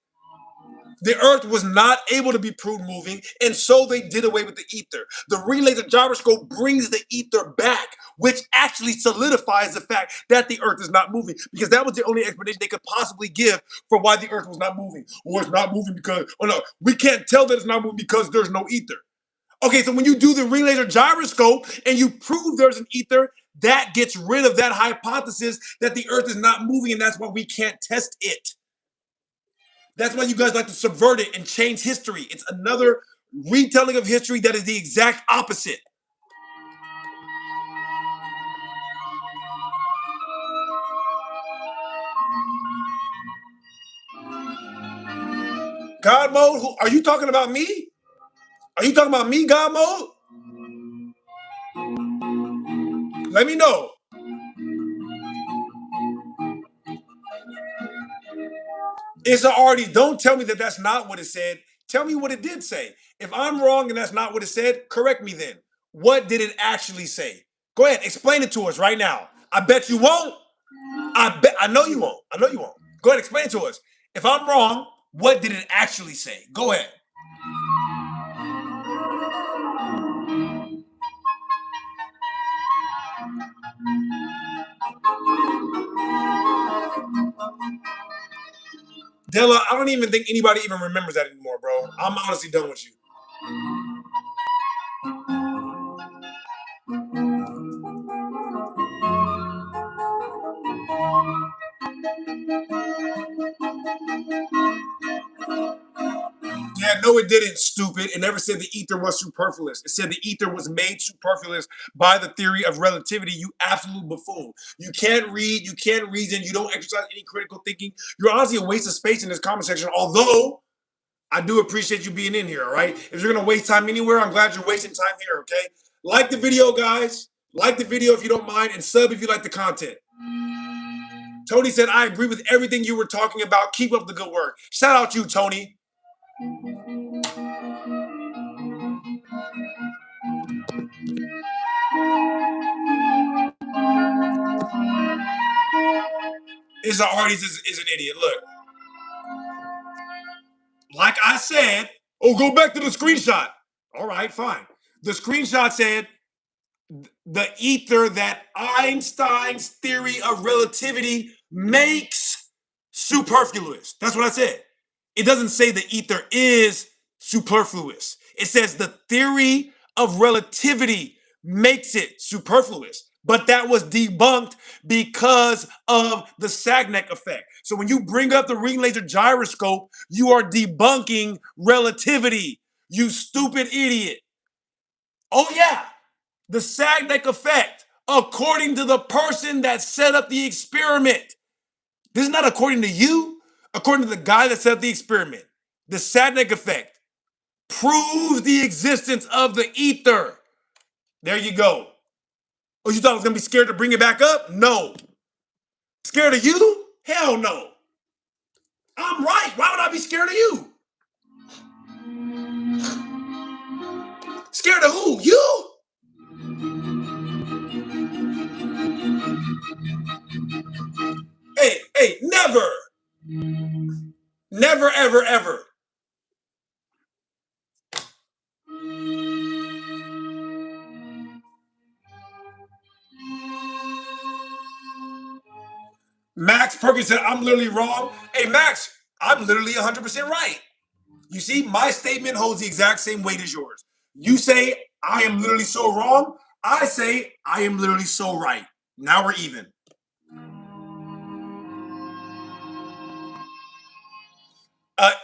The earth was not able to be proved moving, and so they did away with the ether. The ring laser gyroscope brings the ether back, which actually solidifies the fact that the earth is not moving, because that was the only explanation they could possibly give for why the earth was not moving. Or it's not moving because, oh no, we can't tell that it's not moving because there's no ether. Okay, so when you do the ring laser gyroscope and you prove there's an ether, that gets rid of that hypothesis that the earth is not moving, and that's why we can't test it. That's why you guys like to subvert it and change history. It's another retelling of history that is the exact opposite. God mode? Who, are you talking about me? Are you talking about me, God mode? Let me know. It's already, don't tell me that that's not what it said. Tell me what it did say. If I'm wrong and that's not what it said, correct me then. What did it actually say? Go ahead, explain it to us right now. I bet you won't. I know you won't. I know you won't. Go ahead, explain it to us. If I'm wrong, what did it actually say? Go ahead. Della, I don't even think anybody even remembers that anymore, bro. I'm honestly done with you. Yeah, no, it didn't, stupid. It never said the ether was superfluous. It said the ether was made superfluous by the theory of relativity, you absolute buffoon. You can't read, you can't reason, you don't exercise any critical thinking. You're honestly a waste of space in this comment section, although I do appreciate you being in here, all right? If you're going to waste time anywhere, I'm glad you're wasting time here, okay? Like the video, guys. Like the video if you don't mind, and sub if you like the content. Tony said, I agree with everything you were talking about. Keep up the good work. Shout out you, Tony. Is an idiot. Look, like I said, oh, go back to the screenshot. All right, fine. The screenshot said the ether that Einstein's theory of relativity makes superfluous. That's what I said. It doesn't say the ether is superfluous. It says the theory of relativity makes it superfluous. But that was debunked because of the Sagnac effect. So when you bring up the ring laser gyroscope, you are debunking relativity. You stupid idiot. Oh, yeah. The Sagnac effect, according to the person that set up the experiment. This is not according to you, according to the guy that set up the experiment. The Sagnac effect proves the existence of the ether. There you go. Oh, you thought I was going to be scared to bring it back up? No. Scared of you? Hell no. I'm right. Why would I be scared of you? Scared of who? You? Hey, never. Never, ever, ever. Max Perkins said, I'm literally wrong. Hey, Max, I'm literally 100% right. You see, my statement holds the exact same weight as yours. You say, I am literally so wrong. I say, I am literally so right. Now we're even.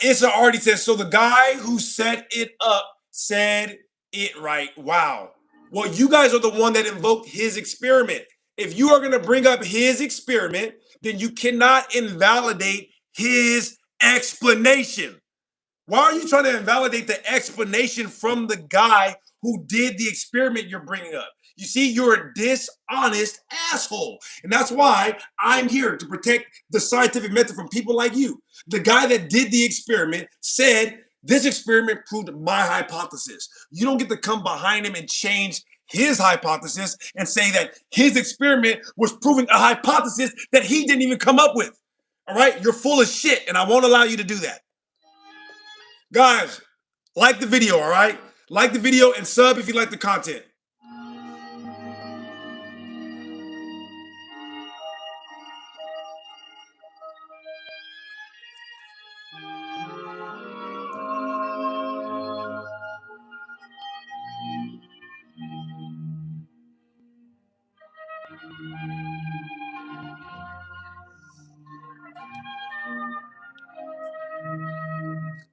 Issa already says, so the guy who set it up said it right. Wow. Well, you guys are the one that invoked his experiment. If you are going to bring up his experiment, then you cannot invalidate his explanation. Why are you trying to invalidate the explanation from the guy who did the experiment you're bringing up? You see, you're a dishonest asshole. And that's why I'm here to protect the scientific method from people like you. The guy that did the experiment said, this experiment proved my hypothesis. You don't get to come behind him and change his hypothesis and say that his experiment was proving a hypothesis that he didn't even come up with. All right? You're full of shit, and I won't allow you to do that. Guys, like the video, all right? Like the video and sub if you like the content.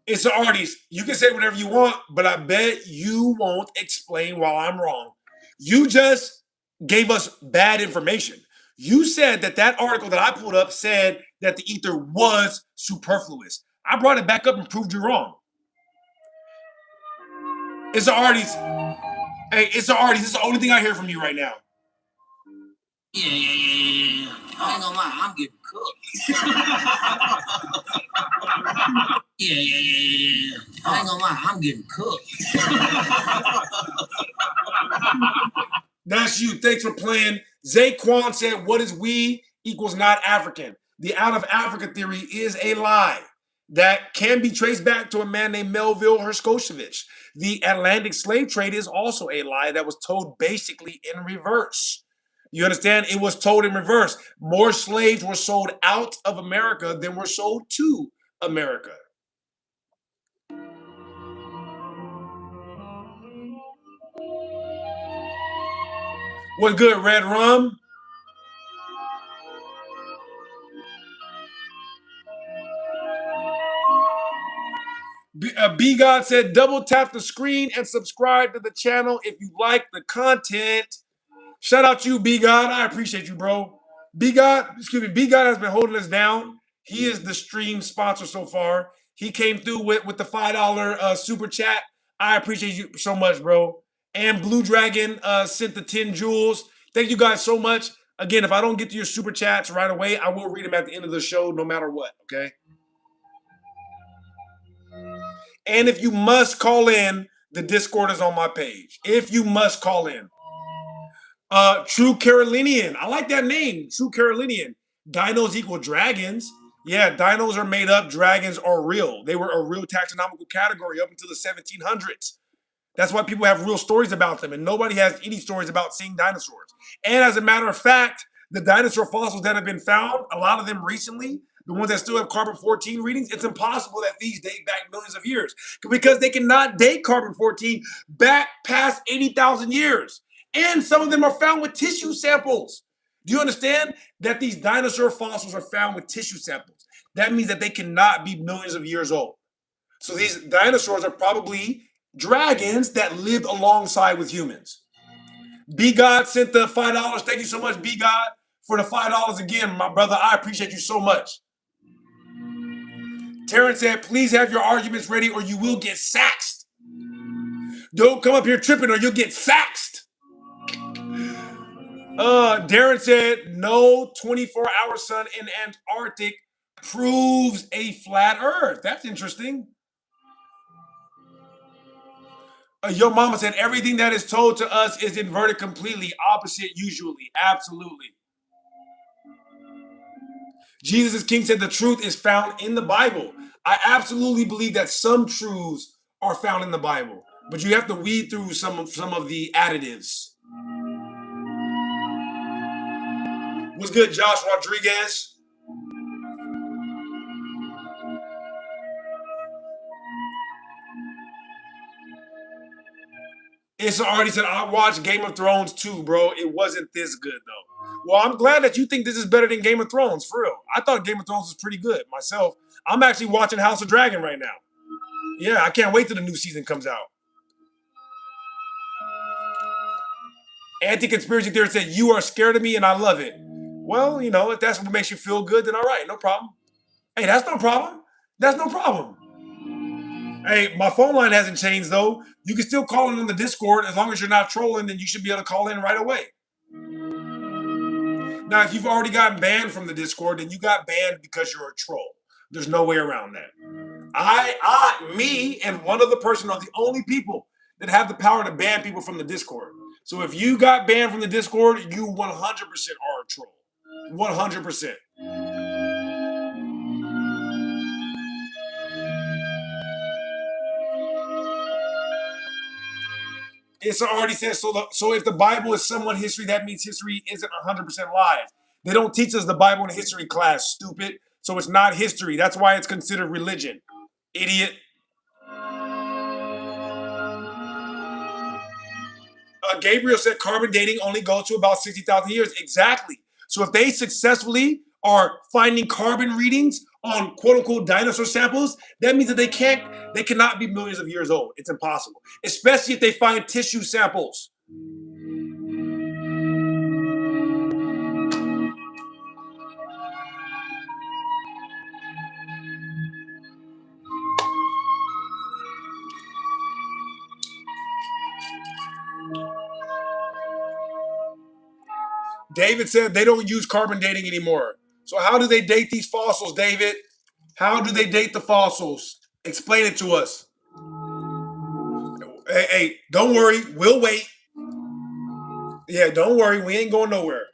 It's an artist. You can say whatever you want, but I bet you won't explain why I'm wrong. You just gave us bad information. You said that that article that I pulled up said that the ether was superfluous. I brought it back up and proved you wrong. It's an artist. Hey, it's an artist. It's the only thing I hear from you right now. Yeah. I ain't gonna lie, I'm getting cooked. Yeah. I ain't gonna lie, I'm getting cooked. That's you. Thanks for playing. Zaquan said, what is we equals not African. The out of Africa theory is a lie that can be traced back to a man named Melville Hershkovich. The Atlantic slave trade is also a lie that was told basically in reverse. You understand? It was told in reverse. More slaves were sold out of America than were sold to America. What good, Red Rum? B God said, double tap the screen and subscribe to the channel if you like the content. Shout out to you, B God. I appreciate you, bro. B God has been holding us down. He is the stream sponsor so far. He came through with the $5 super chat. I appreciate you so much, bro. And Blue Dragon sent the 10 jewels. Thank you guys so much. Again, if I don't get to your super chats right away, I will read them at the end of the show, no matter what, okay? And if you must call in, the Discord is on my page. If you must call in. True Carolinian. I like that name. True Carolinian. Dinos equal dragons. Yeah, dinos are made up. Dragons are real. They were a real taxonomical category up until the 1700s. That's why people have real stories about them, and nobody has any stories about seeing dinosaurs. And as a matter of fact, the dinosaur fossils that have been found, a lot of them recently, the ones that still have carbon-14 readings, it's impossible that these date back millions of years because they cannot date carbon-14 back past 80,000 years. And some of them are found with tissue samples. Do you understand that these dinosaur fossils are found with tissue samples? That means that they cannot be millions of years old. So these dinosaurs are probably dragons that lived alongside with humans. B God sent the $5. Thank you so much, B God, for the $5 again, my brother. I appreciate you so much. Terrence said, please have your arguments ready or you will get saxed. Don't come up here tripping or you'll get saxed. Darren said, no 24-hour sun in Antarctic proves a flat earth. That's interesting. Your mama said everything that is told to us is inverted completely, opposite usually. Absolutely. Jesus is King said the truth is found in the Bible. I absolutely believe that some truths are found in the Bible, but you have to weed through some of the additives. What's good, Josh Rodriguez? It's already said I watched Game of Thrones too, bro. It wasn't this good though. Well, I'm glad that you think this is better than Game of Thrones, for real. I thought Game of Thrones was pretty good myself. I'm actually watching House of Dragon right now. Yeah, I can't wait till the new season comes out. Anti-conspiracy theorist said, you are scared of me and I love it. Well, you know, if that's what makes you feel good, then all right, no problem. Hey, that's no problem. That's no problem. Hey, my phone line hasn't changed though. You can still call in on the Discord as long as you're not trolling. Then you should be able to call in right away. Now, if you've already gotten banned from the Discord, then you got banned because you're a troll. There's no way around that. Me, and one other person are the only people that have the power to ban people from the Discord. So if you got banned from the Discord, you 100% are a troll. 100%. It's already said so. So if the Bible is somewhat history, that means history isn't 100% lies. They don't teach us the Bible in history class, stupid. So it's not history. That's why it's considered religion. Idiot. Gabriel said carbon dating only goes to about 60,000 years. Exactly. So if they successfully are finding carbon readings on quote unquote dinosaur samples, that means that they cannot be millions of years old. It's impossible. Especially if they find tissue samples. David said they don't use carbon dating anymore. So how do they date these fossils, David? How do they date the fossils? Explain it to us. Hey, don't worry. We'll wait. Yeah, don't worry. We ain't going nowhere.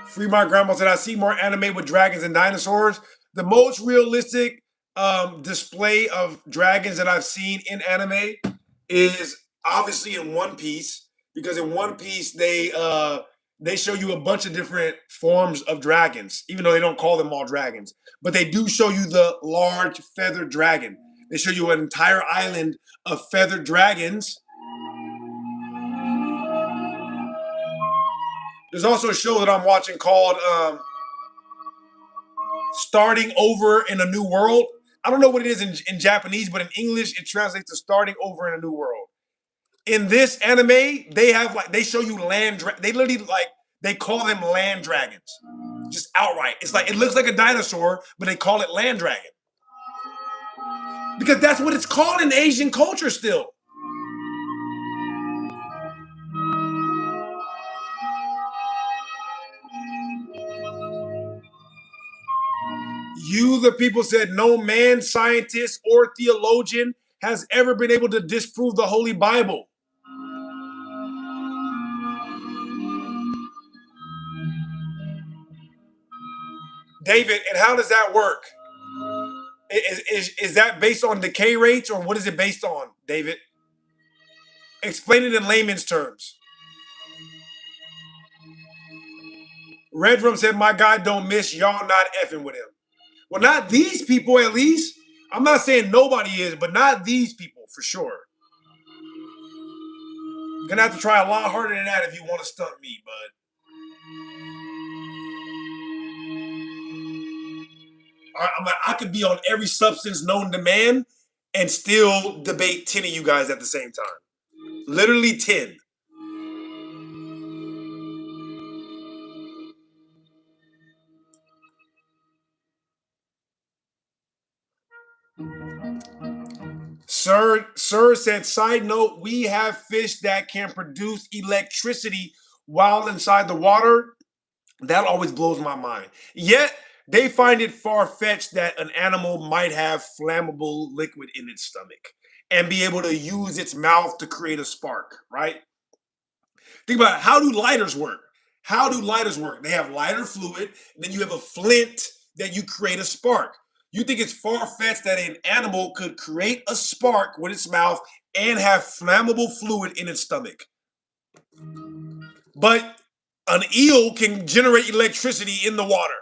Free My Grandma said, I see more anime with dragons and dinosaurs. The most realistic display of dragons that I've seen in anime is obviously in One Piece, because in One Piece they show you a bunch of different forms of dragons, even though they don't call them all dragons. But they do show you the large feathered dragon. They show you an entire island of feathered dragons. There's also a show that I'm watching called Starting Over in a New World. I don't know what it is in Japanese, but in English it translates to Starting Over in a New World. In this anime, they show you they literally they call them land dragons. Just outright. It's like it looks like a dinosaur, but they call it land dragon. Because that's what it's called in Asian culture still. You, the people, said no man, scientist, or theologian has ever been able to disprove the Holy Bible. David, and how does that work? Is that based on decay rates, or what is it based on, David? Explain it in layman's terms. Redrum said, my guy don't miss, y'all not effing with him. Well, not these people, at least. I'm not saying nobody is, but not these people, for sure. You're gonna have to try a lot harder than that if you want to stump me, bud. I could be on every substance known to man and still debate 10 of you guys at the same time. Literally 10. Sir said, side note, we have fish that can produce electricity while inside the water. That always blows my mind. Yet, they find it far-fetched that an animal might have flammable liquid in its stomach and be able to use its mouth to create a spark, right? Think about it. How do lighters work? How do lighters work? They have lighter fluid, and then you have a flint that you create a spark. You think it's far-fetched that an animal could create a spark with its mouth and have flammable fluid in its stomach. But an eel can generate electricity in the water.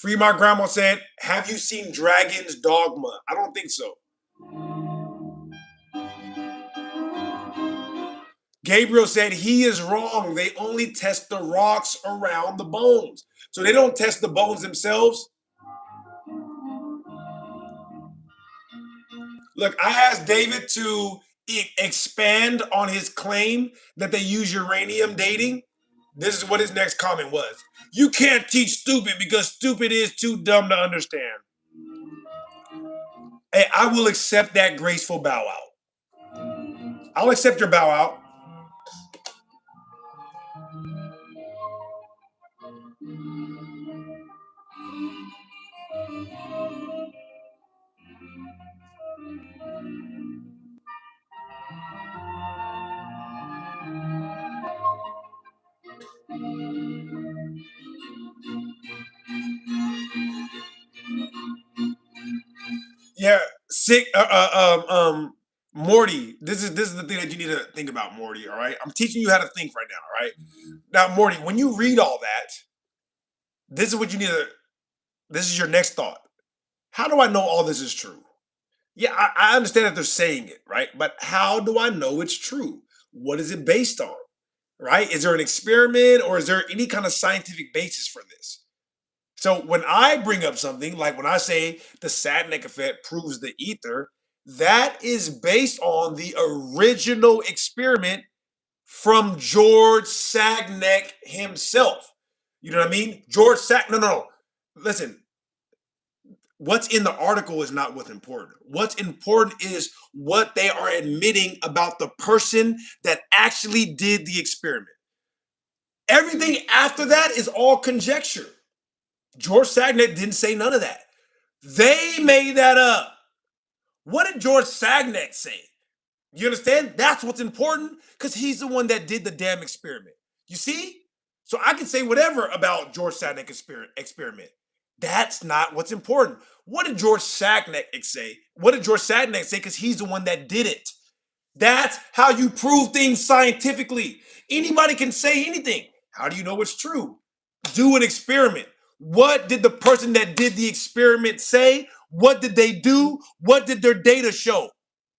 Free My Grandma said, have you seen Dragon's Dogma? I don't think so. Gabriel said he is wrong. They only test the rocks around the bones. So they don't test the bones themselves. Look, I asked David to expand on his claim that they use uranium dating, This is what his next comment was. You can't teach stupid because stupid is too dumb to understand. Hey, I will accept that graceful bow out. I'll accept your bow out. Yeah, sick. Morty. This is the thing that you need to think about, Morty. All right, I'm teaching you how to think right now. All right, now, Morty, when you read all that, this is what you need to. This is your next thought. How do I know all this is true? Yeah, I understand that they're saying it, right? But how do I know it's true? What is it based on? Right? Is there an experiment or is there any kind of scientific basis for this? So when I bring up something like when I say the Sagnac effect proves the ether, that is based on the original experiment from George Sagnac himself. You know what I mean? George Sagnac. No. Listen, what's in the article is not what's important. What's important is what they are admitting about the person that actually did the experiment. Everything after that is all conjecture. George Sagnac didn't say none of that. They made that up. What did George Sagnac say? You understand? That's what's important because he's the one that did the damn experiment. You see? So I can say whatever about George Sagnac experiment. That's not what's important. What did George Sagnac say? What did George Sagnac say? Because he's the one that did it. That's how you prove things scientifically. Anybody can say anything. How do you know it's true? Do an experiment. What did the person that did the experiment say? What did they do? What did their data show?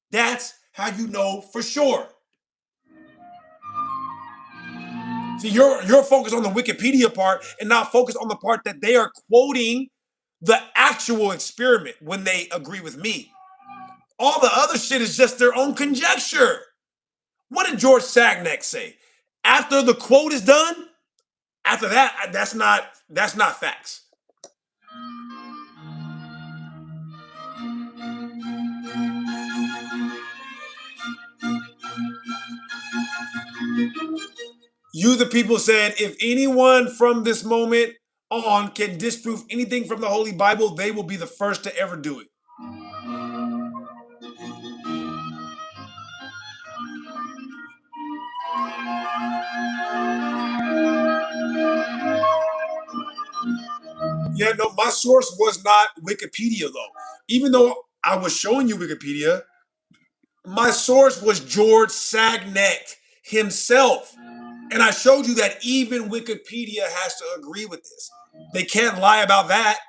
That's how you know for sure. See, you're focused on the Wikipedia part and not focused on the part that they are quoting the actual experiment when they agree with me. All the other shit is just their own conjecture. What did George Sagnac say? After the quote is done, after that, that's not facts. You, the people, said if anyone from this moment on can disprove anything from the Holy Bible, they will be the first to ever do it. Yeah, no, my source was not Wikipedia, though. Even though I was showing you Wikipedia, my source was George Sagnac himself. And I showed you that even Wikipedia has to agree with this. They can't lie about that.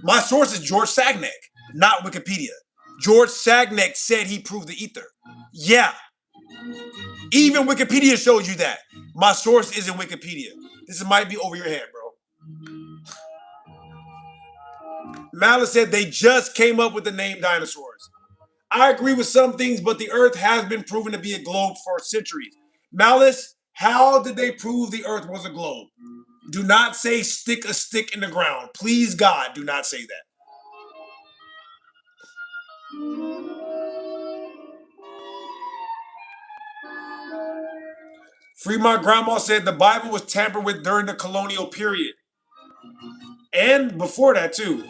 My source is George Sagnac, not Wikipedia. George Sagnac said he proved the ether. Yeah. Even Wikipedia shows you that. My source isn't Wikipedia. This might be over your head, bro. Malice said they just came up with the name dinosaurs. I agree with some things, but the Earth has been proven to be a globe for centuries. Malice, how did they prove the Earth was a globe? Do not say stick a stick in the ground. Please, God, do not say that. Free My Grandma said the Bible was tampered with during the colonial period. And before that, too.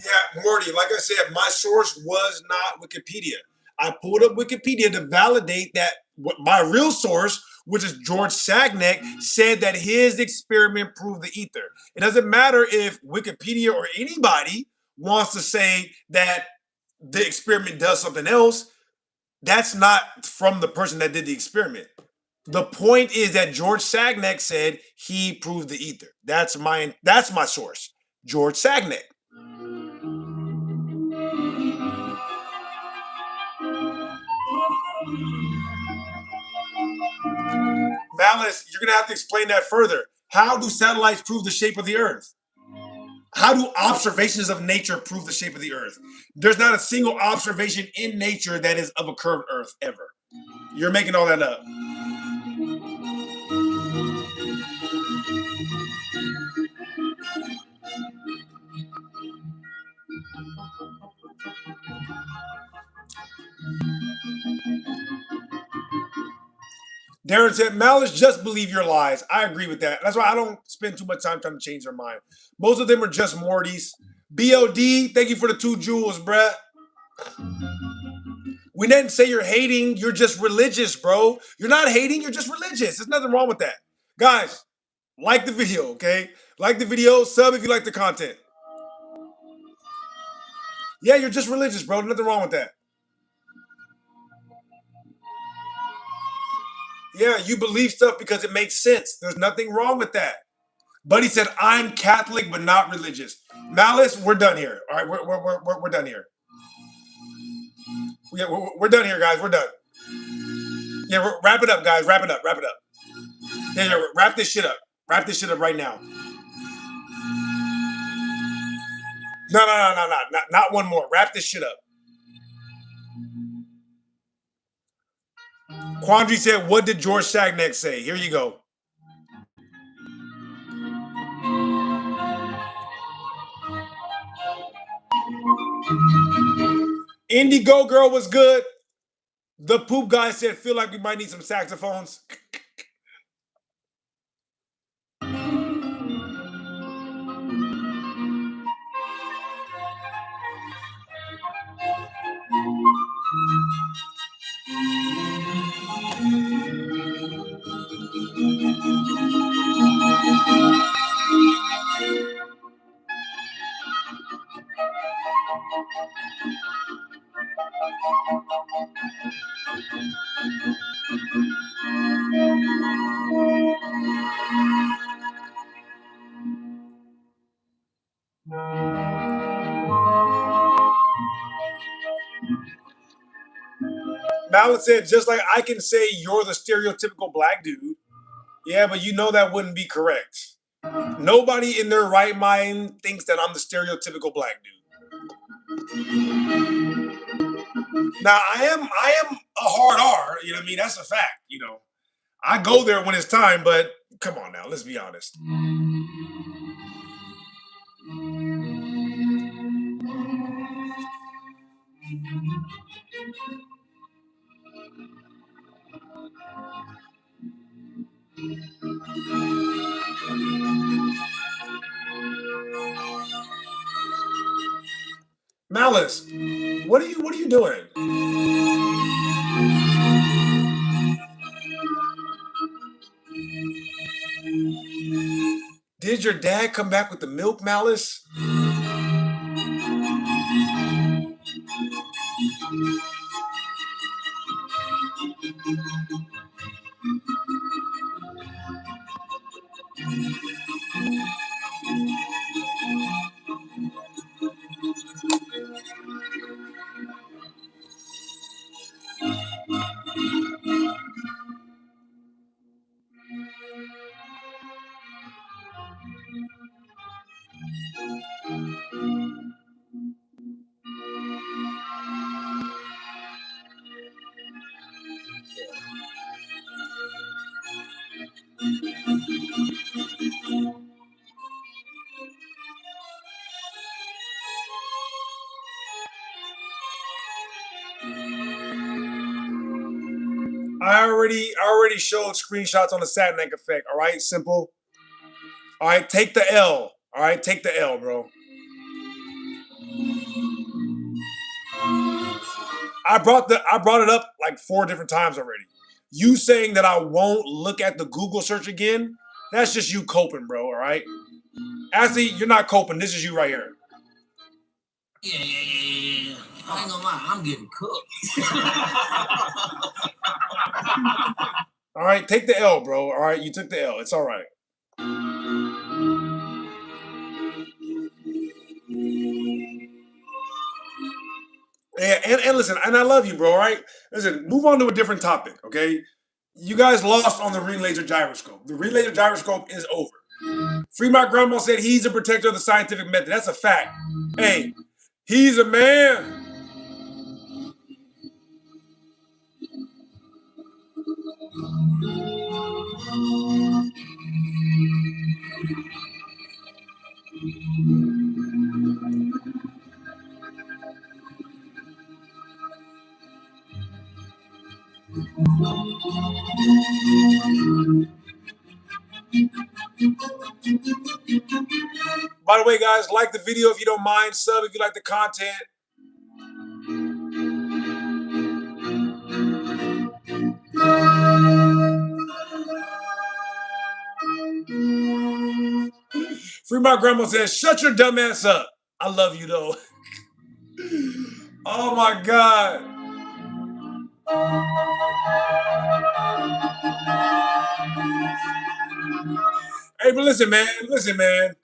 Yeah, Morty, like I said, my source was not Wikipedia. I pulled up Wikipedia to validate that my real source, which is George Sagnac, said that his experiment proved the ether. It doesn't matter if Wikipedia or anybody wants to say that the experiment does something else, that's not from the person that did the experiment. The point is that George Sagnac said he proved the ether. That's my source. George Sagnac. Malice, you're gonna have to explain that further. How do satellites prove the shape of the Earth? How do observations of nature prove the shape of the Earth? There's not a single observation in nature that is of a curved Earth ever. You're making all that up. Darren said, Malice, just believe your lies. I agree with that. That's why I don't spend too much time trying to change their mind. Most of them are just Mortys. BOD, thank you for the 2 jewels, bruh. We didn't say you're hating. You're just religious, bro. You're not hating. You're just religious. There's nothing wrong with that. Guys, like the video, okay? Like the video. Sub if you like the content. Yeah, you're just religious, bro. Nothing wrong with that. Yeah, you believe stuff because it makes sense. There's nothing wrong with that. Buddy said, I'm Catholic but not religious. Malice, we're done here. All right, we're done here. Yeah, we're done here, guys. We're done. Yeah, wrap it up, guys. Wrap it up. Wrap it up. Yeah, wrap this shit up. Wrap this shit up right now. No. Not one more. Wrap this shit up. Quandary said, what did George Sagnac say? Here you go. Indigo Girl was good. The poop guy said, feel like we might need some saxophones. Mallett said, just like I can say you're the stereotypical black dude. Yeah, but you know that wouldn't be correct. Nobody in their right mind thinks that I'm the stereotypical black dude. Now I am a hard R, you know what I mean? That's a fact, you know. I go there when it's time, but come on now, let's be honest. Malice, what are you doing? Did your dad come back with the milk, Malice? I already showed screenshots on the Sagnac effect. All right, simple. All right, take the L. All right, take the L, bro. I brought it up like 4 different times already. You saying that I won't look at the Google search again? That's just you coping, bro. All right. Actually, you're not coping. This is you right here. Yeah. I ain't gonna lie, I'm getting cooked. All right, take the L, bro. All right, you took the L. It's all right. Yeah, and listen, and I love you, bro. All right, listen, move on to a different topic, okay? You guys lost on the ring laser gyroscope. The ring laser gyroscope is over. Free My Grandma said he's a protector of the scientific method. That's a fact. Hey, he's a man. By the way, guys, like the video if you don't mind. Sub if you like the content. Free My Grandma says, shut your dumb ass up. I love you, though. Oh, my God. Hey, but listen, man. Listen, man.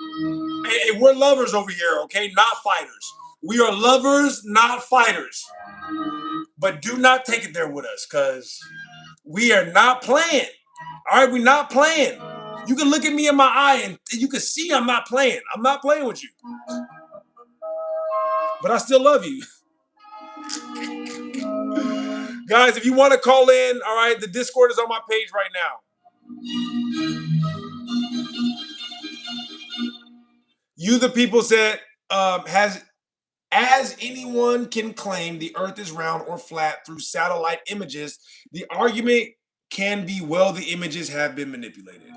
Hey, we're lovers over here, okay? Not fighters. We are lovers, not fighters. But do not take it there with us, because we are not playing. All right, we're not playing. You can look at me in my eye and you can see I'm not playing. I'm not playing with you. But I still love you. Guys, if you want to call in, all right, the Discord is on my page right now. You the people said, as anyone can claim the earth is round or flat through satellite images, the argument can be, well, the images have been manipulated.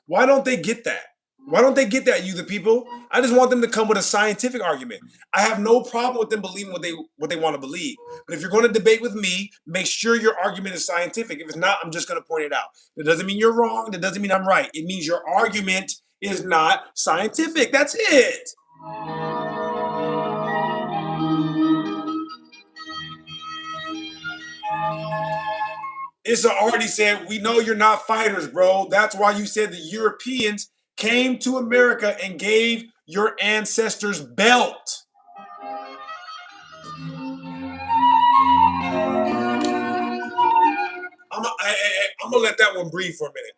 Why don't they get that? Why don't they get that, you the people? I just want them to come with a scientific argument. I have no problem with them believing what they want to believe. But if you're going to debate with me, make sure your argument is scientific. If it's not, I'm just going to point it out. That doesn't mean you're wrong. That doesn't mean I'm right. It means your argument is not scientific. That's it. Issa already said, we know you're not fighters, bro. That's why you said the Europeans came to America and gave your ancestors belt. I'm gonna let that one breathe for a minute.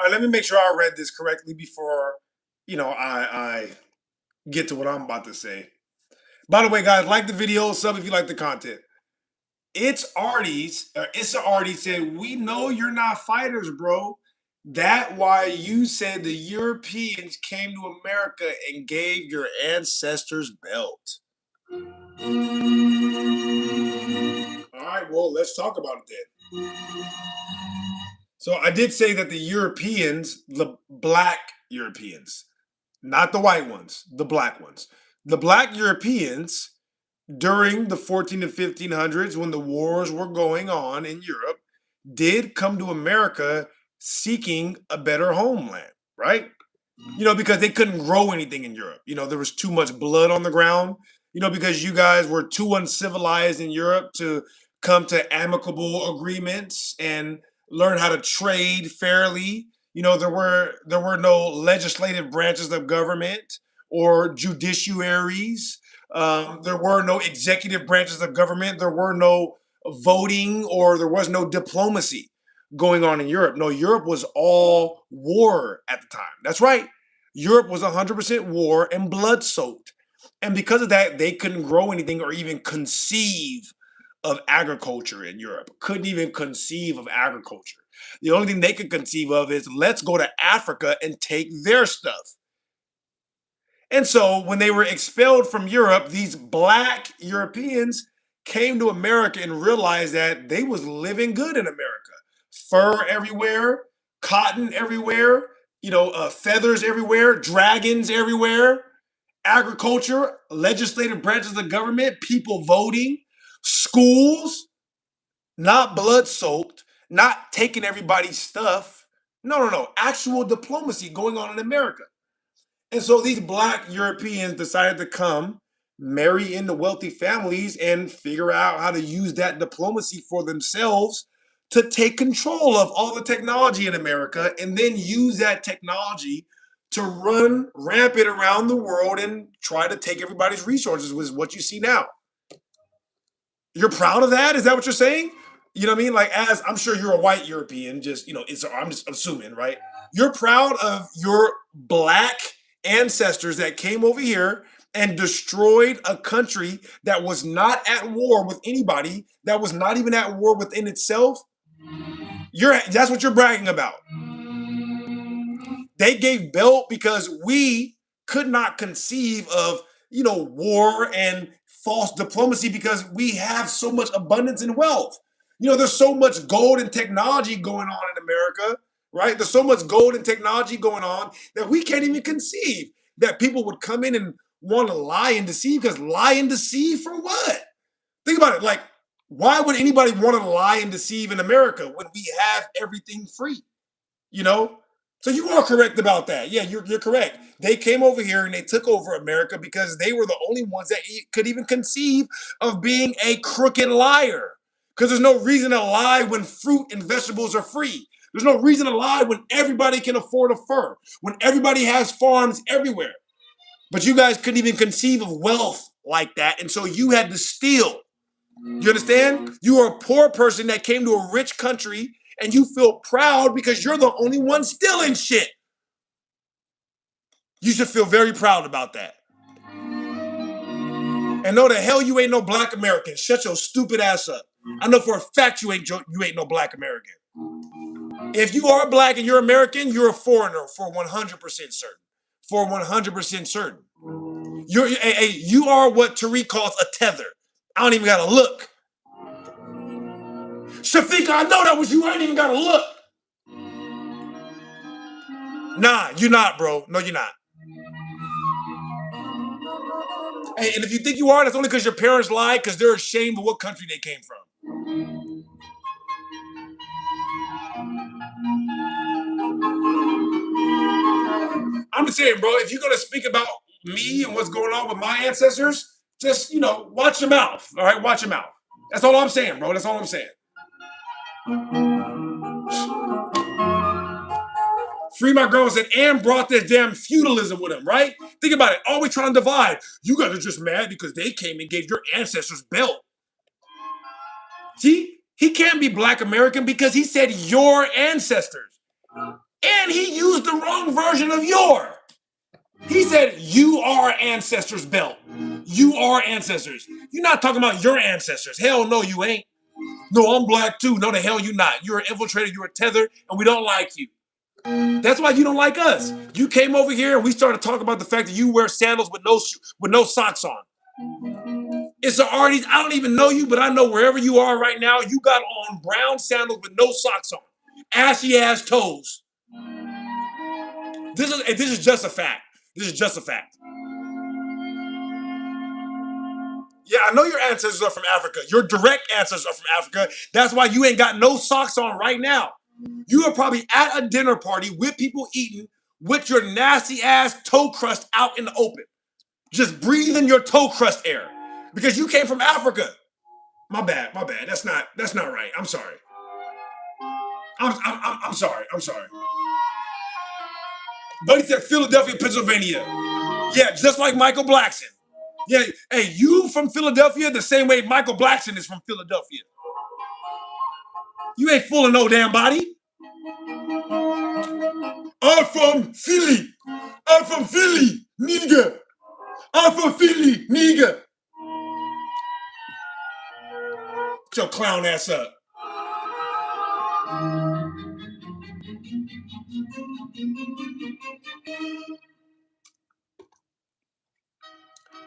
right, let me make sure I read this correctly before, I get to what I'm about to say. By the way, guys, like the video, sub if you like the content. It's Issa Artie said, we know you're not fighters, bro. That why you said the Europeans came to America and gave your ancestors belt. All right, well, let's talk about it then. So I did say that the Europeans, the black Europeans, not the white ones, the black ones. The black Europeans during the 14 and 1500s when the wars were going on in Europe did come to America seeking a better homeland, right? Because they couldn't grow anything in Europe. There was too much blood on the ground, because you guys were too uncivilized in Europe to come to amicable agreements and learn how to trade fairly. There were no legislative branches of government or judiciaries. There were no executive branches of government. There were no voting, or there was no diplomacy going on in Europe. No, Europe was all war at the time. That's right. Europe was 100% war and blood soaked. And because of that, they couldn't grow anything or even conceive of agriculture in Europe. Couldn't even conceive of agriculture. The only thing they could conceive of is, let's go to Africa and take their stuff. And so when they were expelled from Europe, these black Europeans came to America and realized that they was living good in America. Fur everywhere, cotton everywhere, feathers everywhere, dragons everywhere, agriculture, legislative branches of government, people voting, schools, not blood soaked, not taking everybody's stuff. No. Actual diplomacy going on in America. And so these black Europeans decided to come, marry into wealthy families, and figure out how to use that diplomacy for themselves to take control of all the technology in America, and then use that technology to run rampant around the world and try to take everybody's resources, was what you see now. You're proud of that? Is that what you're saying? You know what I mean? Like, as I'm sure you're a white European, I'm just assuming, right? You're proud of your black ancestors that came over here and destroyed a country that was not at war with anybody, that was not even at war within itself. That's what you're bragging about. They gave belt because we could not conceive of, war and false diplomacy because we have so much abundance and wealth. There's so much gold and technology going on in America, right? There's so much gold and technology going on that we can't even conceive that people would come in and want to lie and deceive. Because lie and deceive for what? Think about it. Like, why would anybody want to lie and deceive in America when we have everything free? So you are correct about that. Yeah, you're correct. They came over here and they took over America because they were the only ones that could even conceive of being a crooked liar. Because there's no reason to lie when fruit and vegetables are free. There's no reason to lie when everybody can afford a fur, when everybody has farms everywhere. But you guys couldn't even conceive of wealth like that, and so you had to steal. You understand? You are a poor person that came to a rich country, and you feel proud because you're the only one stealing shit. You should feel very proud about that. And no, the hell you ain't no black American. Shut your stupid ass up. I know for a fact you ain't no black American. If you are black and you're American, you're a foreigner for 100% certain. For 100% certain. You are what Tariq calls a tether. I don't even gotta look. Shafiqa, I know that was you. I ain't even gotta look. Nah, you're not, bro. No, you're not. Hey, and if you think you are, that's only because your parents lied because they're ashamed of what country they came from. I'm just saying, bro, if you're going to speak about me and what's going on with my ancestors, just, watch your mouth. All right, watch your mouth. That's all I'm saying, bro. That's all I'm saying. Free My Girl said, and brought this damn feudalism with him, right? Think about it. Always trying to divide. You guys are just mad because they came and gave your ancestors belt. See? He can't be black American because he said your ancestors. And he used the wrong version of your. He said, you are ancestors' belt. You are ancestors. You're not talking about your ancestors. Hell no, you ain't. No, I'm black too. No, the hell you not. You're an infiltrator. You're a tether, and we don't like you. That's why you don't like us. You came over here and we started talking about the fact that you wear sandals with no socks on. It's already, I don't even know you, but I know wherever you are right now, you got on brown sandals with no socks on. Ashy ass toes. This is just a fact. This is just a fact. Yeah, I know your ancestors are from Africa. Your direct ancestors are from Africa. That's why you ain't got no socks on right now. You are probably at a dinner party with people eating with your nasty ass toe crust out in the open. Just breathing your toe crust air. Because you came from Africa. My bad. That's not right. I'm sorry. I'm sorry. Buddy said Philadelphia, Pennsylvania. Yeah, just like Michael Blackson. Yeah, hey, you from Philadelphia the same way Michael Blackson is from Philadelphia. You ain't full of no damn body. I'm from Philly. Nigga. I'm from Philly, nigga. Get your clown ass up.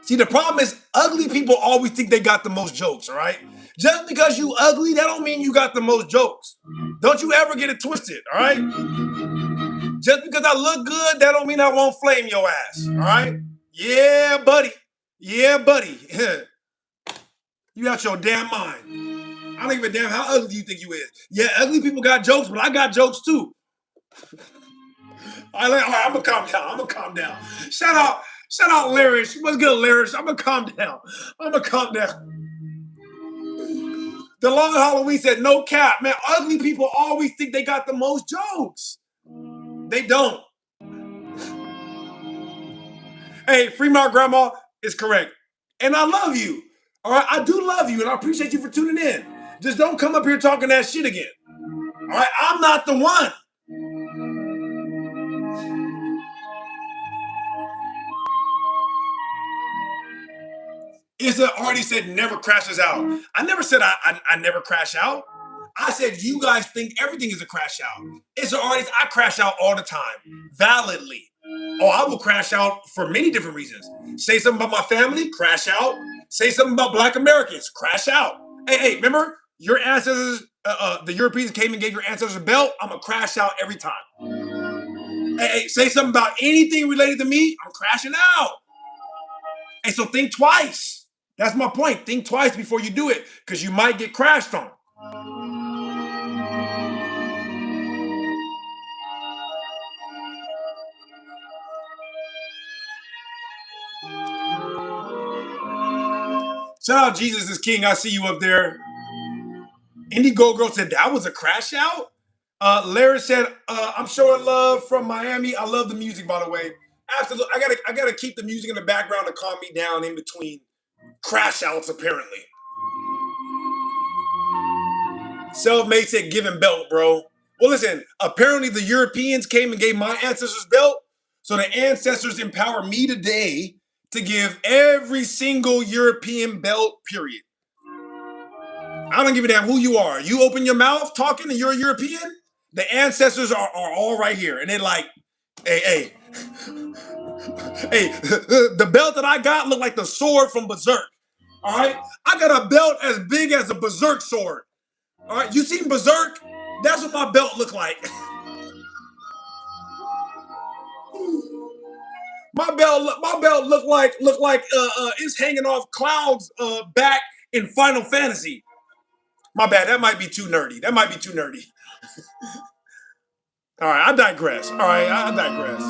See, the problem is ugly people always think they got the most jokes, all right? Just because you ugly, that don't mean you got the most jokes. Don't you ever get it twisted, all right? Just because I look good, that don't mean I won't flame your ass, all right? Yeah, buddy. Yeah, buddy. You out your damn mind. I don't give a damn how ugly you think you is. Yeah, ugly people got jokes, but I got jokes too. All right, I'm gonna calm down. Shout out, Lyrish. What's good, Lyrish? I'm gonna calm down. The Long Halloween said, no cap, man. Ugly people always think they got the most jokes. They don't. Hey, Fremont Grandma is correct. And I love you. All right, I do love you, and I appreciate you for tuning in. Just don't come up here talking that shit again. All right, I'm not the one. Issa already said never crashes out. I never said I never crash out. I said you guys think everything is a crash out. It's already I crash out all the time, validly. Oh, I will crash out for many different reasons. Say something about my family, crash out. Say something about Black Americans, crash out. Hey, remember your ancestors? The Europeans came and gave your ancestors a belt. I'm gonna crash out every time. Hey, say something about anything related to me. I'm crashing out. Hey, so think twice. That's my point. Think twice before you do it, because you might get crashed on. Shout out Jesus is King. I see you up there. Indigo Girl said that was a crash out. Larry said, I'm showing love from Miami. I love the music, by the way. Absolutely. I gotta keep the music in the background to calm me down in between crash outs, apparently. Self-made said giving belt, bro. Well, listen, apparently the Europeans came and gave my ancestors belt. So the ancestors empower me today to give every single European belt, period. I don't give a damn who you are. You open your mouth talking and you're a European, the ancestors are all right here. And they're like, hey, the belt that I got looked like the sword from Berserk. All right? I got a belt as big as a Berserk sword. All right? You seen Berserk? That's what my belt looked like. My belt looked like it's hanging off Cloud's back in Final Fantasy. My bad. That might be too nerdy. All right, I digress. I digress.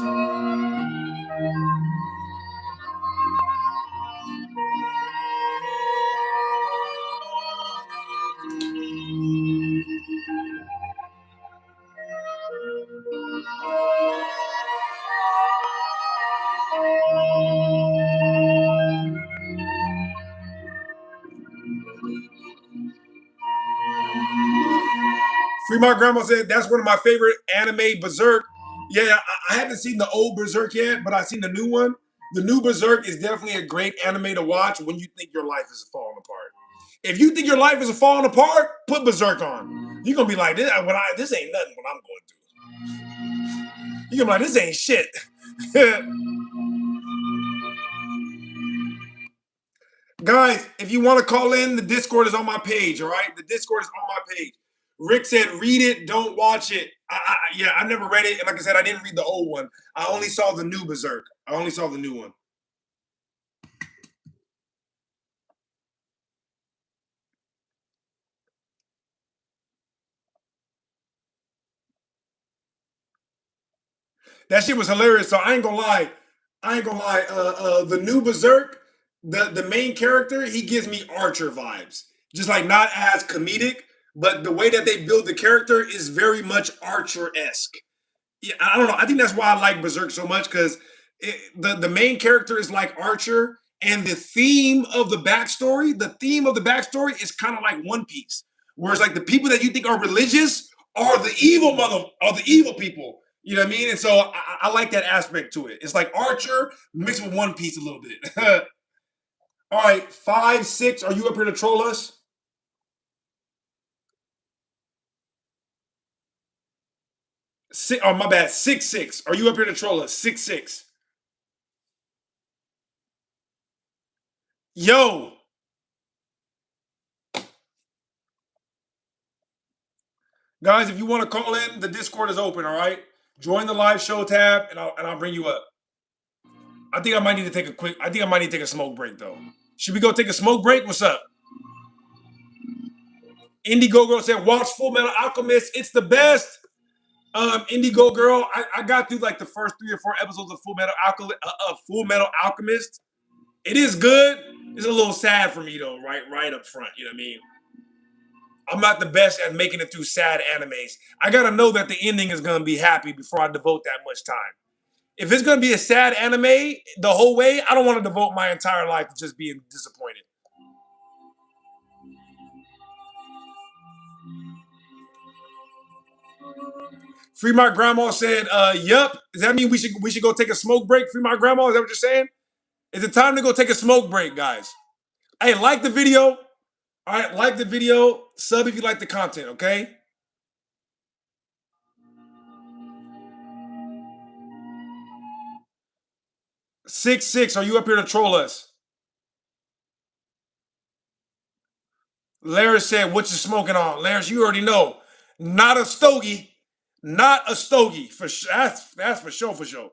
Free My Grandma said that's one of my favorite anime, Berserk. Yeah, I haven't seen the old Berserk yet, but I've seen the new one. The new Berserk is definitely a great anime to watch when you think your life is falling apart. If you think your life is falling apart, put Berserk on. You're gonna be like, this ain't nothing what I'm going through. You're gonna be like, this ain't shit. Guys, if you want to call in, the Discord is on my page, all right? The Discord is on my page. Rick said, read it, don't watch it. Yeah, I never read it. And like I said, I didn't read the old one. I only saw the new Berserk. I only saw the new one. That shit was hilarious. So I ain't gonna lie. The new Berserk, the main character, he gives me Archer vibes. Just like not as comedic, but the way that they build the character is very much Archer-esque. Yeah, I don't know. I think that's why I like Berserk so much because the main character is like Archer, and the theme of the backstory is kind of like One Piece, whereas like the people that you think are religious are the evil people. You know what I mean? And so I like that aspect to it. It's like Archer mixed with One Piece a little bit. All right, 5, 6. Are you up here to troll us? Oh, my bad. 6, 6. Are you up here to troll us? 6, 6. Yo, guys, if you want to call in, the Discord is open. All right, join the live show tab, and I'll bring you up. I think I might need to take a smoke break though. Should we go take a smoke break? What's up? Indigo Girl said, "Watch Full Metal Alchemist. It's the best." Indigo Girl, I got through like the first 3 or 4 episodes of Full Metal Alchemist. It is good. It's a little sad for me though, right up front. You know what I mean? I'm not the best at making it through sad animes. I gotta know that the ending is gonna be happy before I devote that much time. If it's gonna be a sad anime the whole way, I don't want to devote my entire life to just being disappointed. Free My Grandma said, yup. Does that mean we should go take a smoke break? Free My Grandma, is that what you're saying? Is it time to go take a smoke break, guys? Hey, like the video. All right, like the video. Sub if you like the content, okay? Six six, are you up here to troll us? Laris said, what you smoking on? Laris, you already know. Not a stogie. Not a stogie. For that's for sure, for sure.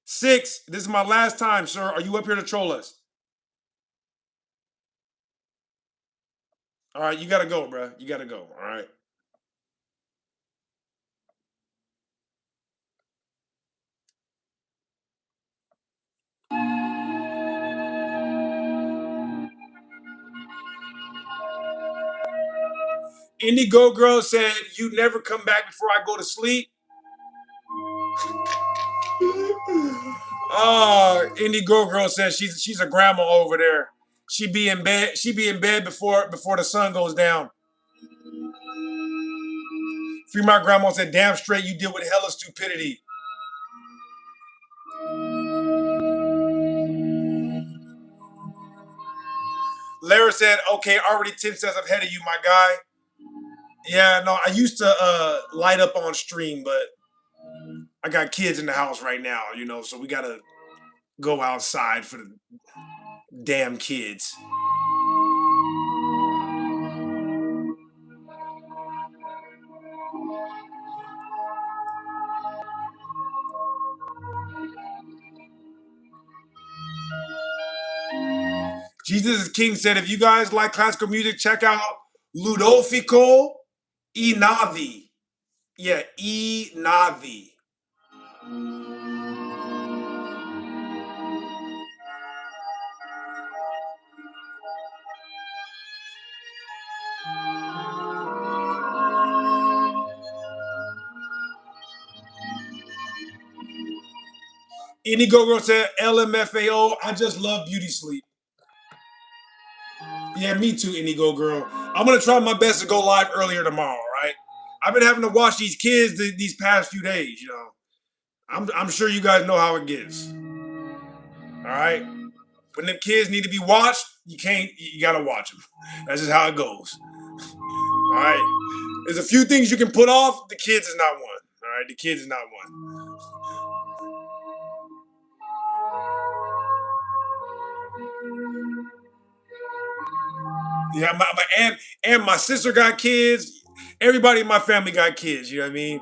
6, this is my last time, sir. Are you up here to troll us? All right, you gotta go, bro. You gotta go. All right. Indigo Girl said, you never come back before I go to sleep. Oh, Indigo Girl says she's a grandma over there. She be in bed. She be in bed before the sun goes down. Free My Grandma said, damn straight you deal with hella stupidity. Lara said, okay, already 10 cents ahead of you, my guy. Yeah, no, I used to light up on stream, but I got kids in the house right now, so we gotta go outside for the damn kids. Jesus is King said, if you guys like classical music, check out Ludovico Einaudi. Yeah, Einaudi. Indigo Girl said, LMFAO, I just love beauty sleep. Yeah, me too, Indigo Girl. I'm gonna try my best to go live earlier tomorrow, right? I've been having to watch these kids these past few days, I'm sure you guys know how it gets. All right. When them kids need to be watched, you gotta watch them. That's just how it goes. All right. There's a few things you can put off. The kids is not one. All right. The kids is not one. Yeah, my aunt and my sister got kids. Everybody in my family got kids. You know what I mean?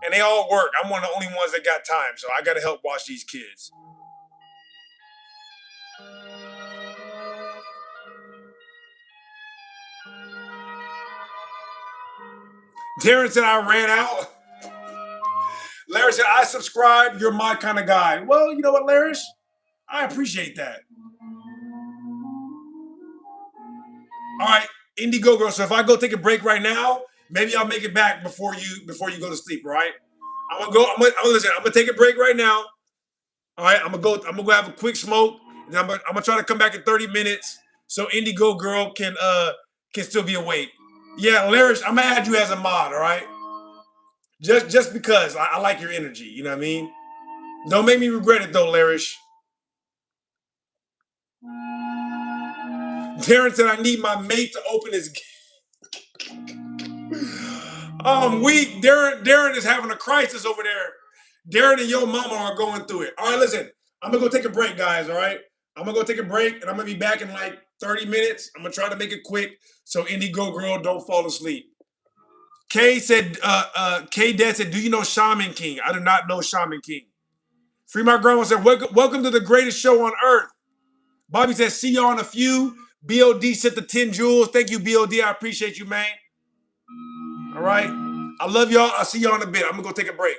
And they all work. I'm one of the only ones that got time, so I got to help watch these kids. Darren said I ran out. Larry said I subscribe. You're my kind of guy. Well, you know what, Larry? I appreciate that. All right, Indigo Girl. So if I go take a break right now, maybe I'll make it back before you go to sleep. Right? I'm gonna take a break right now. All right, I'm gonna go have a quick smoke, and I'm gonna try to come back in 30 minutes so Indigo Girl can still be awake. Yeah, Larry, I'm gonna add you as a mod. All right, just because I like your energy. You know what I mean? Don't make me regret it though, Larry. Darren said I need my mate to open his. I'm weak. Darren is having a crisis over there. Darren and your mama are going through it. All right, listen. I'm gonna go take a break, guys. All right, I'm gonna go take a break, and I'm gonna be back in like 30 minutes. I'm gonna try to make it quick so Indigo Girl don't fall asleep. Kay said, Kay Dad said, do you know Shaman King? I do not know Shaman King. Free My Grandma said, welcome to the greatest show on earth. Bobby said, see y'all in a few. BOD sent the 10 jewels. Thank you, BOD. I appreciate you, man. All right. I love y'all. I'll see y'all in a bit. I'm going to go take a break.